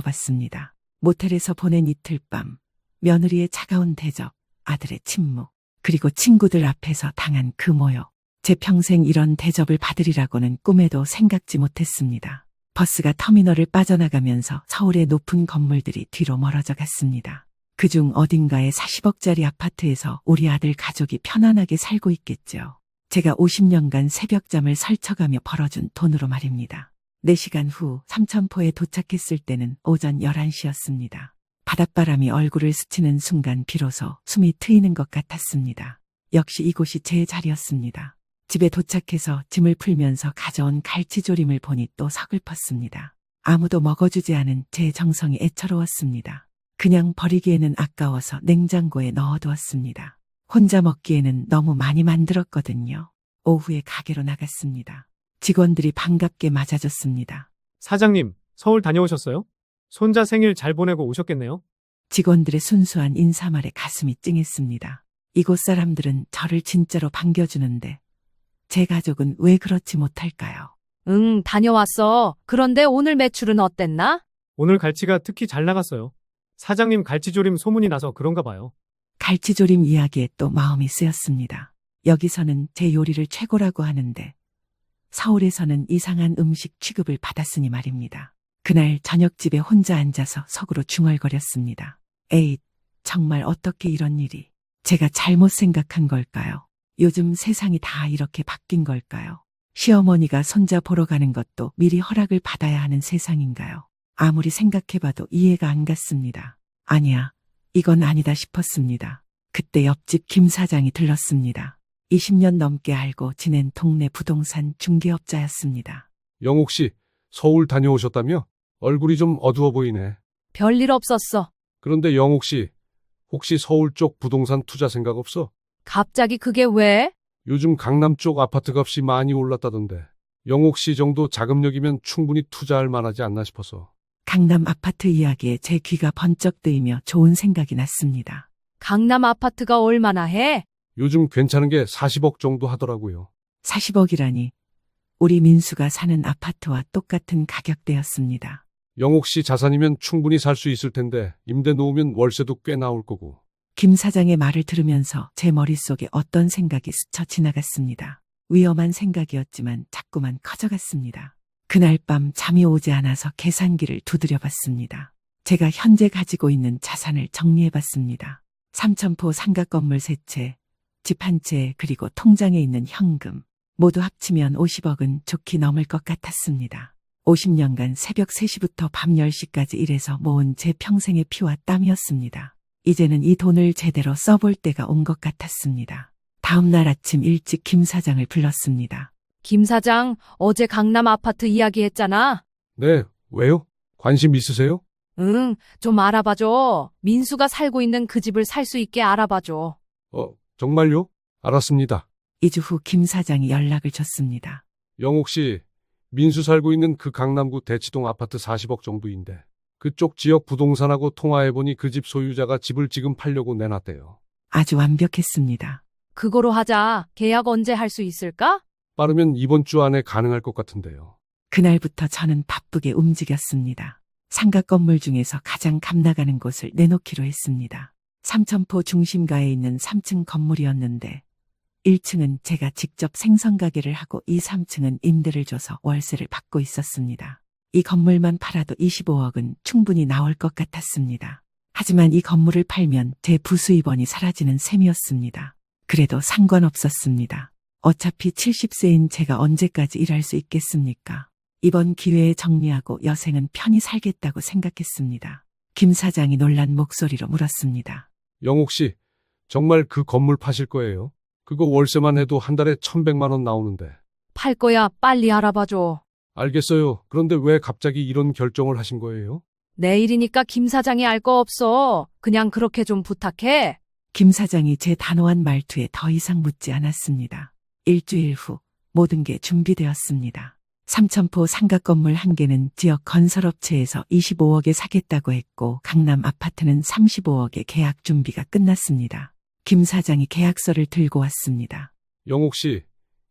되짚어봤습니다. 모텔에서 보낸 이틀 밤, 며느리의 차가운 대접, 아들의 침묵, 그리고 친구들 앞에서 당한 그 모욕. 제 평생 이런 대접을 받으리라고는 꿈에도 생각지 못했습니다. 버스가 터미널을 빠져나가면서 서울의 높은 건물들이 뒤로 멀어져 갔습니다. 그중 어딘가의 40억짜리 아파트에서 우리 아들 가족이 편안하게 살고 있겠죠. 제가 50년간 새벽잠을 설쳐가며 벌어준 돈으로 말입니다. 4시간 후 삼천포에 도착했을 때는 오전 11시였습니다. 바닷바람이 얼굴을 스치는 순간 비로소 숨이 트이는 것 같았습니다. 역시 이곳이 제 자리였습니다. 집에 도착해서 짐을 풀면서 가져온 갈치조림을 보니 또 서글펐습니다. 아무도 먹어주지 않은 제 정성이 애처로웠습니다. 그냥 버리기에는 아까워서 냉장고에 넣어두었습니다. 혼자 먹기에는 너무 많이 만들었거든요. 오후에 가게로 나갔습니다. 직원들이 반갑게 맞아줬습니다. 사장님, 서울 다녀오셨어요? 손자 생일 잘 보내고 오셨겠네요? 직원들의 순수한 인사말에 가슴이 찡했습니다. 이곳 사람들은 저를 진짜로 반겨주는데 제 가족은 왜 그렇지 못할까요? 응, 다녀왔어. 그런데 오늘 매출은 어땠나? 오늘 갈치가 특히 잘 나갔어요. 사장님 갈치조림 소문이 나서 그런가 봐요. 갈치조림 이야기에 또 마음이 쓰였습니다. 여기서는 제 요리를 최고라고 하는데 서울에서는 이상한 음식 취급을 받았으니 말입니다. 그날 저녁집에 혼자 앉아서 속으로 중얼거렸습니다. 에잇, 정말 어떻게 이런 일이. 제가 잘못 생각한 걸까요? 요즘 세상이 다 이렇게 바뀐 걸까요? 시어머니가 손자 보러 가는 것도 미리 허락을 받아야 하는 세상인가요? 아무리 생각해봐도 이해가 안 갔습니다. 아니야, 이건 아니다 싶었습니다. 그때 옆집 김 사장이 들렀습니다. 20년 넘게 알고 지낸 동네 부동산 중개업자였습니다. 영옥 씨, 서울 다녀오셨다며? 얼굴이 좀 어두워 보이네. 별일 없었어. 그런데 영옥 씨, 혹시 서울 쪽 부동산 투자 생각 없어? 갑자기 그게 왜? 요즘 강남 쪽 아파트 값이 많이 올랐다던데. 영옥 씨 정도 자금력이면 충분히 투자할 만하지 않나 싶어서. 강남 아파트 이야기에 제 귀가 번쩍 뜨이며 좋은 생각이 났습니다. 강남 아파트가 얼마나 해? 요즘 괜찮은 게 40억 정도 하더라고요. 40억이라니. 우리 민수가 사는 아파트와 똑같은 가격대였습니다. 영옥 씨 자산이면 충분히 살 수 있을 텐데 임대 놓으면 월세도 꽤 나올 거고. 김 사장의 말을 들으면서 제 머릿속에 어떤 생각이 스쳐 지나갔습니다. 위험한 생각이었지만 자꾸만 커져갔습니다. 그날 밤 잠이 오지 않아서 계산기를 두드려 봤습니다. 제가 현재 가지고 있는 자산을 정리해 봤습니다. 삼천포 상가 건물 3채, 집 1채, 그리고 통장에 있는 현금. 모두 합치면 50억은 좋게 넘을 것 같았습니다. 50년간 새벽 3시부터 밤 10시까지 일해서 모은 제 평생의 피와 땀이었습니다. 이제는 이 돈을 제대로 써볼 때가 온 것 같았습니다. 다음 날 아침 일찍 김 사장을 불렀습니다. 김 사장, 어제 강남 아파트 이야기했잖아. 네, 왜요? 관심 있으세요? 응, 좀 알아봐줘. 민수가 살고 있는 그 집을 살 수 있게 알아봐줘. 정말요? 알았습니다. 2주 후 김 사장이 연락을 줬습니다. 영옥 씨, 민수 살고 있는 그 강남구 대치동 아파트 40억 정도인데 그쪽 지역 부동산하고 통화해보니 그 집 소유자가 집을 지금 팔려고 내놨대요. 아주 완벽했습니다. 그거로 하자. 계약 언제 할 수 있을까? 빠르면 이번 주 안에 가능할 것 같은데요. 그날부터 저는 바쁘게 움직였습니다. 상가 건물 중에서 가장 값나가는 곳을 내놓기로 했습니다. 삼천포 중심가에 있는 3층 건물이었는데 1층은 제가 직접 생선가게를 하고 2, 3층은 임대를 줘서 월세를 받고 있었습니다. 이 건물만 팔아도 25억은 충분히 나올 것 같았습니다. 하지만 이 건물을 팔면 제 부수입원이 사라지는 셈이었습니다. 그래도 상관없었습니다. 어차피 70세인 제가 언제까지 일할 수 있겠습니까? 이번 기회에 정리하고 여생은 편히 살겠다고 생각했습니다. 김 사장이 놀란 목소리로 물었습니다. 영옥 씨, 정말 그 건물 파실 거예요? 그거 월세만 해도 한 달에 1,100만 원 나오는데. 팔 거야. 빨리 알아봐줘. 알겠어요. 그런데 왜 갑자기 이런 결정을 하신 거예요? 내일이니까 김 사장이 알 거 없어. 그냥 그렇게 좀 부탁해. 김 사장이 제 단호한 말투에 더 이상 묻지 않았습니다. 일주일 후 모든 게 준비되었습니다. 삼천포 상가 건물 1개는 지역 건설업체에서 25억에 사겠다고 했고 강남 아파트는 35억에 계약 준비가 끝났습니다. 김 사장이 계약서를 들고 왔습니다. 영옥 씨,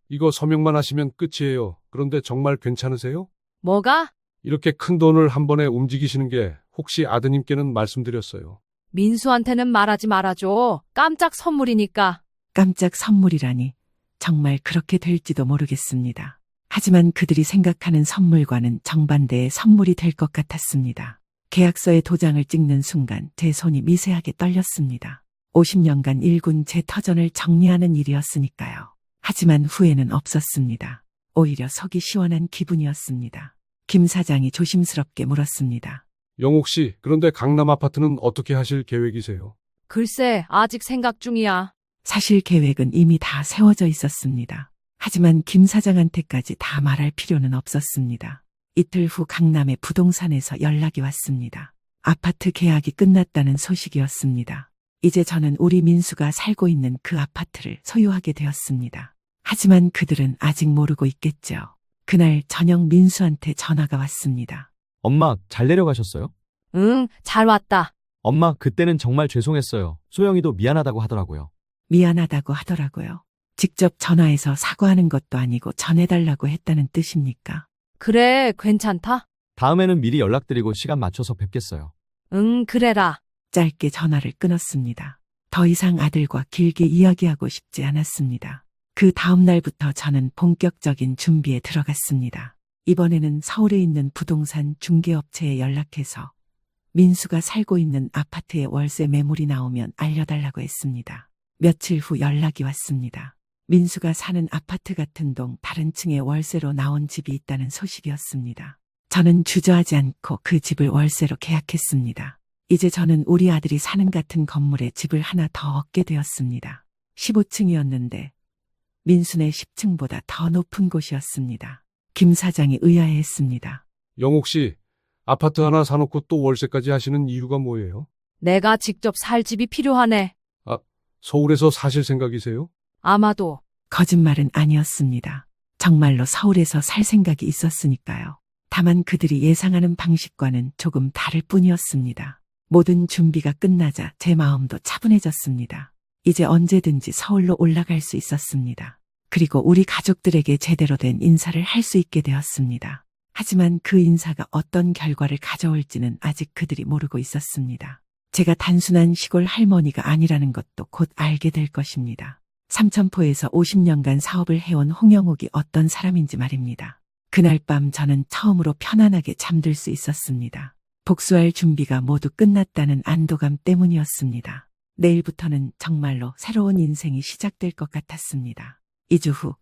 이거 서명만 하시면 끝이에요. 그런데 정말 괜찮으세요? 뭐가? 이렇게 큰 돈을 한 번에 움직이시는 게 혹시 아드님께는 말씀드렸어요. 민수한테는 말하지 말아줘. 깜짝 선물이니까. 깜짝 선물이라니 정말 그렇게 될지도 모르겠습니다. 하지만 그들이 생각하는 선물과는 정반대의 선물이 될 것 같았습니다. 계약서에 도장을 찍는 순간 제 손이 미세하게 떨렸습니다. 50년간 일군 제 터전을 정리하는 일이었으니까요. 하지만 후회는 없었습니다. 오히려 속이 시원한 기분이었습니다. 김 사장이 조심스럽게 물었습니다. 영옥 씨, 그런데 강남 아파트는 어떻게 하실 계획이세요? 글쎄, 아직 생각 중이야. 사실 계획은 이미 다 세워져 있었습니다. 하지만 김 사장한테까지 다 말할 필요는 없었습니다. 이틀 후 강남의 부동산에서 연락이 왔습니다. 아파트 계약이 끝났다는 소식이었습니다. 이제 저는 우리 민수가 살고 있는 그 아파트를 소유하게 되었습니다. 하지만 그들은 아직 모르고 있겠죠. 그날 저녁 민수한테 전화가 왔습니다. 엄마, 잘 내려가셨어요? 응, 잘 왔다. 엄마, 그때는 정말 죄송했어요. 소영이도 미안하다고 하더라고요. 미안하다고 하더라고요. 직접 전화해서 사과하는 것도 아니고 전해달라고 했다는 뜻입니까? 그래, 괜찮다. 다음에는 미리 연락드리고 시간 맞춰서 뵙겠어요. 응, 그래라. 짧게 전화를 끊었습니다. 더 이상 아들과 길게 이야기하고 싶지 않았습니다. 그 다음 날부터 저는 본격적인 준비에 들어갔습니다. 이번에는 서울에 있는 부동산 중개업체에 연락해서 민수가 살고 있는 아파트의 월세 매물이 나오면 알려달라고 했습니다. 며칠 후 연락이 왔습니다. 민수가 사는 아파트 같은 동 다른 층에 월세로 나온 집이 있다는 소식이었습니다. 저는 주저하지 않고 그 집을 월세로 계약했습니다. 이제 저는 우리 아들이 사는 같은 건물에 집을 하나 더 얻게 되었습니다. 15층이었는데 민수네 10층보다 더 높은 곳이었습니다. 김 사장이 의아해했습니다. 영옥 씨, 아파트 하나 사놓고 또 월세까지 하시는 이유가 뭐예요? 내가 직접 살 집이 필요하네. 서울에서 사실 생각이세요? 아마도. 거짓말은 아니었습니다. 정말로 서울에서 살 생각이 있었으니까요. 다만 그들이 예상하는 방식과는 조금 다를 뿐이었습니다. 모든 준비가 끝나자 제 마음도 차분해졌습니다. 이제 언제든지 서울로 올라갈 수 있었습니다. 그리고 우리 가족들에게 제대로 된 인사를 할 수 있게 되었습니다. 하지만 그 인사가 어떤 결과를 가져올지는 아직 그들이 모르고 있었습니다. 제가 단순한 시골 할머니가 아니라는 것도 곧 알게 될 것입니다. 삼천포에서 50년간 사업을 해온 홍영욱이 어떤 사람인지 말입니다. 그날 밤 저는 처음으로 편안하게 잠들 수 있었습니다. 복수할 준비가 모두 끝났다는 안도감 때문이었습니다. 내일부터는 정말로 새로운 인생이 시작될 것 같았습니다. 2주 후,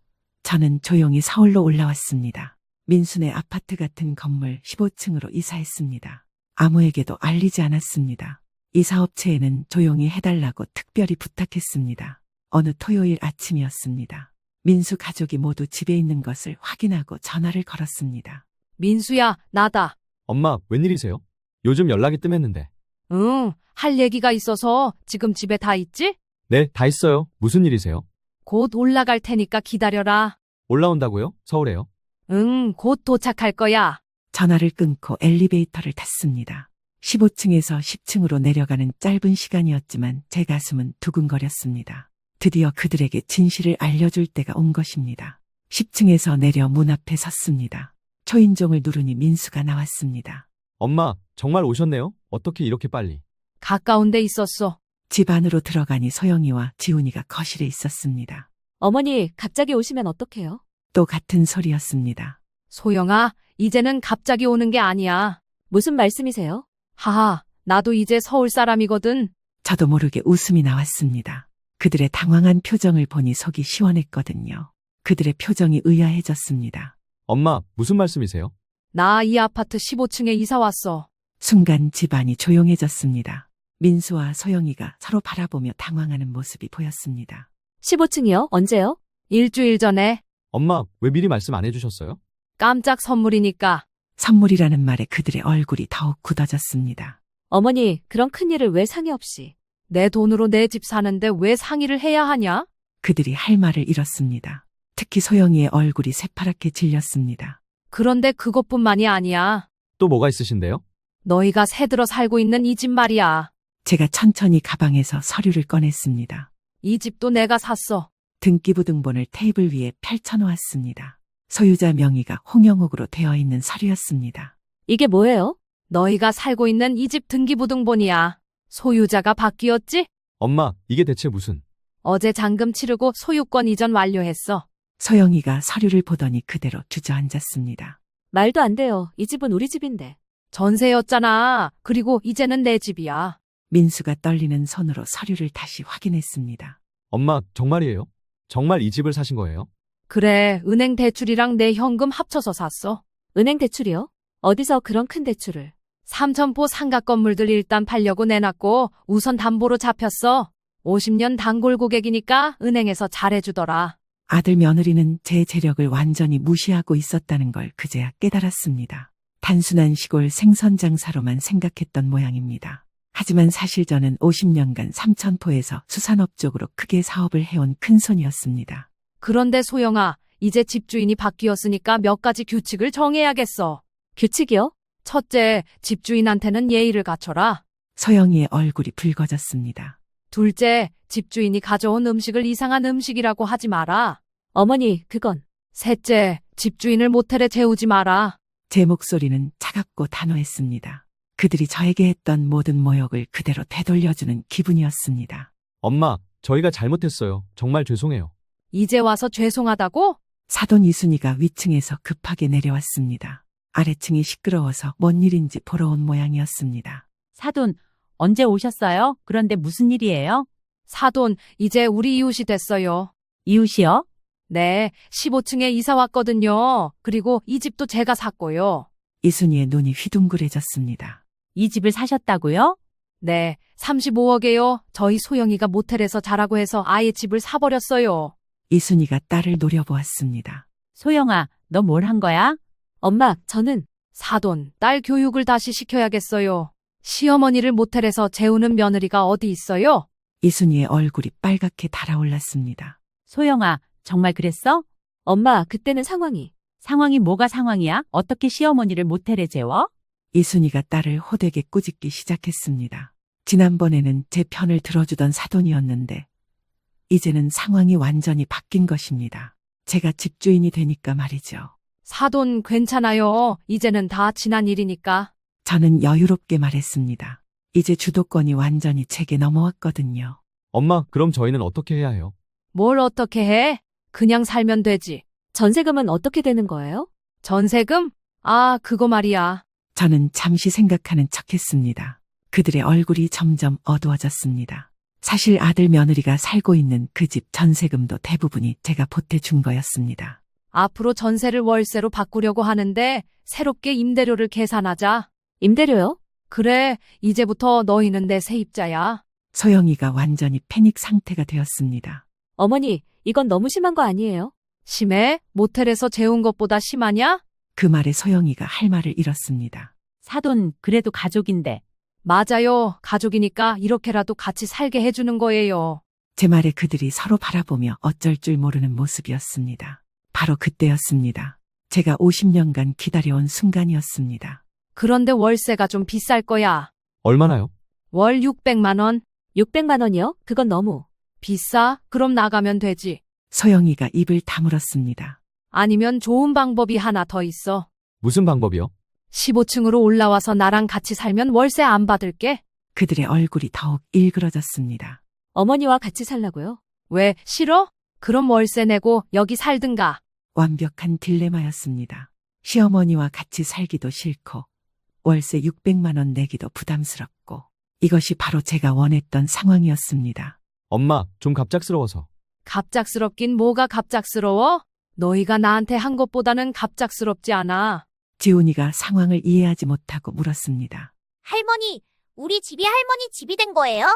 저는 조용히 서울로 올라왔습니다. 민수네 아파트 같은 건물 15층으로 이사했습니다. 아무에게도 알리지 않았습니다. 이사업체에는 조용히 해달라고 특별히 부탁했습니다. 어느 토요일 아침이었습니다. 민수 가족이 모두 집에 있는 것을 확인하고 전화를 걸었습니다. 민수야, 나다. 엄마, 웬일이세요? 요즘 연락이 뜸했는데. 응, 할 얘기가 있어서 지금 집에 다 있지? 네, 다 있어요. 무슨 일이세요? 곧 올라갈 테니까 기다려라. 올라온다고요? 서울에요? 응, 곧 도착할 거야. 전화를 끊고 엘리베이터를 탔습니다. 15층에서 10층으로 내려가는 짧은 시간이었지만 제 가슴은 두근거렸습니다. 드디어 그들에게 진실을 알려줄 때가 온 것입니다. 10층에서 내려 문 앞에 섰습니다. 초인종을 누르니 민수가 나왔습니다. 엄마, 정말 오셨네요? 어떻게 이렇게 빨리? 가까운 데 있었어. 집 안으로 들어가니 소영이와 지훈이가 거실에 있었습니다. 어머니, 갑자기 오시면 어떡해요? 또 같은 소리였습니다. 소영아, 이제는 갑자기 오는 게 아니야. 무슨 말씀이세요? 하하, 나도 이제 서울 사람이거든. 저도 모르게 웃음이 나왔습니다. 그들의 당황한 표정을 보니 속이 시원했거든요. 그들의 표정이 의아해졌습니다. 엄마, 무슨 말씀이세요? 나 이 아파트 15층에 이사 왔어. 순간 집안이 조용해졌습니다. 민수와 소영이가 서로 바라보며 당황하는 모습이 보였습니다. 15층이요? 언제요? 일주일 전에. 엄마, 왜 미리 말씀 안 해주셨어요? 깜짝 선물이니까. 선물이라는 말에 그들의 얼굴이 더욱 굳어졌습니다. 어머니, 그런 큰일을 왜 상의 없이? 내 돈으로 내 집 사는데 왜 상의를 해야 하냐? 그들이 할 말을 잃었습니다. 특히 소영이의 얼굴이 새파랗게 질렸습니다. 그런데 그것뿐만이 아니야. 또 뭐가 있으신데요? 너희가 새들어 살고 있는 이 집 말이야. 제가 천천히 가방에서 서류를 꺼냈습니다. 이 집도 내가 샀어. 등기부등본을 테이블 위에 펼쳐놓았습니다. 소유자 명의가 홍영욱으로 되어 있는 서류였습니다. 이게 뭐예요? 너희가 살고 있는 이 집 등기부등본이야. 소유자가 바뀌었지? 엄마, 이게 대체 무슨? 어제 잔금 치르고 소유권 이전 완료했어. 소영이가 서류를 보더니 그대로 주저앉았습니다. 말도 안 돼요. 이 집은 우리 집인데. 전세였잖아. 그리고 이제는 내 집이야. 민수가 떨리는 손으로 서류를 다시 확인했습니다. 엄마, 정말이에요? 정말 이 집을 사신 거예요? 그래, 은행 대출이랑 내 현금 합쳐서 샀어. 은행 대출이요? 어디서 그런 큰 대출을? 삼천포 상가 건물들 일단 팔려고 내놨고 우선 담보로 잡혔어. 50년 단골 고객이니까 은행에서 잘해주더라. 아들 며느리는 제 재력을 완전히 무시하고 있었다는 걸 그제야 깨달았습니다. 단순한 시골 생선장사로만 생각했던 모양입니다. 하지만 사실 저는 50년간 삼천포에서 수산업 쪽으로 크게 사업을 해온 큰손이었습니다. 그런데 소영아, 이제 집주인이 바뀌었으니까 몇 가지 규칙을 정해야겠어. 규칙이요? 첫째, 집주인한테는 예의를 갖춰라. 소영이의 얼굴이 붉어졌습니다. 둘째, 집주인이 가져온 음식을 이상한 음식이라고 하지 마라. 어머니, 그건. 셋째, 집주인을 모텔에 재우지 마라. 제 목소리는 차갑고 단호했습니다. 그들이 저에게 했던 모든 모욕을 그대로 되돌려주는 기분이었습니다. 엄마, 저희가 잘못했어요. 정말 죄송해요. 이제 와서 죄송하다고? 사돈 이순이가 위층에서 급하게 내려왔습니다. 아래층이 시끄러워서 뭔 일인지 보러 온 모양이었습니다. 사돈, 언제 오셨어요? 그런데 무슨 일이에요? 사돈, 이제 우리 이웃이 됐어요. 이웃이요? 네, 15층에 이사 왔거든요. 그리고 이 집도 제가 샀고요. 이순이의 눈이 휘둥그레졌습니다. 이 집을 사셨다고요? 네, 35억에요. 저희 소영이가 모텔에서 자라고 해서 아예 집을 사버렸어요. 이순이가 딸을 노려보았습니다. 소영아, 너 뭘 한 거야? 엄마, 저는 사돈, 딸 교육을 다시 시켜야겠어요. 시어머니를 모텔에서 재우는 며느리가 어디 있어요? 이순이의 얼굴이 빨갛게 달아올랐습니다. 소영아, 정말 그랬어? 엄마, 그때는 상황이. 상황이 뭐가 상황이야? 어떻게 시어머니를 모텔에 재워? 이순이가 딸을 호되게 꾸짖기 시작했습니다. 지난번에는 제 편을 들어주던 사돈이었는데 이제는 상황이 완전히 바뀐 것입니다. 제가 집주인이 되니까 말이죠. 사돈 괜찮아요. 이제는 다 지난 일이니까. 저는 여유롭게 말했습니다. 이제 주도권이 완전히 제게 넘어왔거든요. 엄마, 그럼 저희는 어떻게 해야 해요? 뭘 어떻게 해? 그냥 살면 되지. 전세금은 어떻게 되는 거예요? 전세금? 아, 그거 말이야. 저는 잠시 생각하는 척했습니다. 그들의 얼굴이 점점 어두워졌습니다. 사실 아들 며느리가 살고 있는 그 집 전세금도 대부분이 제가 보태준 거였습니다. 앞으로 전세를 월세로 바꾸려고 하는데 새롭게 임대료를 계산하자. 임대료요? 그래, 이제부터 너희는 내 세입자야. 소영이가 완전히 패닉 상태가 되었습니다. 어머니, 이건 너무 심한 거 아니에요? 심해? 모텔에서 재운 것보다 심하냐? 그 말에 소영이가 할 말을 잃었습니다. 사돈, 그래도 가족인데. 맞아요. 가족이니까 이렇게라도 같이 살게 해주는 거예요. 제 말에 그들이 서로 바라보며 어쩔 줄 모르는 모습이었습니다. 바로 그때였습니다. 제가 50년간 기다려온 순간이었습니다. 그런데 월세가 좀 비쌀 거야. 얼마나요? 월 600만 원. 600만 원이요? 그건 너무. 비싸? 그럼 나가면 되지. 소영이가 입을 다물었습니다. 아니면 좋은 방법이 하나 더 있어. 무슨 방법이요? 15층으로 올라와서 나랑 같이 살면 월세 안 받을게. 그들의 얼굴이 더욱 일그러졌습니다. 어머니와 같이 살라고요? 왜, 싫어? 그럼 월세 내고 여기 살든가. 완벽한 딜레마였습니다. 시어머니와 같이 살기도 싫고 월세 600만 원 내기도 부담스럽고 이것이 바로 제가 원했던 상황이었습니다. 엄마, 좀 갑작스러워서. 갑작스럽긴 뭐가 갑작스러워? 너희가 나한테 한 것보다는 갑작스럽지 않아. 지훈이가 상황을 이해하지 못하고 물었습니다. 할머니, 우리 집이 할머니 집이 된 거예요?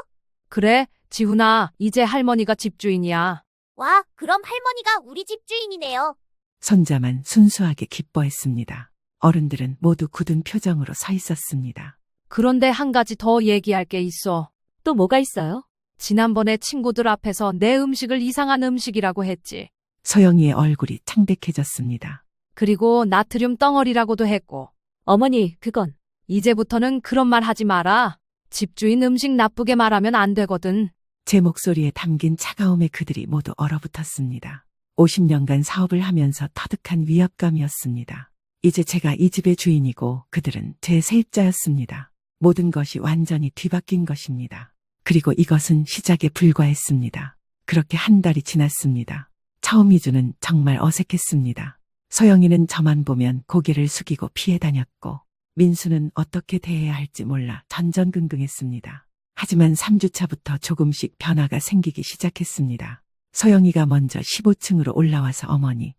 그래, 지훈아, 이제 할머니가 집주인이야. 와, 그럼 할머니가 우리 집주인이네요. 손자만 순수하게 기뻐했습니다. 어른들은 모두 굳은 표정으로 서 있었습니다. 그런데 한 가지 더 얘기할 게 있어. 또 뭐가 있어요? 지난번에 친구들 앞에서 내 음식을 이상한 음식이라고 했지. 소영이의 얼굴이 창백해졌습니다. 그리고 나트륨 덩어리라고도 했고. 어머니, 그건. 이제부터는 그런 말 하지 마라. 집주인 음식 나쁘게 말하면 안 되거든. 제 목소리에 담긴 차가움에 그들이 모두 얼어붙었습니다. 50년간 사업을 하면서 터득한 위압감이었습니다. 이제 제가 이 집의 주인이고 그들은 제 세입자였습니다. 모든 것이 완전히 뒤바뀐 것입니다. 그리고 이것은 시작에 불과했습니다. 그렇게 한 달이 지났습니다. 처음 2주는 정말 어색했습니다. 소영이는 저만 보면 고개를 숙이고 피해 다녔고 민수는 어떻게 대해야 할지 몰라 전전긍긍했습니다. 하지만 3주차부터 조금씩 변화가 생기기 시작했습니다. 소영이가 먼저 15층으로 올라와서 어머니,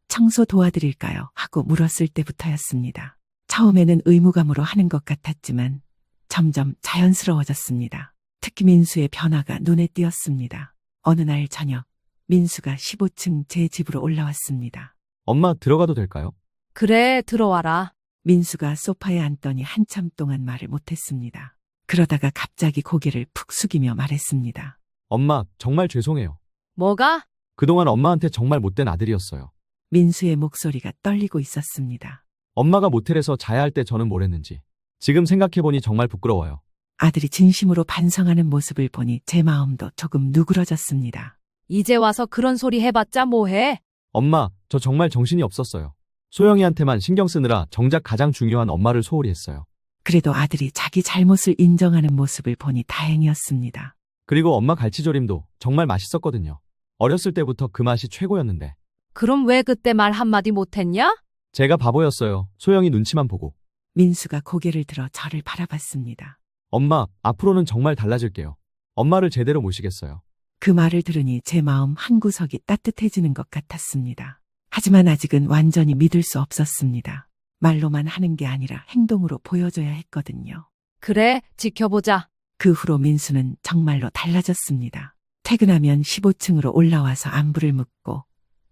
청소 도와드릴까요? 하고 물었을 때부터였습니다. 처음에는 의무감으로 하는 것 같았지만 점점 자연스러워졌습니다. 특히 민수의 변화가 눈에 띄었습니다. 어느 날 저녁, 민수가 15층 제 집으로 올라왔습니다. 엄마, 들어가도 될까요? 그래, 들어와라. 민수가 소파에 앉더니 한참 동안 말을 못했습니다. 그러다가 갑자기 고개를 푹 숙이며 말했습니다. 엄마, 정말 죄송해요. 뭐가? 그동안 엄마한테 정말 못된 아들이었어요. 민수의 목소리가 떨리고 있었습니다. 엄마가 모텔에서 자야 할 때 저는 뭘 했는지. 지금 생각해보니 정말 부끄러워요. 아들이 진심으로 반성하는 모습을 보니 제 마음도 조금 누그러졌습니다. 이제 와서 그런 소리 해봤자 뭐해? 엄마, 저 정말 정신이 없었어요. 소영이한테만 신경 쓰느라 정작 가장 중요한 엄마를 소홀히 했어요. 그래도 아들이 자기 잘못을 인정하는 모습을 보니 다행이었습니다. 그리고 엄마 갈치조림도 정말 맛있었거든요. 어렸을 때부터 그 맛이 최고였는데. 그럼 왜 그때 말 한마디 못했냐? 제가 바보였어요. 소영이 눈치만 보고. 민수가 고개를 들어 저를 바라봤습니다. 엄마, 앞으로는 정말 달라질게요. 엄마를 제대로 모시겠어요. 그 말을 들으니 제 마음 한구석이 따뜻해지는 것 같았습니다. 하지만 아직은 완전히 믿을 수 없었습니다. 말로만 하는 게 아니라 행동으로 보여줘야 했거든요. 그래, 지켜보자. 그 후로 민수는 정말로 달라졌습니다. 퇴근하면 15층으로 올라와서 안부를 묻고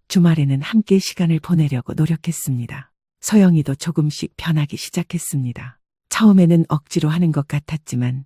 주말에는 함께 시간을 보내려고 노력했습니다. 소영이도 조금씩 변하기 시작했습니다. 처음에는 억지로 하는 것 같았지만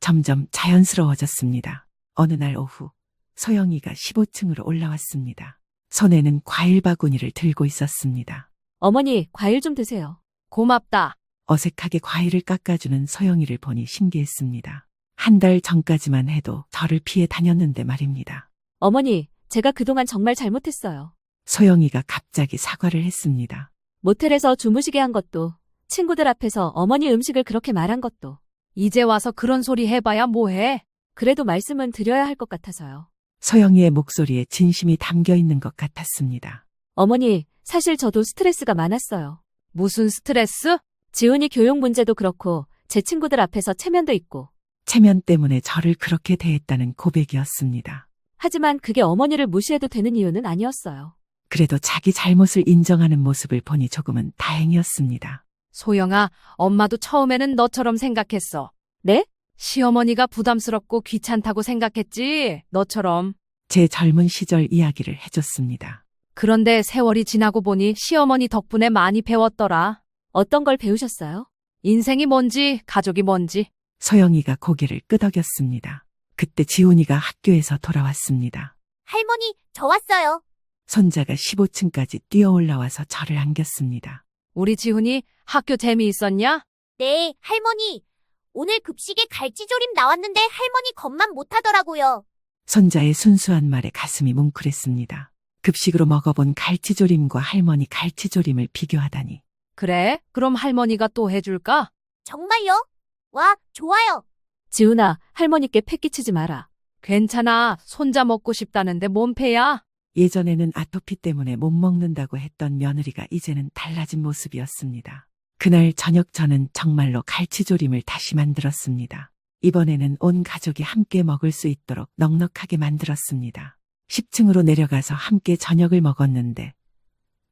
점점 자연스러워졌습니다. 어느 날 오후 소영이가 15층으로 올라왔습니다. 손에는 과일 바구니를 들고 있었습니다. 어머니, 과일 좀 드세요. 고맙다. 어색하게 과일을 깎아주는 서영이를 보니 신기했습니다. 한 달 전까지만 해도 저를 피해 다녔는데 말입니다. 어머니, 제가 그동안 정말 잘못했어요. 소영이가 갑자기 사과를 했습니다. 모텔에서 주무시게 한 것도, 친구들 앞에서 어머니 음식을 그렇게 말한 것도. 이제 와서 그런 소리 해봐야 뭐해? 그래도 말씀은 드려야 할 것 같아서요. 소영이의 목소리에 진심이 담겨 있는 것 같았습니다. 어머니, 사실 저도 스트레스가 많았어요. 무슨 스트레스? 지훈이 교육 문제도 그렇고 제 친구들 앞에서 체면도 있고. 체면 때문에 저를 그렇게 대했다는 고백이었습니다. 하지만 그게 어머니를 무시해도 되는 이유는 아니었어요. 그래도 자기 잘못을 인정하는 모습을 보니 조금은 다행이었습니다. 소영아, 엄마도 처음에는 너처럼 생각했어. 네? 시어머니가 부담스럽고 귀찮다고 생각했지, 너처럼. 제 젊은 시절 이야기를 해줬습니다. 그런데 세월이 지나고 보니 시어머니 덕분에 많이 배웠더라. 어떤 걸 배우셨어요? 인생이 뭔지, 가족이 뭔지. 소영이가 고개를 끄덕였습니다. 그때 지훈이가 학교에서 돌아왔습니다. 할머니, 저 왔어요. 손자가 15층까지 뛰어 올라와서 저를 안겼습니다. 우리 지훈이 학교 재미있었냐? 네, 할머니. 오늘 급식에 갈치조림 나왔는데 할머니 겉만 못하더라고요. 손자의 순수한 말에 가슴이 뭉클했습니다. 급식으로 먹어본 갈치조림과 할머니 갈치조림을 비교하다니. 그래? 그럼 할머니가 또 해줄까? 정말요? 와, 좋아요. 지훈아, 할머니께 패 끼치지 마라. 괜찮아. 손자 먹고 싶다는데 뭔 패야? 예전에는 아토피 때문에 못 먹는다고 했던 며느리가 이제는 달라진 모습이었습니다. 그날 저녁 저는 정말로 갈치조림을 다시 만들었습니다. 이번에는 온 가족이 함께 먹을 수 있도록 넉넉하게 만들었습니다. 10층으로 내려가서 함께 저녁을 먹었는데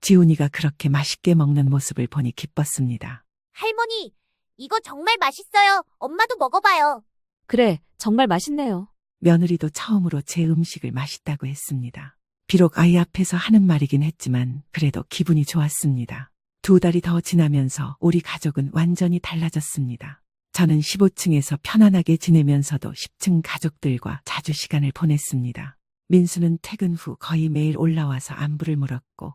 지훈이가 그렇게 맛있게 먹는 모습을 보니 기뻤습니다. 할머니, 이거 정말 맛있어요. 엄마도 먹어봐요. 그래, 정말 맛있네요. 며느리도 처음으로 제 음식을 맛있다고 했습니다. 비록 아이 앞에서 하는 말이긴 했지만 그래도 기분이 좋았습니다. 2달이 더 지나면서 우리 가족은 완전히 달라졌습니다. 저는 15층에서 편안하게 지내면서도 10층 가족들과 자주 시간을 보냈습니다. 민수는 퇴근 후 거의 매일 올라와서 안부를 물었고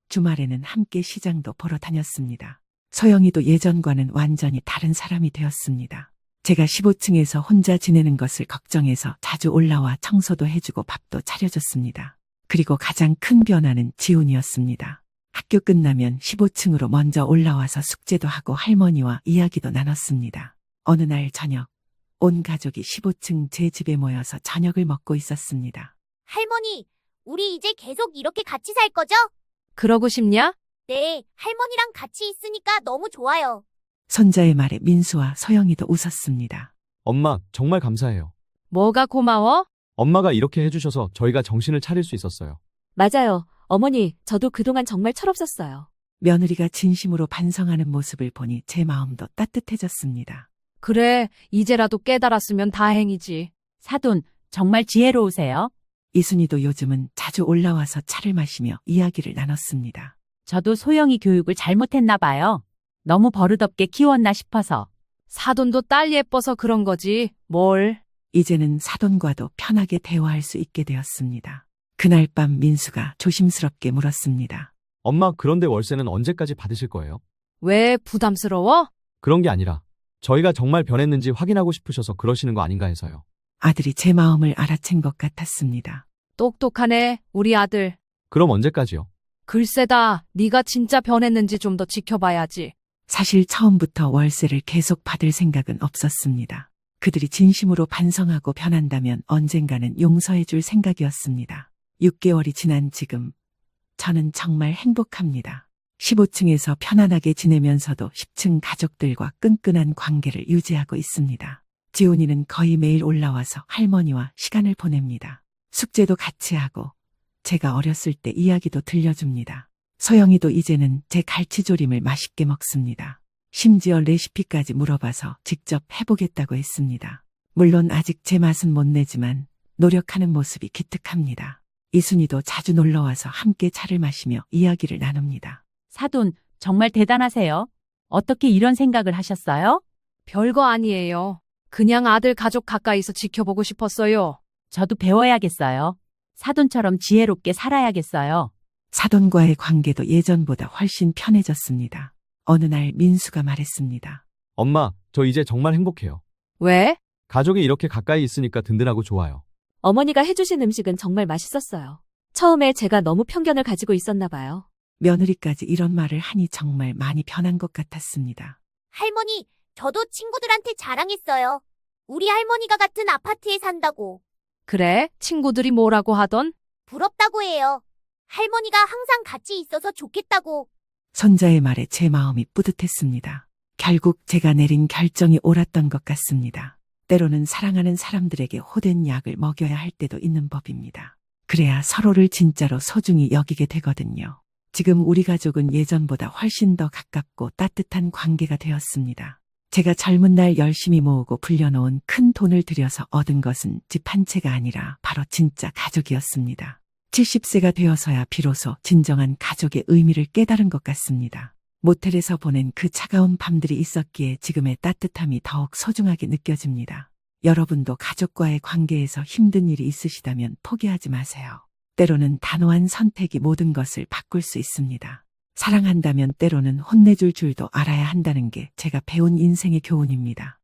주말에는 함께 시장도 보러 다녔습니다. 소영이도 예전과는 완전히 다른 사람이 되었습니다. 제가 15층에서 혼자 지내는 것을 걱정해서 자주 올라와 청소도 해주고 밥도 차려줬습니다. 그리고 가장 큰 변화는 지훈이었습니다. 학교 끝나면 15층으로 먼저 올라와서 숙제도 하고 할머니와 이야기도 나눴습니다. 어느 날 저녁, 온 가족이 15층 제 집에 모여서 저녁을 먹고 있었습니다. 할머니, 우리 이제 계속 이렇게 같이 살 거죠? 그러고 싶냐? 네, 할머니랑 같이 있으니까 너무 좋아요. 손자의 말에 민수와 소영이도 웃었습니다. 엄마, 정말 감사해요. 뭐가 고마워? 엄마가 이렇게 해주셔서 저희가 정신을 차릴 수 있었어요. 맞아요. 어머니, 저도 그동안 정말 철없었어요. 며느리가 진심으로 반성하는 모습을 보니 제 마음도 따뜻해졌습니다. 그래, 이제라도 깨달았으면 다행이지. 사돈, 정말 지혜로우세요. 이순이도 요즘은 자주 올라와서 차를 마시며 이야기를 나눴습니다. 저도 소영이 교육을 잘못했나 봐요. 너무 버릇없게 키웠나 싶어서. 사돈도 딸 예뻐서 그런 거지, 뭘. 이제는 사돈과도 편하게 대화할 수 있게 되었습니다. 그날 밤 민수가 조심스럽게 물었습니다. 엄마, 그런데 월세는 언제까지 받으실 거예요? 왜 부담스러워? 그런 게 아니라 저희가 정말 변했는지 확인하고 싶으셔서 그러시는 거 아닌가 해서요. 아들이 제 마음을 알아챈 것 같았습니다. 똑똑하네, 우리 아들. 그럼 언제까지요? 글쎄다, 네가 진짜 변했는지 좀 더 지켜봐야지. 사실 처음부터 월세를 계속 받을 생각은 없었습니다. 그들이 진심으로 반성하고 변한다면 언젠가는 용서해 줄 생각이었습니다. 6개월이 지난 지금 저는 정말 행복합니다. 15층에서 편안하게 지내면서도 10층 가족들과 끈끈한 관계를 유지하고 있습니다. 지훈이는 거의 매일 올라와서 할머니와 시간을 보냅니다. 숙제도 같이 하고 제가 어렸을 때 이야기도 들려줍니다. 소영이도 이제는 제 갈치조림을 맛있게 먹습니다. 심지어 레시피까지 물어봐서 직접 해보겠다고 했습니다. 물론 아직 제 맛은 못 내지만 노력하는 모습이 기특합니다. 이순이도 자주 놀러와서 함께 차를 마시며 이야기를 나눕니다. 사돈, 정말 대단하세요. 어떻게 이런 생각을 하셨어요? 별거 아니에요. 그냥 아들 가족 가까이서 지켜보고 싶었어요. 저도 배워야겠어요. 사돈처럼 지혜롭게 살아야겠어요. 사돈과의 관계도 예전보다 훨씬 편해졌습니다. 어느 날 민수가 말했습니다. 엄마, 저 이제 정말 행복해요. 왜? 가족이 이렇게 가까이 있으니까 든든하고 좋아요. 어머니가 해주신 음식은 정말 맛있었어요. 처음에 제가 너무 편견을 가지고 있었나 봐요. 며느리까지 이런 말을 하니 정말 많이 변한 것 같았습니다. 할머니, 저도 친구들한테 자랑했어요. 우리 할머니가 같은 아파트에 산다고. 그래? 친구들이 뭐라고 하던? 부럽다고 해요. 할머니가 항상 같이 있어서 좋겠다고. 손자의 말에 제 마음이 뿌듯했습니다. 결국 제가 내린 결정이 옳았던 것 같습니다. 때로는 사랑하는 사람들에게 호된 약을 먹여야 할 때도 있는 법입니다. 그래야 서로를 진짜로 소중히 여기게 되거든요. 지금 우리 가족은 예전보다 훨씬 더 가깝고 따뜻한 관계가 되었습니다. 제가 젊은 날 열심히 모으고 불려놓은 큰 돈을 들여서 얻은 것은 집 한 채가 아니라 바로 진짜 가족이었습니다. 70세가 되어서야 비로소 진정한 가족의 의미를 깨달은 것 같습니다. 모텔에서 보낸 그 차가운 밤들이 있었기에 지금의 따뜻함이 더욱 소중하게 느껴집니다. 여러분도 가족과의 관계에서 힘든 일이 있으시다면 포기하지 마세요. 때로는 단호한 선택이 모든 것을 바꿀 수 있습니다. 사랑한다면 때로는 혼내줄 줄도 알아야 한다는 게 제가 배운 인생의 교훈입니다.